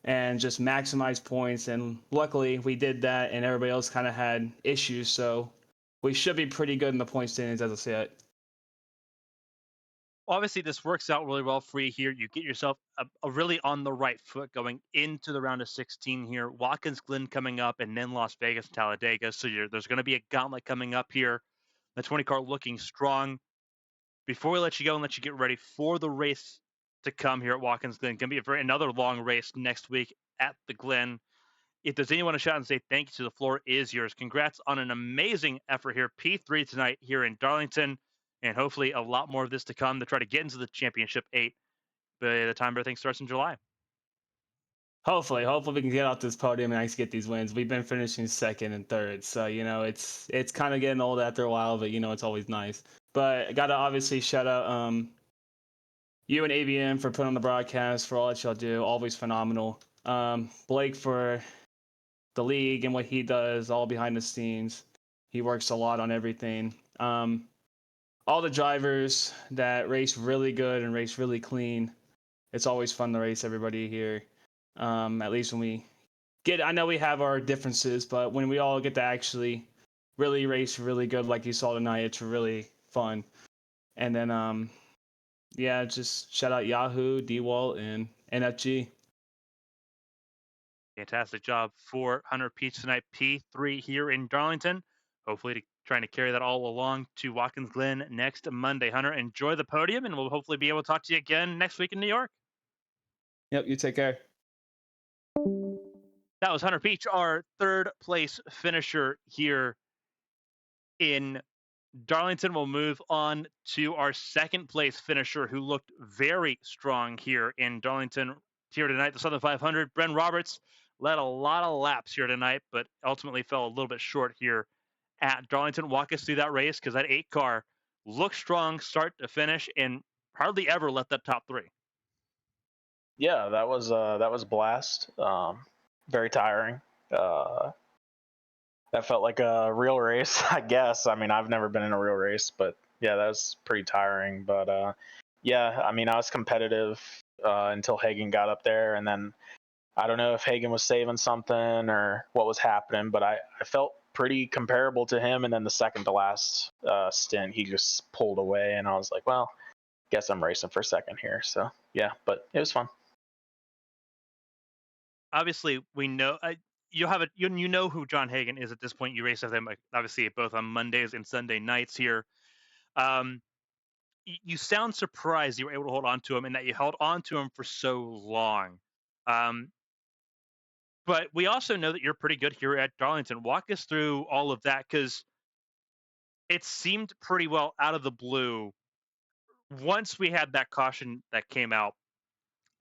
and just maximize points. And luckily, we did that, and everybody else kind of had issues, so we should be pretty good in the point standings as I see it. Obviously, this works out really well for you here. You get yourself a really on the right foot going into the round of 16 here. Watkins Glen coming up, and then Las Vegas and Talladega. So there's going to be a gauntlet coming up here. The 20 car looking strong. Before we let you go and let you get ready for the race to come here at Watkins Glen, going to be another long race next week at the Glen. If there's anyone to shout and say thank you to, the floor is yours. Congrats on an amazing effort here. P3 tonight here in Darlington, and hopefully a lot more of this to come to try to get into the championship 8 by the time everything starts in July. Hopefully we can get off this podium and actually get these wins. We've been finishing second and third, so it's kind of getting old after a while, but it's always nice. But I gotta obviously shout out you and ABM for putting on the broadcast, for all that y'all do. Always phenomenal. Blake for the league and what he does, all behind the scenes. He works a lot on everything. All the drivers that race really good and race really clean. It's always fun to race everybody here. At least when we I know we have our differences, but when we all get to actually really race really good like you saw tonight, it's really fun. And then yeah, just shout out Yahoo, DeWalt, and NFG. Fantastic job for Hunter Peach tonight, P3 here in Darlington. Hopefully trying to carry that all along to Watkins Glen next Monday. Hunter, enjoy the podium, and we'll hopefully be able to talk to you again next week in New York. Yep, you take care. That was Hunter Peach, our third place finisher here in Darlington. Will move on to our second place finisher, who looked very strong here in Darlington here tonight, the Southern 500. Bren Roberts led a lot of laps here tonight, but ultimately fell a little bit short here at Darlington. Walk us through that race, because that 8 car looked strong start to finish and hardly ever left that top 3. Yeah, that was blast. Very tiring. That felt like a real race, I guess. I mean, I've never been in a real race, but yeah, that was pretty tiring. But yeah, I mean, I was competitive until Hagen got up there, and then I don't know if Hagen was saving something or what was happening, but I felt pretty comparable to him. And then the second to last stint, he just pulled away, and I was like, well, guess I'm racing for second here. So yeah, but it was fun. Obviously, we know you know who John Hagen is at this point. You race with him, obviously, both on Mondays and Sunday nights here. You sound surprised you were able to hold on to him, and that you held on to him for so long. But we also know that you're pretty good here at Darlington. Walk us through all of that, because it seemed pretty well out of the blue once we had that caution that came out,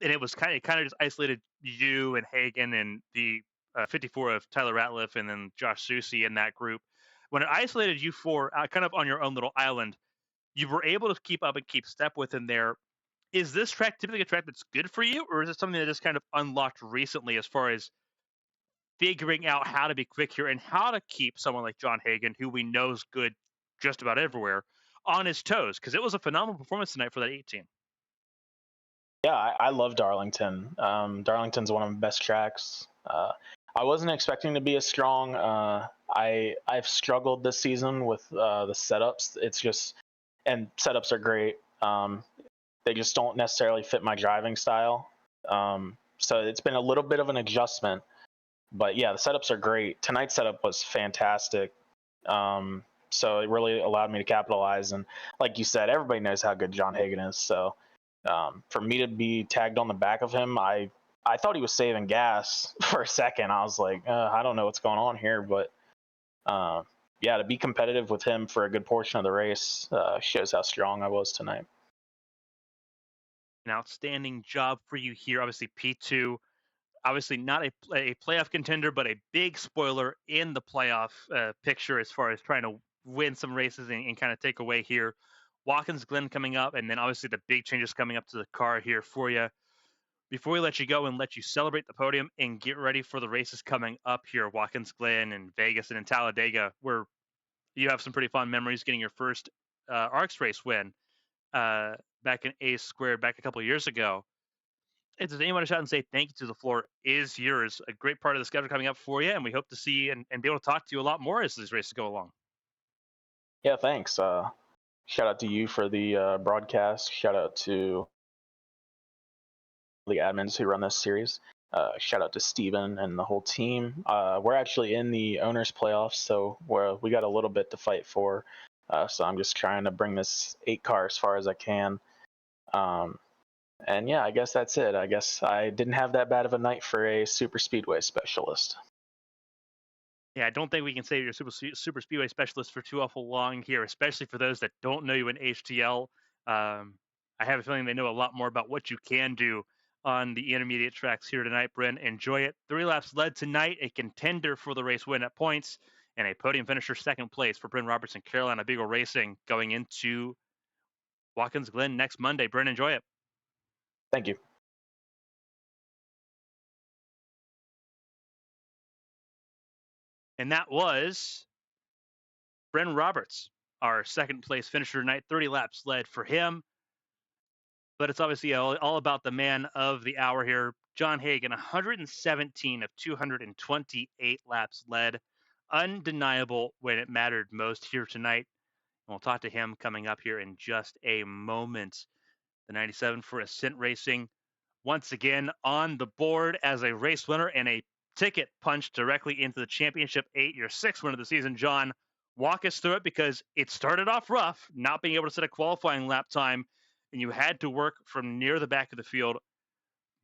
and it kind of just isolated you and Hagen and the 54 of Tyler Ratliff and then Josh Susi in that group. When it isolated you four kind of on your own little island, you were able to keep up and keep step with him there. Is this track typically a track that's good for you, or is it something that just kind of unlocked recently as far as figuring out how to be quick here and how to keep someone like John Hagen, who we know is good just about everywhere, on his toes, because it was a phenomenal performance tonight for that 18. Yeah, I love Darlington. Darlington's one of the best tracks. I wasn't expecting to be as strong. I've struggled this season with the setups. And setups are great. They just don't necessarily fit my driving style. So it's been a little bit of an adjustment. But yeah, the setups are great. Tonight's setup was fantastic. So it really allowed me to capitalize. And like you said, everybody knows how good John Hagen is. So for me to be tagged on the back of him, I thought he was saving gas for a second. I was like, I don't know what's going on here. But yeah, to be competitive with him for a good portion of the race shows how strong I was tonight. An outstanding job for you here. Obviously, P2, obviously not a playoff contender, but a big spoiler in the playoff picture as far as trying to win some races and kind of take away here. Watkins Glen coming up, and then obviously the big changes coming up to the car here for you. Before we let you go and let you celebrate the podium and get ready for the races coming up here, Watkins Glen and Vegas and in Talladega, where you have some pretty fun memories getting your first ARCS race win back in A Squared back a couple of years ago. Does anyone want to shout and say thank you to the floor is yours. A great part of the schedule coming up for you, and we hope to see and be able to talk to you a lot more as these races go along. Yeah, thanks. Shout out to you for the broadcast. Shout out to the admins who run this series. Shout out to Steven and the whole team. We're actually in the owners playoffs, so we got a little bit to fight for. So I'm just trying to bring this 8 car as far as I can. And yeah, I guess that's it. I guess I didn't have that bad of a night for a super speedway specialist. Yeah, I don't think we can say you're a super speedway specialist for too awful long here, especially for those that don't know you in HTL. I have a feeling they know a lot more about what you can do on the intermediate tracks here tonight, Bryn. Enjoy it. 3 laps led tonight, a contender for the race win at points, and a podium finisher second place for Bryn Robertson, Carolina Beagle Racing, going into Watkins Glen next Monday. Bryn, enjoy it. Thank you. And that was Bryn Roberts, our second place finisher tonight. 30 laps led for him. But it's obviously all about the man of the hour here. John Hagen, 117 of 228 laps led. Undeniable when it mattered most here tonight. And we'll talk to him coming up here in just a moment. The 97 for Ascent Racing, once again on the board as a race winner and a ticket punched directly into the Championship 8, your 6th win of the season. John, walk us through it, because it started off rough, not being able to set a qualifying lap time, and you had to work from near the back of the field.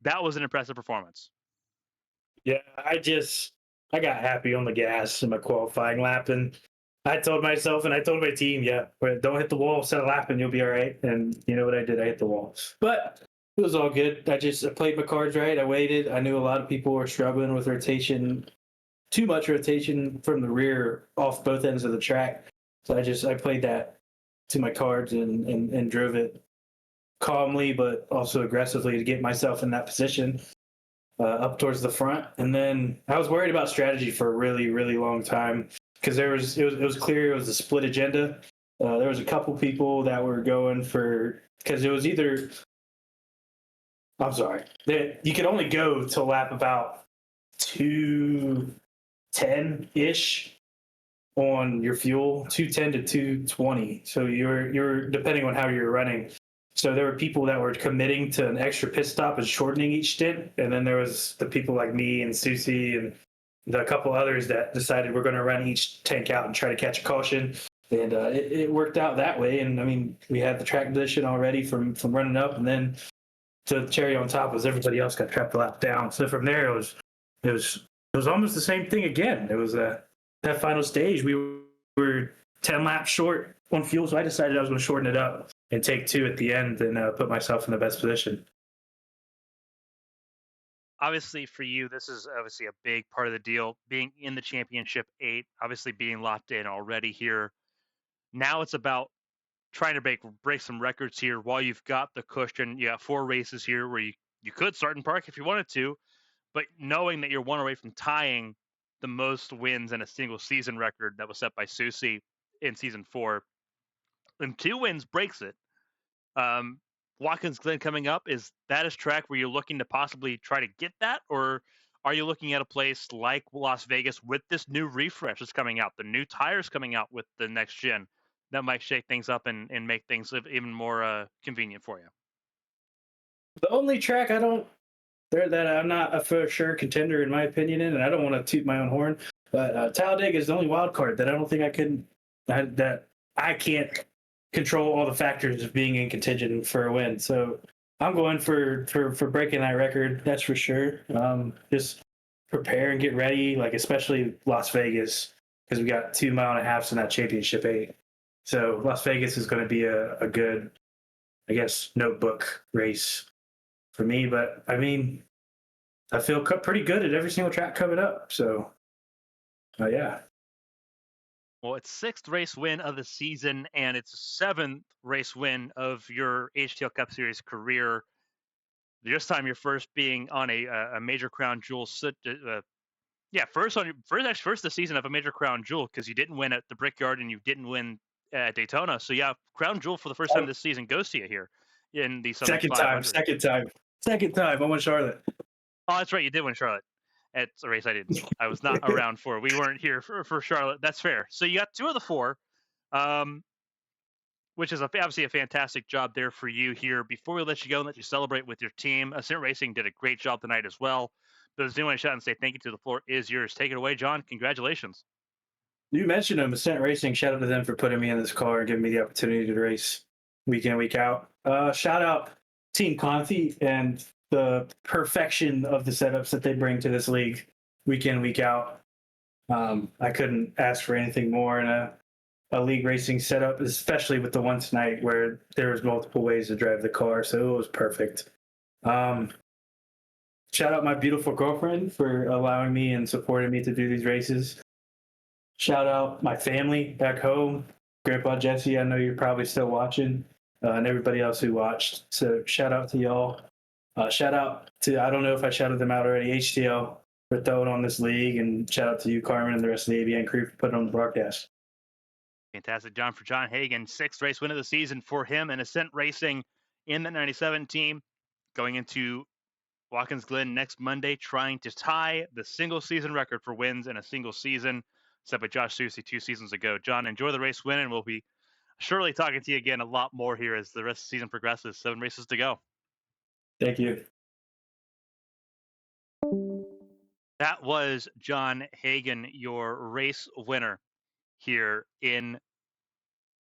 That was an impressive performance. Yeah, I got happy on the gas in my qualifying lap, and I told myself and I told my team, yeah, don't hit the wall, set a lap, and you'll be all right. And you know what I did? I hit the wall, but it was all good. I played my cards right. I waited. I knew a lot of people were struggling with rotation, too much rotation from the rear off both ends of the track. So I played that to my cards and drove it calmly, but also aggressively to get myself in that position up towards the front. And then I was worried about strategy for a really, really long time, because it was clear it was a split agenda. There was a couple people that were going for, because it was either, I'm sorry, you could only go to lap about 210-ish on your fuel, 210 to 220. So you're depending on how you're running. So there were people that were committing to an extra pit stop and shortening each stint, and then there was the people like me and Susie and a couple others that decided we're going to run each tank out and try to catch a caution. And it worked out that way. And I mean, we had the track position already from running up, and then the cherry on top was everybody else got trapped a lap down. So from there, it was almost the same thing again. It was that final stage. We were 10 laps short on fuel, so I decided I was going to shorten it up and take 2 at the end and put myself in the best position. Obviously, for you, this is obviously a big part of the deal, being in the Championship 8, obviously being locked in already here. Now it's about trying to break some records here while you've got the cushion. You got 4 races here where you could start and park if you wanted to, but knowing that you're 1 away from tying the most wins in a single season record that was set by Susie in season 4, and 2 wins breaks it. Watkins Glen coming up, is that a track where you're looking to possibly try to get that, or are you looking at a place like Las Vegas with this new refresh that's coming out, the new tires coming out with the next gen, that might shake things up and make things even more convenient for you? The only track that I'm not a for sure contender in my opinion in, and I don't want to toot my own horn, but Talladega is the only wild card that I don't think that I can't control all the factors of being in contention for a win. So I'm going for breaking that record. That's for sure. Just prepare and get ready, like especially Las Vegas, because we got 2.5 miles in that championship 8. So Las Vegas is going to be a good, I guess, notebook race for me. But I mean, I feel pretty good at every single track coming up. So, yeah. Well, it's 6th race win of the season, and it's 7th race win of your HTL Cup Series career. This time, your first being on a major crown jewel. First the season of a major crown jewel, because you didn't win at the Brickyard and you didn't win at Daytona. So yeah, crown jewel for the first time this season goes to you here in the Southern 500. Second time. I won Charlotte. Oh, that's right, you did win Charlotte. It's a race I was not around for. We weren't here for Charlotte. That's fair. So you got 2 of the 4, which is obviously a fantastic job there for you here. Before we let you go and let you celebrate with your team, Ascent Racing did a great job tonight as well. But I do want to shout and say thank you to the floor is yours. Take it away, John. Congratulations. You mentioned them, Ascent Racing. Shout out to them for putting me in this car and giving me the opportunity to race week in, week out. Shout out Team Conti and the perfection of the setups that they bring to this league week in, week out. I couldn't ask for anything more in a league racing setup, especially with the one tonight where there was multiple ways to drive the car, so it was perfect. Shout out my beautiful girlfriend for allowing me and supporting me to do these races. Shout out my family back home, Grandpa Jesse, I know you're probably still watching, and everybody else who watched. So shout out to y'all. Shout out to, I don't know if I shouted them out already, HTL for throwing on this league, and shout out to you, Carmen, and the rest of the ABN crew for putting on the broadcast. Fantastic, John, for John Hagen. 6th race win of the season for him and Ascent Racing in the 97 team, going into Watkins Glen next Monday, trying to tie the single season record for wins in a single season, set by Josh Susie 2 seasons ago. John, enjoy the race win, and we'll be surely talking to you again a lot more here as the rest of the season progresses. 7 races to go. Thank you. That was John Hagen, your race winner here in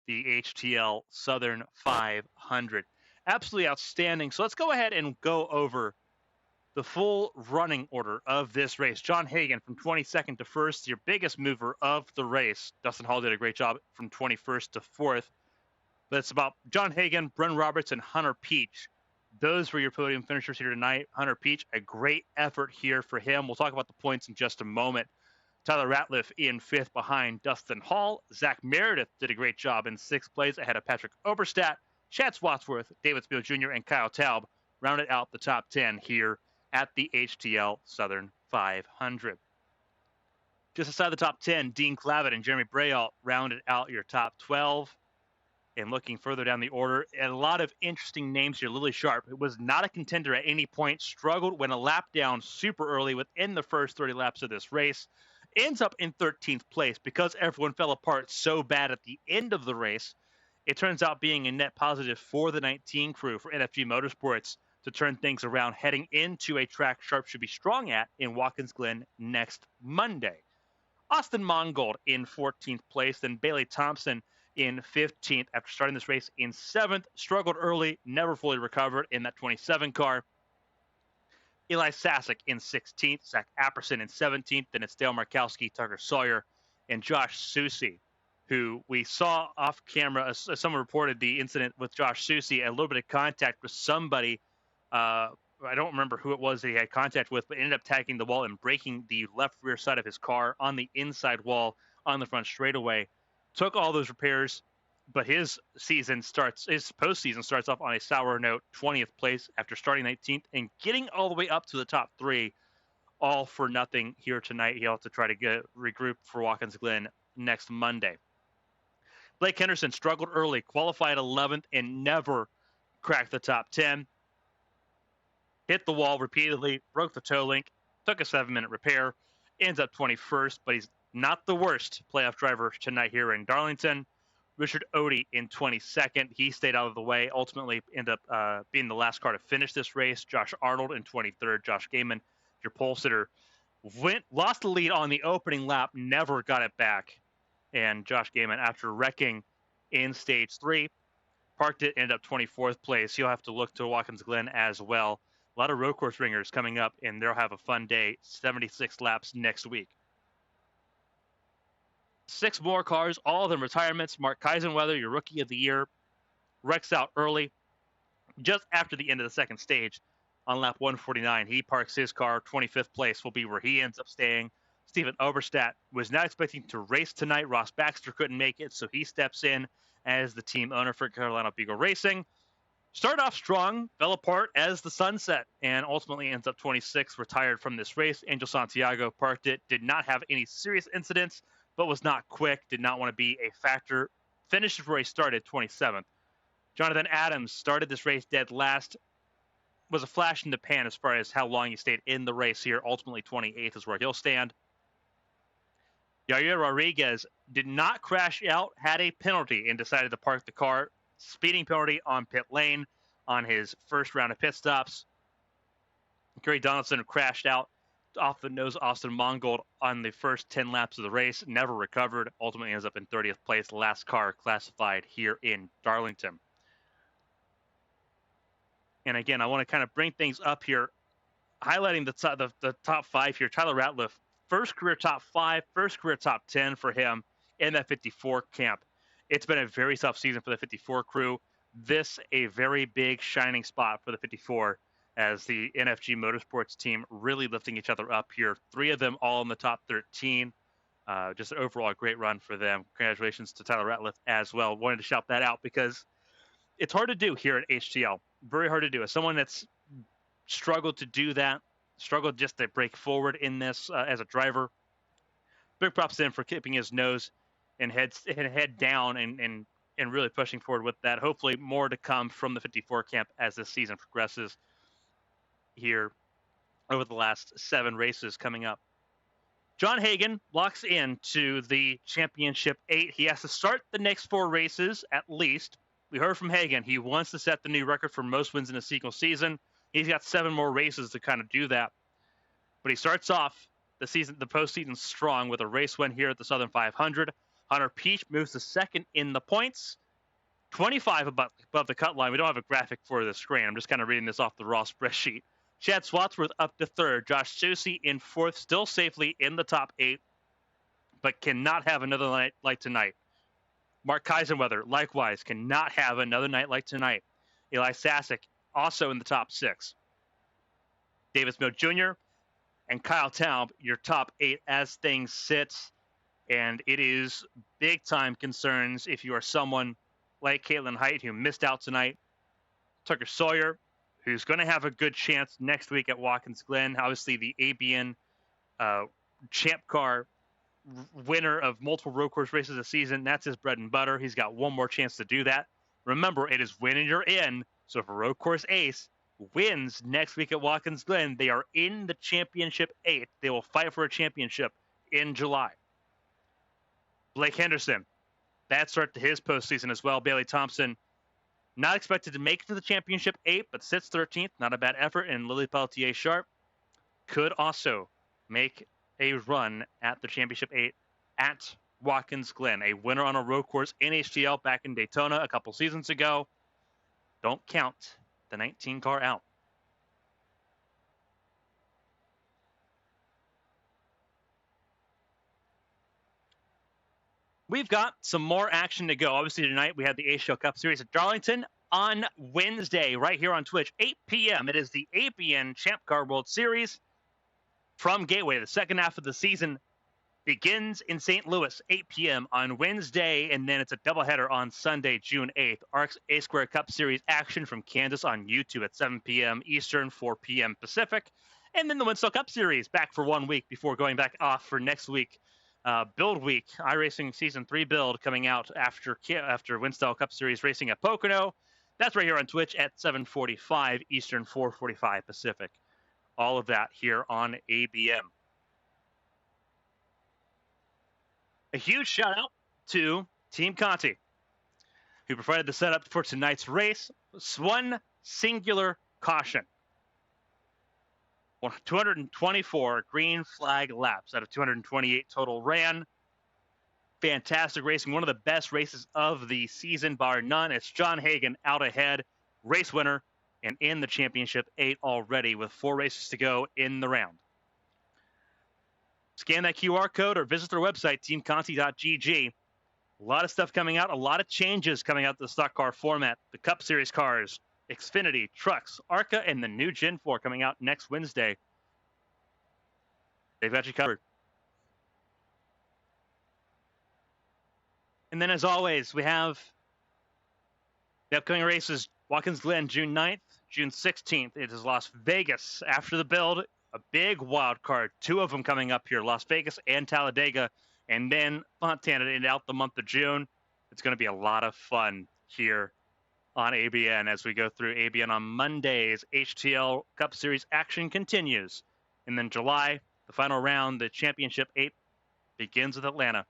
the HTL Southern 500. Absolutely outstanding. So let's go ahead and go over the full running order of this race. John Hagen from 22nd to 1st, your biggest mover of the race. Dustin Hall did a great job from 21st to 4th. But it's about John Hagen, Bren Roberts, and Hunter Peach. Those were your podium finishers here tonight. Hunter Peach, a great effort here for him. We'll talk about the points in just a moment. Tyler Ratliff in 5th behind Dustin Hall. Zach Meredith did a great job in 6th place ahead of Patrick Oberstadt. Chad Swatsworth, David Spiel Jr., and Kyle Taub rounded out the top 10 here at the HTL Southern 500. Just aside the top 10, Dean Clavitt and Jeremy Braille rounded out your top 12. And looking further down the order, a lot of interesting names here. Lily Sharp, who was not a contender at any point, struggled, went a lap down super early within the first 30 laps of this race, ends up in 13th place because everyone fell apart so bad at the end of the race. It turns out being a net positive for the 19 crew for NFG Motorsports to turn things around heading into a track Sharp should be strong at in Watkins Glen next Monday. Austin Mongold in 14th place, then Bailey Thompson in 15th after starting this race in 7th, struggled early, never fully recovered in that 27 car. Eli Sasek in 16th, Zach Apperson in 17th, then it's Dale Markowski, Tucker Sawyer, and Josh Susie, who we saw off camera. Someone reported the incident with Josh Susie, a little bit of contact with somebody. I don't remember who it was that he had contact with, but ended up tagging the wall and breaking the left rear side of his car on the inside wall on the front straightaway. Took all those repairs, but his postseason starts off on a sour note, 20th place after starting 19th and getting all the way up to the top 3, all for nothing here tonight. He'll have to try to regroup for Watkins Glen next Monday. Blake Henderson struggled early, qualified 11th, and never cracked the top 10. Hit the wall repeatedly, broke the toe link, took a 7-minute repair, ends up 21st, but he's not the worst playoff driver tonight here in Darlington. Richard Odie in 22nd. He stayed out of the way, ultimately ended up being the last car to finish this race. Josh Arnold in 23rd. Josh Gaiman, your pole sitter, lost the lead on the opening lap, never got it back. And Josh Gaiman, after wrecking in stage 3, parked it, ended up 24th place. He'll have to look to Watkins Glen as well. A lot of road course ringers coming up, and they'll have a fun day. 76 laps next week. 6 more cars, all of them retirements. Mark Kaisenweather, your rookie of the year, wrecks out early, just after the end of the second stage on lap 149. He parks his car. 25th place will be where he ends up staying. Steven Oberstadt was not expecting to race tonight. Ross Baxter couldn't make it, so he steps in as the team owner for Carolina Beagle Racing. Started off strong, fell apart as the sun set, and ultimately ends up 26th, retired from this race. Angel Santiago parked it, did not have any serious incidents, but was not quick, did not want to be a factor. Finished where he started, 27th. Jonathan Adams started this race dead last, was a flash in the pan as far as how long he stayed in the race here. Ultimately, 28th is where he'll stand. Yair Rodriguez did not crash out, had a penalty, and decided to park the car. Speeding penalty on pit lane on his first round of pit stops. Gary Donaldson crashed out off the nose Austin Mongold on the first 10 laps of the race, never recovered, ultimately ends up in 30th place, last car classified here in Darlington. And again, I want to kind of bring things up here, highlighting the top 5 here. Tyler Ratliff, first career top 5, first career top 10 for him in that 54 camp. It's been a very tough season for the 54 crew. This a very big shining spot for the 54 as the NFG Motorsports team really lifting each other up here. 3 of them all in the top 13. Just overall a great run for them. Congratulations to Tyler Ratliff as well. Wanted to shout that out because it's hard to do here at HTL. Very hard to do. As someone that's struggled to do that, struggled just to break forward in this as a driver, big props to him for keeping his nose and head down and really pushing forward with that. Hopefully more to come from the 54 camp as this season progresses here over the last 7 races coming up. John Hagan locks into the Championship 8. He has to start the next 4 races at least. We heard from Hagan. He wants to set the new record for most wins in a single season. He's got 7 more races to kind of do that. But he starts off the postseason strong with a race win here at the Southern 500. Hunter Peach moves to 2nd in the points, 25 above the cut line. We don't have a graphic for the screen. I'm just kind of reading this off the raw spreadsheet. Chad Swatsworth up to 3rd. Josh Susie in 4th, still safely in the top 8, but cannot have another night like tonight. Mark Kaisenweather, likewise, cannot have another night like tonight. Eli Sasek, also in the top 6. Davis Mill Jr. and Kyle Taub, your top 8 as things sit. And it is big-time concerns if you are someone like Caitlin Height, who missed out tonight. Tucker Sawyer, who's going to have a good chance next week at Watkins Glen. Obviously, the ABN Champ Car winner of multiple road course races a season. That's his bread and butter. He's got one more chance to do that. Remember, it is win and you're in. So if a road course ace wins next week at Watkins Glen, they are in the Championship 8. They will fight for a championship in July. Blake Henderson, bad start to his postseason as well. Bailey Thompson, not expected to make it to the Championship 8, but sits 13th. Not a bad effort. And Lily Pelletier Sharp could also make a run at the Championship 8 at Watkins Glen. A winner on a road course in HTL back in Daytona a couple seasons ago. Don't count the 19 car out. We've got some more action to go. Obviously, tonight we had the HTL Cup Series at Darlington. On Wednesday, right here on Twitch, 8 p.m., it is the ABN Champ Car World Series from Gateway. The second half of the season begins in St. Louis, 8 p.m. on Wednesday, and then it's a doubleheader on Sunday, June 8th. ARC's A-Square Cup Series action from Kansas on YouTube at 7 p.m. Eastern, 4 p.m. Pacific. And then the Winslow Cup Series back for 1 week before going back off for next week Build Week, iRacing Season 3 build coming out after HTL Cup Series racing at Pocono. That's right here on Twitch at 7:45 Eastern, 4:45 Pacific. All of that here on ABM. A huge shout out to Team Conti, who provided the setup for tonight's race. One singular caution. 224 green flag laps out of 228 total ran. Fantastic racing. One of the best races of the season, bar none. It's John Hagen out ahead, race winner, and in the championship 8 already with 4 races to go in the round. Scan that QR code or visit their website, teamconti.gg. A lot of stuff coming out, a lot of changes coming out to the stock car format. The Cup Series cars, Xfinity, trucks, ARCA, and the new Gen 4 coming out next Wednesday. They've got you covered. And then, as always, we have the upcoming races. Watkins Glen, June 9th, June 16th. It is Las Vegas after the build. A big wild card. 2 of them coming up here, Las Vegas and Talladega. And then Fontana to end out the month of June. It's going to be a lot of fun here on ABN as we go through ABN on Mondays. HTL Cup Series action continues. And then July, the final round, the Championship 8 begins with Atlanta.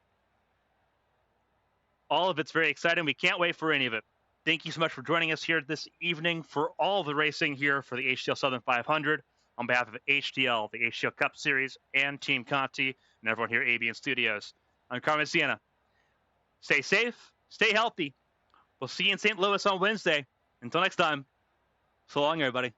All of it's very exciting. We can't wait for any of it. Thank you so much for joining us here this evening for all the racing here for the HTL Southern 500. On behalf of HTL, the HTL Cup Series, and Team Conti, and everyone here at ABN Studios, I'm Carmen Sienna. Stay safe, stay healthy. We'll see you in St. Louis on Wednesday. Until next time, so long, everybody.